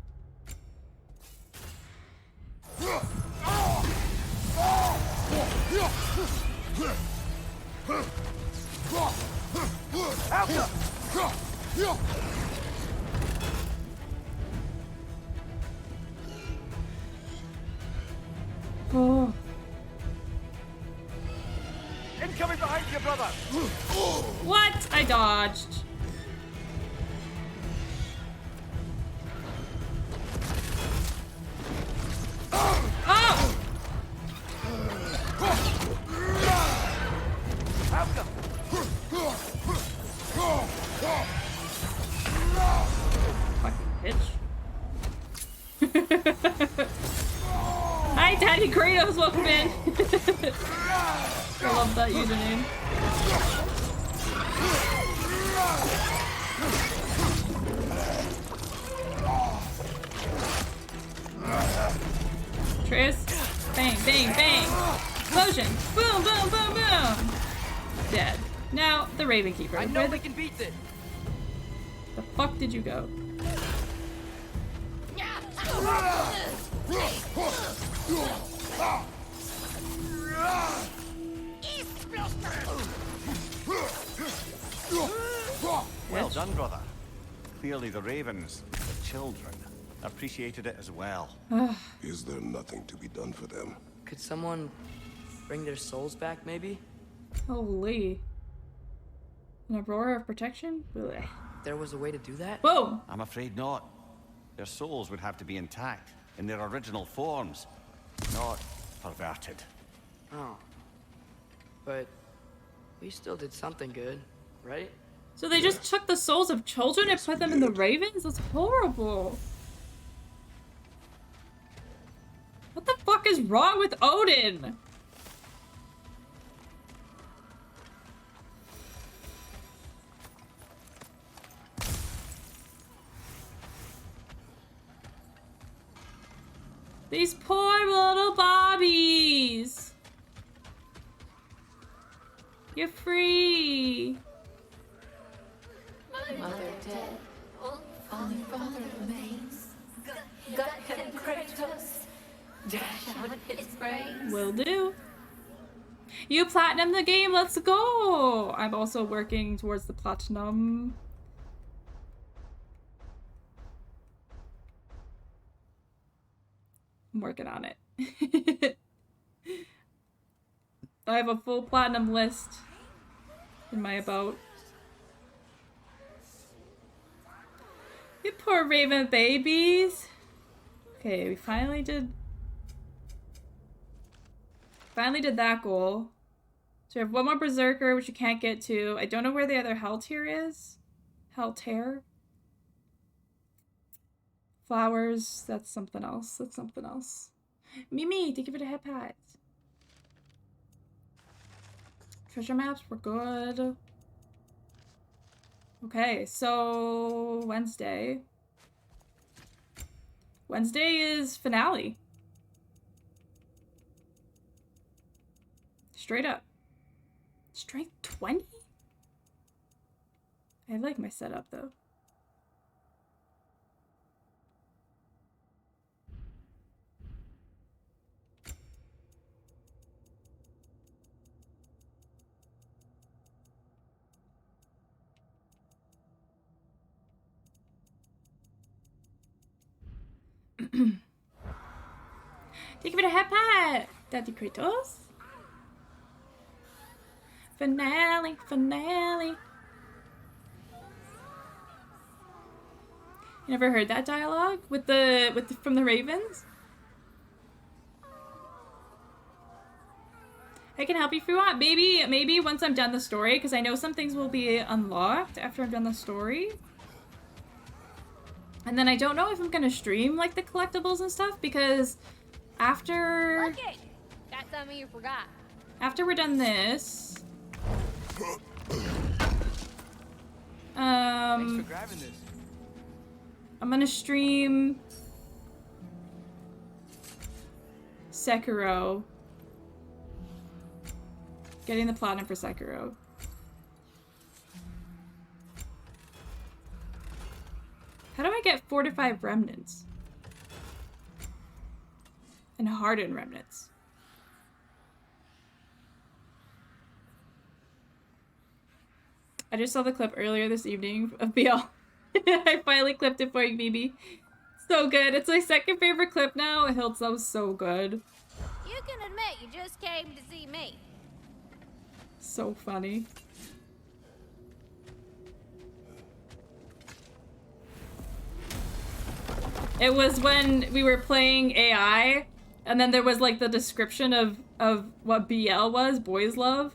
Oh. Incoming behind you, brother. What? I dodged. Oh! Fucking bitch. Hi, Daddy Kratos, welcome in. I love that username. Tris, bang, bang, bang. Explosion. Boom, boom, boom, boom. Dead. Now, the Raven Keeper. I know we can beat this. The fuck did you go? Well done, brother. Clearly the ravens, the children, appreciated it as well. Is there nothing to be done for them? Could someone bring their souls back, maybe? Holy. An aurora of protection? Blech. There was a way to do that? Whoa! I'm afraid not. Their souls would have to be intact, in their original forms, not perverted. Oh. But we still did something good, right? So they just took the souls of children and put them in the ravens? That's horrible. What the fuck is wrong with Odin? These poor little bobbies. You're free. Mother dead, only father remains. Gut him, Kratos. Dash out his brains. Will do. You platinum the game, let's go! I'm also working towards the platinum. I'm working on it. I have a full platinum list in my about. You poor raven babies. Okay, we finally did that goal. So we have one more berserker, which you can't get to. I don't know where the other hell tier is. Hell tear. Flowers, that's something else. That's something else. Mimi, thank you for the head pats. Treasure maps were good. Okay, so Wednesday. Wednesday is finale. Straight up. Strength 20? I like my setup though. Thank you for the head pat, Daddy Kratos. Finale, finale. You never heard that dialogue with the from the Ravens? I can help you if you want. Maybe once I'm done the story, because I know some things will be unlocked after I've done the story. And then I don't know if I'm gonna stream like the collectibles and stuff, because after got something you forgot. After we're done this, Thanks for grabbing this. I'm gonna stream Sekiro. Getting the platinum for Sekiro. How do I get fortified remnants? And hardened remnants. I just saw the clip earlier this evening of BL. I finally clipped it for you, BB. So good. It's my second favorite clip now. It holds up so good. You can admit you just came to see me. So funny. It was when we were playing AI, and then there was like the description of what BL was, boys love.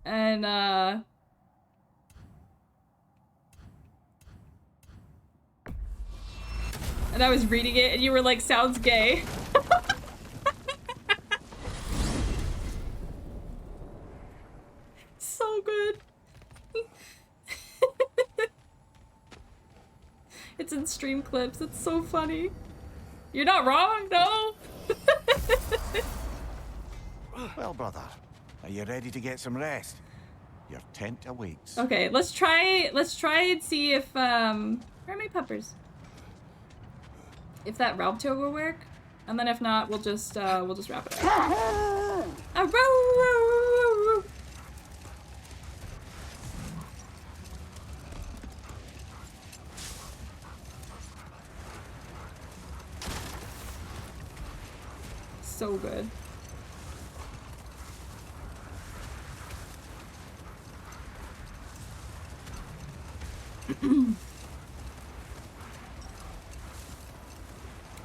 And I was reading it and you were like, sounds gay. So good. It's in stream clips. It's so funny. You're not wrong, no. Well, brother, are you ready to get some rest? Your tent awaits. Okay, let's try and see if where are my puppers? If that Ralph tour will work, and then if not, we'll just wrap it up. So good.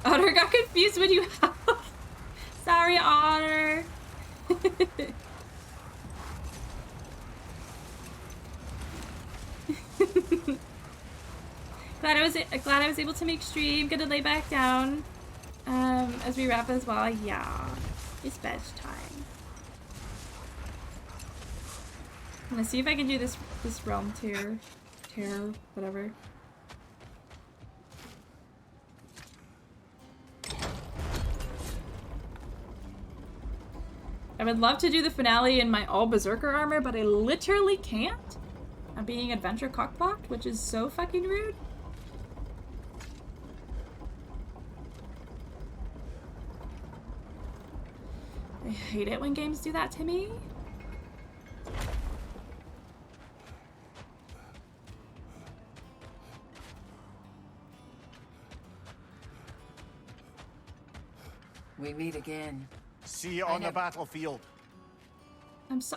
Otter got confused when you Sorry, Otter. Glad I was able to make stream. Gonna lay back down as we wrap as well. Yeah, it's bedtime. I'm gonna see if I can do this realm tear, whatever. I would love to do the finale in my all berserker armor, but I literally can't. I'm being adventure cockblocked, which is so fucking rude. I hate it when games do that to me. We meet again. See you on the battlefield.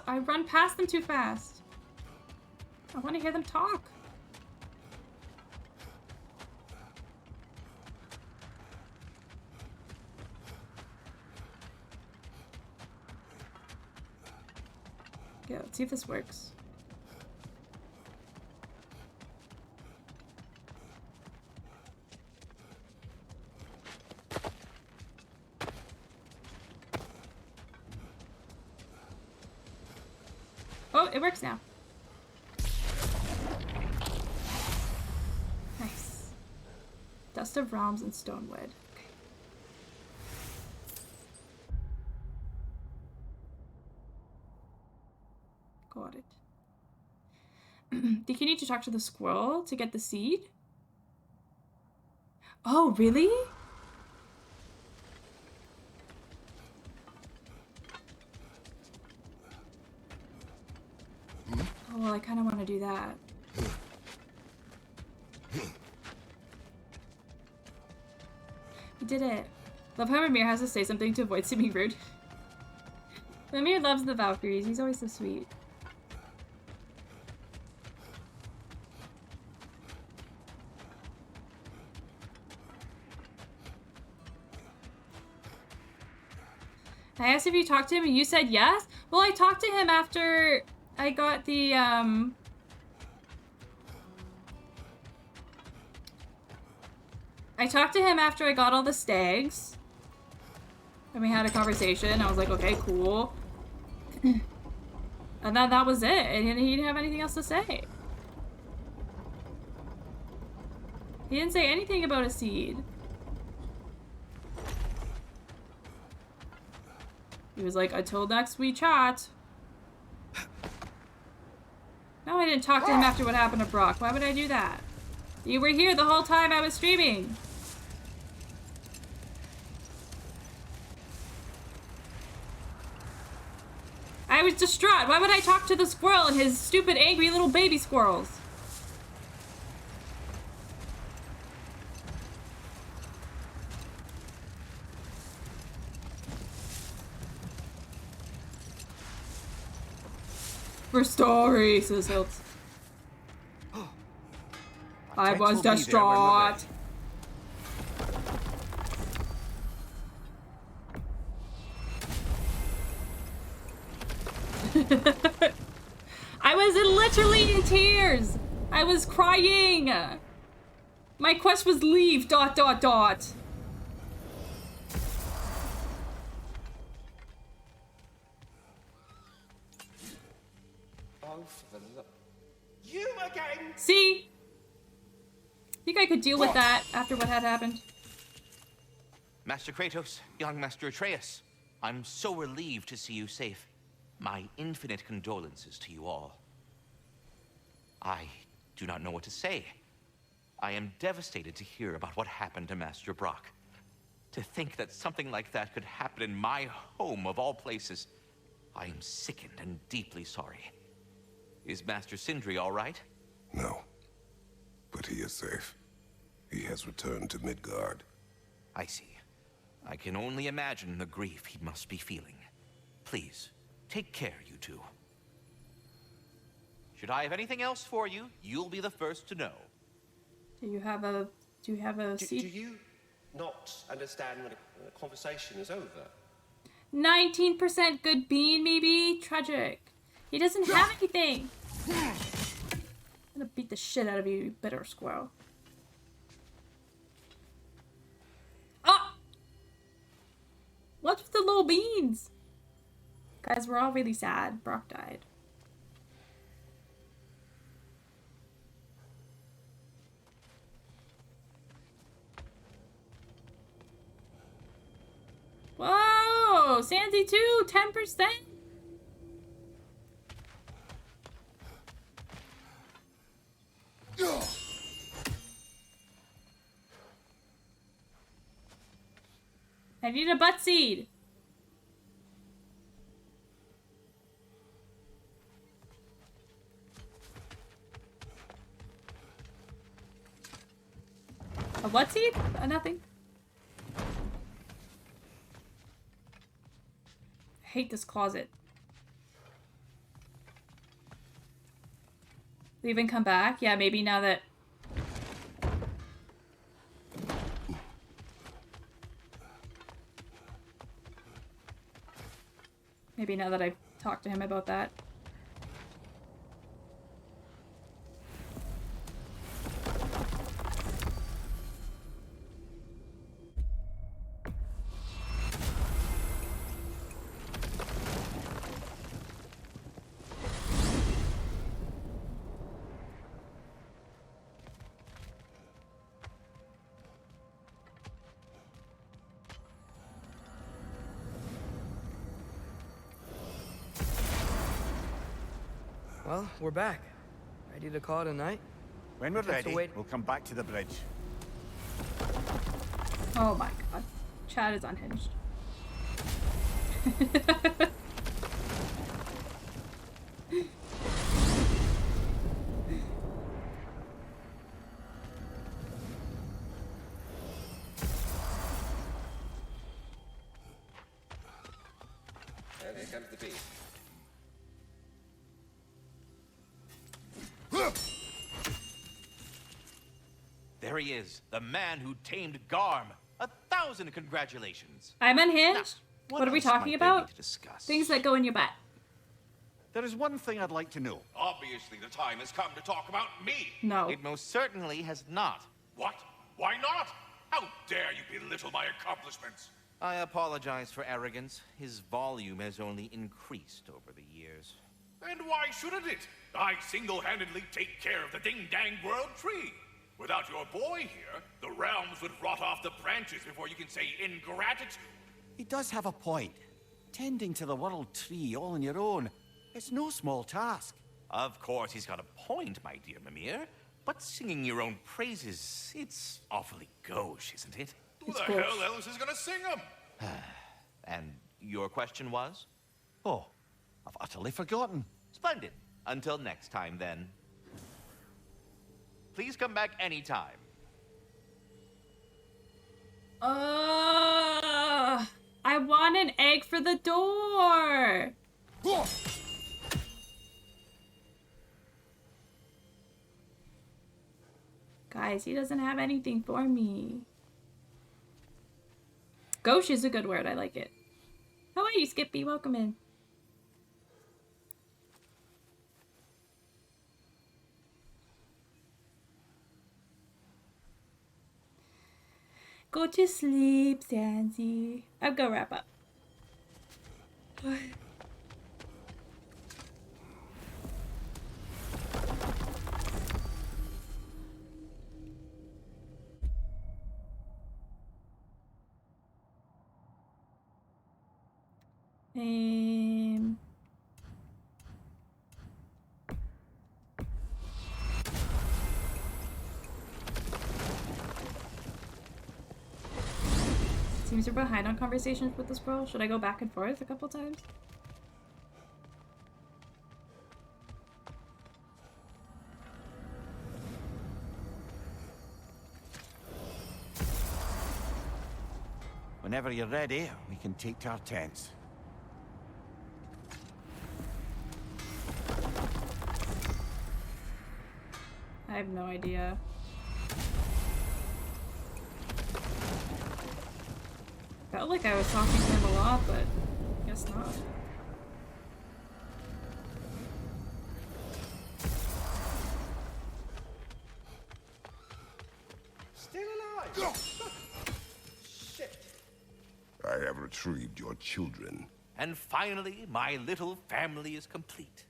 I run past them too fast. I want to hear them talk. Yeah, let's see if this works. Oh, it works now. Nice. Dust of realms and stonewood. Okay. Got it. Think you need to talk to the squirrel to get the seed? Oh, really? Oh, well, I kind of want to do that. You did it. Love how Ramir has to say something to avoid seeming rude. Ramir loves the Valkyries. He's always so sweet. I asked if you talked to him and you said yes? Well, I talked to him after I got the, I talked to him after I got all the stags. And we had a conversation. I was like, okay, cool. And then that was it. And he didn't have anything else to say. He didn't say anything about a seed. He was like, until next we chat. No, I didn't talk to him after what happened to Brock. Why would I do that? You were here the whole time I was streaming. I was distraught. Why would I talk to the squirrel and his stupid, angry little baby squirrels? For story, says Hilt. I was distraught. I was literally in tears. I was crying. My quest was leave, ... You again? See? Think I could deal with that after what had happened. Master Kratos, young Master Atreus, I'm so relieved to see you safe. My infinite condolences to you all. I do not know what to say. I am devastated to hear about what happened to Master Brock. To think that something like that could happen in my home of all places. I am sickened and deeply sorry. Is Master Sindri all right? No, but he is safe. He has returned to Midgard. I see. I can only imagine the grief he must be feeling. Please, take care, you two. Should I have anything else for you, you'll be the first to know. Do you have a seat? Do you not understand when a conversation is over? 19% good bean, maybe? Tragic. He doesn't have anything. I'm gonna beat the shit out of you, you bitter squirrel. Ah! What's with the little beans? Guys, we're all really sad. Brock died. Whoa! Sandy too, 10%. I need a butt seed. A what seed? Nothing. I hate this closet. Leave and come back? Yeah, maybe now that... Maybe now that I've talked to him about that. Well, we're back. Ready to call it a night? When we're ready, we'll come back to the bridge. Oh my god. Chad is unhinged. And here comes the beat. There he is, the man who tamed Garm. 1,000 congratulations. I'm unhinged? Now, what are we else might talking there be about? to discuss? Things that go in your butt. There is one thing I'd like to know. Obviously, the time has come to talk about me. No. It most certainly has not. What? Why not? How dare you belittle my accomplishments? I apologize for arrogance. His volume has only increased over the years. And why shouldn't it? I single-handedly take care of the ding-dang world tree. Without your boy here, the realms would rot off the branches before you can say ingratitude. He does have a point. Tending to the world tree all on your own, it's no small task. Of course he's got a point, my dear Mimir. But singing your own praises, it's awfully gauche, isn't it? Who the hell else is gonna sing them? And your question was? Oh, I've utterly forgotten. Splendid. Until next time, then. Please come back anytime. I want an egg for the door. Guys, he doesn't have anything for me. Gauche is a good word. I like it. How are you, Skippy? Welcome in. Go to sleep, Sansi. I'll go wrap up. Seems you're behind on conversations with this girl. Should I go back and forth a couple times? Whenever you're ready, we can take to our tents. I have no idea. Felt like I was talking to him a lot, but I guess not. retrieved your children. And finally, my little family is complete.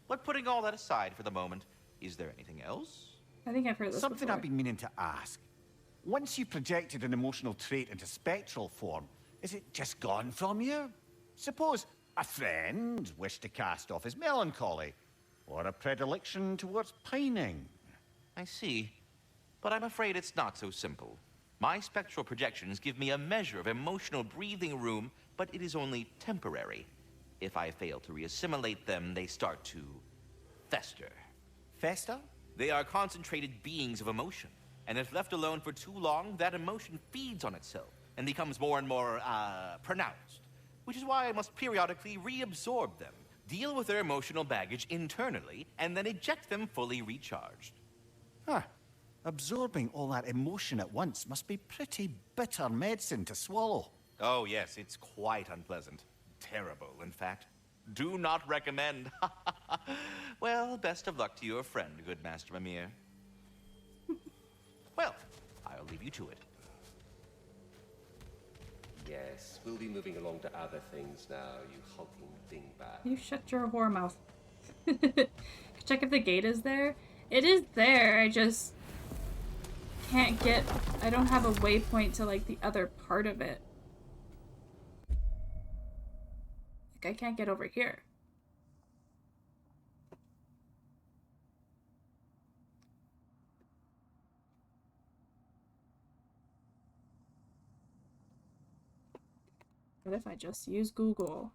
But putting all that aside for the moment, is there anything else? I think I've heard this Something before. I've been meaning to ask. Once you projected an emotional trait into spectral form, is it just gone from you? Suppose a friend wished to cast off his melancholy, or a predilection towards pining. I see. But I'm afraid it's not so simple. My spectral projections give me a measure of emotional breathing room, but it is only temporary. If I fail to reassimilate them, they start to fester. Fester? They are concentrated beings of emotion. And if left alone for too long, that emotion feeds on itself and becomes more and more, pronounced. Which is why I must periodically reabsorb them, deal with their emotional baggage internally, and then eject them fully recharged. Huh. Absorbing all that emotion at once must be pretty bitter medicine to swallow. Oh, yes, it's quite unpleasant. Terrible, in fact. Do not recommend. Well, best of luck to your friend, good Master Mimir. Well, I'll leave you to it. Yes, we'll be moving along to other things now, you hulking dingbat. You shut your whore mouth. Check if the gate is there. It is there, I just can't get... I don't have a waypoint to, like, the other part of it. Like, I can't get over here. What if I just use Google?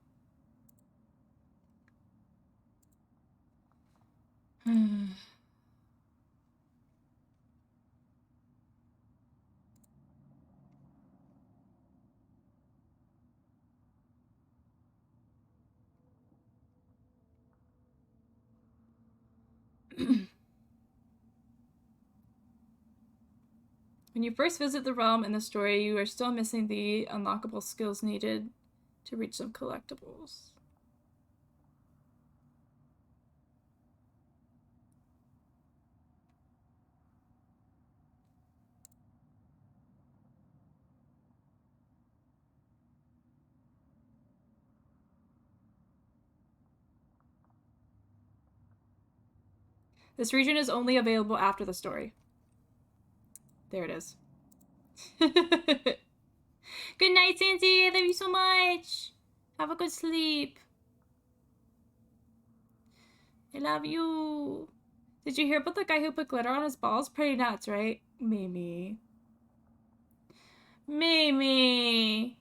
When you first visit the realm in the story, you are still missing the unlockable skills needed to reach some collectibles. This region is only available after the story. There it is. Good night, Sandy. I love you so much. Have a good sleep. I love you. Did you hear about the guy who put glitter on his balls? Pretty nuts, right? Mimi. Mimi.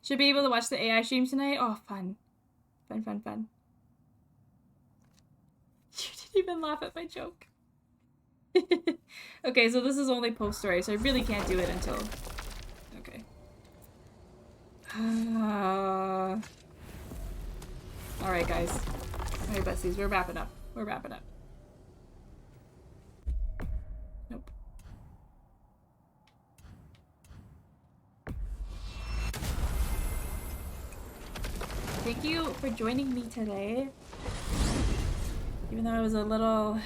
Should be able to watch the AI stream tonight. Oh, fun. Fun, fun, fun. You didn't even laugh at my joke. Okay, so this is only post-story, so I really can't do it until... Okay. Alright, guys. Alright, besties, we're wrapping up. We're wrapping up. Nope. Thank you for joining me today. Even though I was a little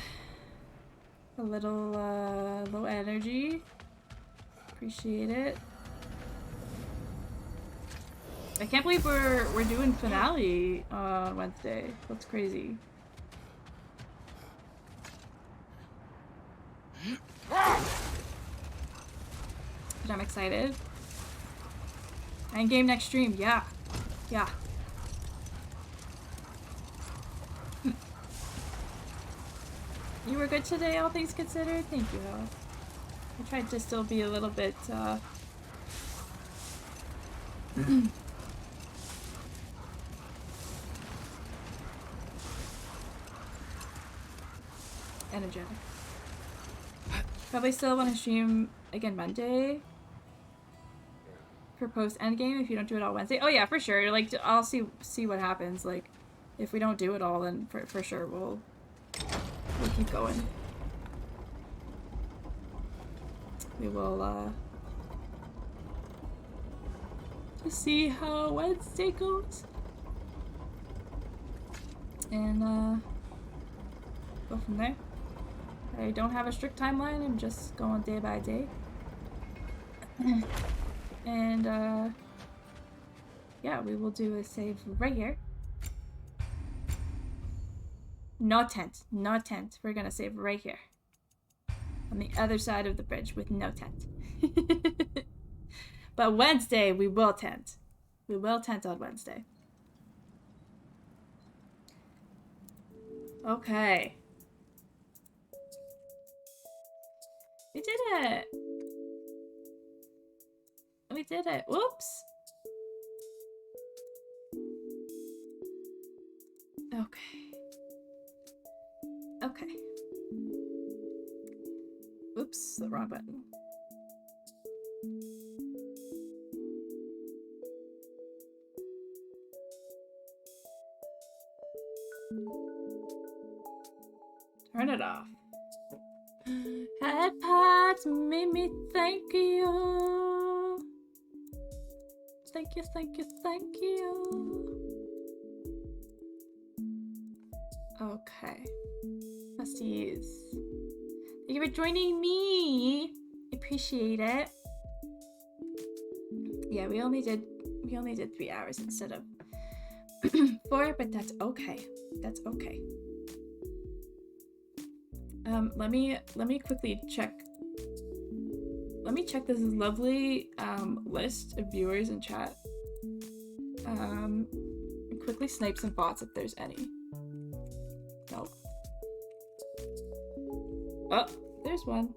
low energy. Appreciate it. I can't believe we're doing finale on Wednesday. That's crazy. But I'm excited. I game next stream, yeah. Yeah. You were good today, all things considered? Thank you, Helen. I tried to still be a little bit, energetic. Probably still want to stream again Monday for post endgame if you don't do it all Wednesday. Oh yeah, for sure. Like, I'll see what happens. Like, if we don't do it all, then for sure we'll keep going. We will just see how Wednesday goes and go from there. I don't have a strict timeline, I'm just going day by day. And yeah, we will do a save right here. No tent, no tent. We're gonna save right here. On the other side of the bridge with no tent. But Wednesday, we will tent. We will tent on Wednesday. Okay. We did it. We did it. Whoops. Okay. Okay. Oops, the wrong button. Turn it off. Head pats made me thank you. Thank you, thank you, thank you. Okay. Besties. Thank you for joining me. Appreciate it. Yeah, we only did 3 hours instead of 4, but that's okay. That's okay. Let me quickly check. Let me check this lovely list of viewers in chat. Quickly snipe some bots if there's any. Nope. Oh, there's one.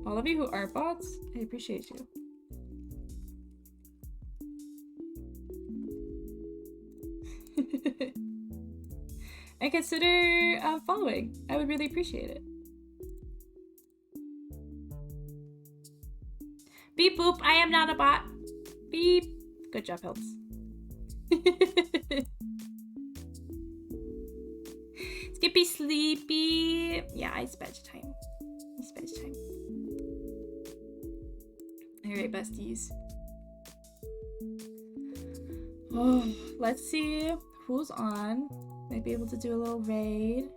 All of you who aren't bots, I appreciate you. And consider following. I would really appreciate it. Beep boop, I am not a bot. Beep. Good job, Hilts. Skippy sleepy. Yeah, it's bedtime. It's bedtime. Alright, besties. Oh, let's see who's on. Might be able to do a little raid.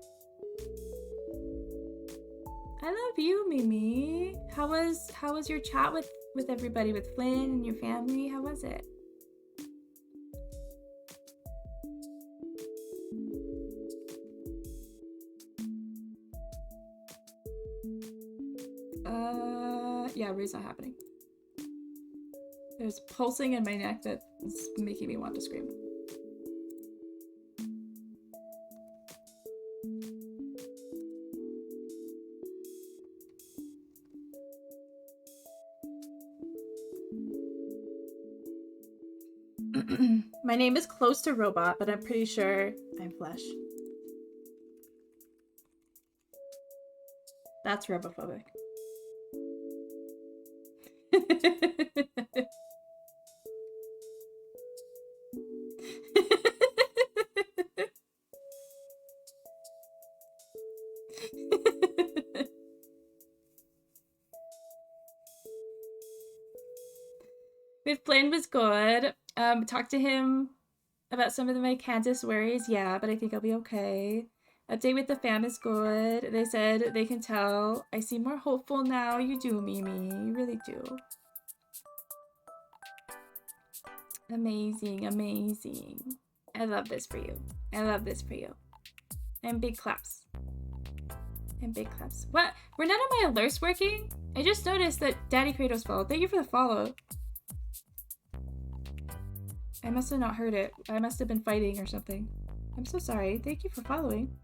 I love you, Mimi. How was your chat with everybody, with Flynn and your family? How was it? Yeah, raid's not happening. There's pulsing in my neck that's making me want to scream. My name is close to robot, but I'm pretty sure I'm flesh. That's robophobic. With Flynn was good. Talked to him about some of my Kansas worries. Yeah, but I think I'll be okay. Update with the fam is good. They said they can tell. I seem more hopeful now. You do, Mimi. You really do. Amazing, amazing. I love this for you. I love this for you. And big claps. And big claps. What? Were none of my alerts working? I just noticed that Daddy Kratos followed. Thank you for the follow. I must have not heard it. I must have been fighting or something. I'm so sorry. Thank you for following.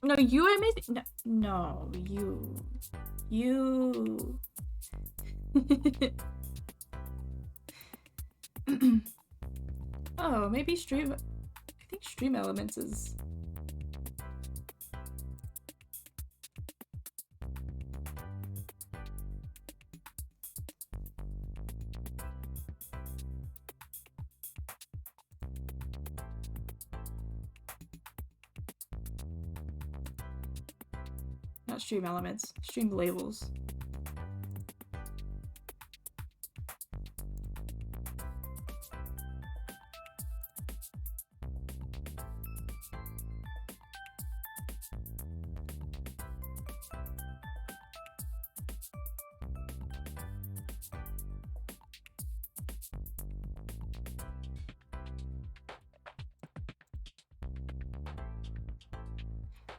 No, you are missing. No, you. Oh, maybe stream. I think Stream Elements is. Not Stream Elements, Stream Labels.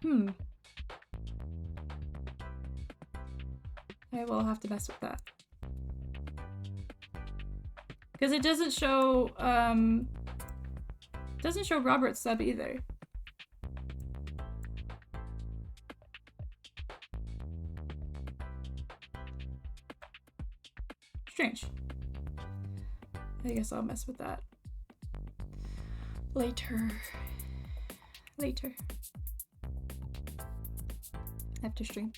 I will have to mess with that. Because it doesn't show Robert's sub either. Strange. I guess I'll mess with that later. After stream.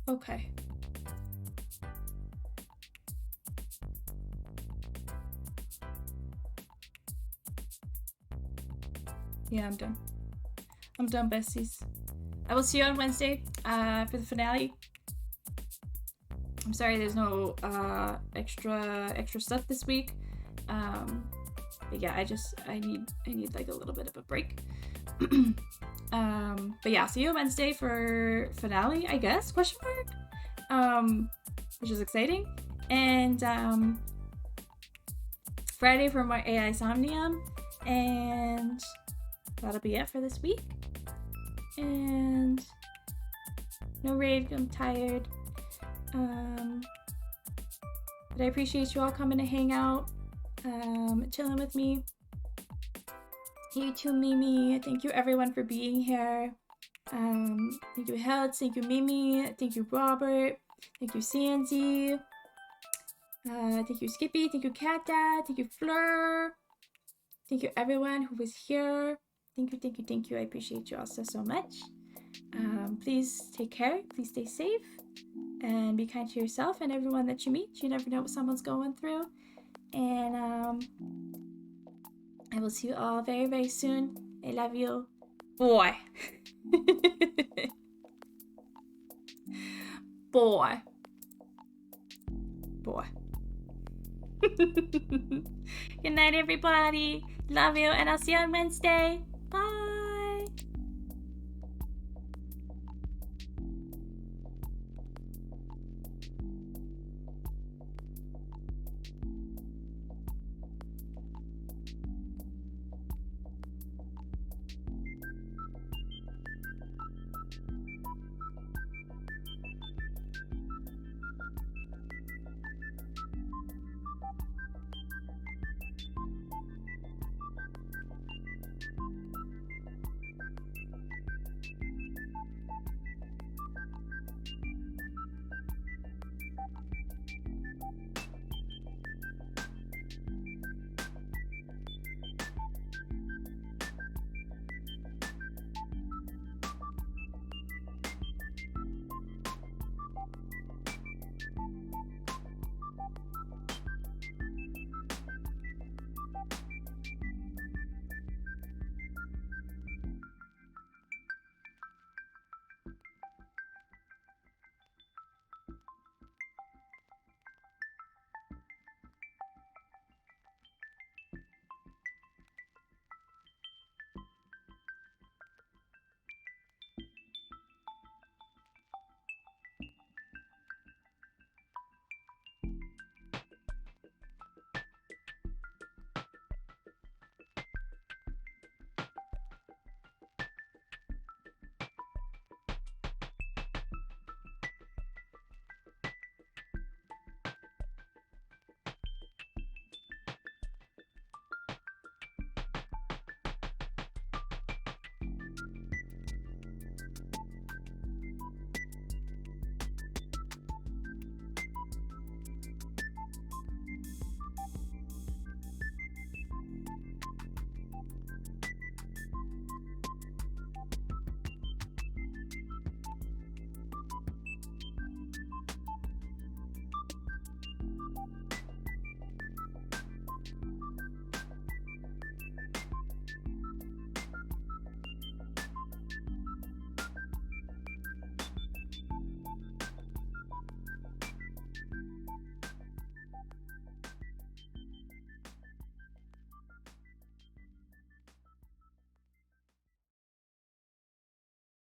Okay. Yeah, I'm done. I'm done, besties. I will see you on Wednesday for the finale. I'm sorry there's no extra stuff this week. But yeah, I need like a little bit of a break. But yeah, see you Wednesday for finale, I guess, question mark. Which is exciting. And Friday for more AI Somnium. And that'll be it for this week. And no raid, I'm tired. But I appreciate you all coming to hang out, chilling with me. You too, Mimi. Thank you everyone for being here. Thank you, Helds. Thank you, Mimi. Thank you, Robert. Thank you, Sandy. Thank you, Skippy. Thank you, Cat Dad. Thank you, Fleur. Thank you, everyone who was here. Thank you. I appreciate you all so much. Please take care. Please stay safe. And be kind to yourself and everyone that you meet. You never know what someone's going through. And I will see you all very, very soon. I love you. Boy. Boy. Good night, everybody. Love you, and I'll see you on Wednesday. Bye.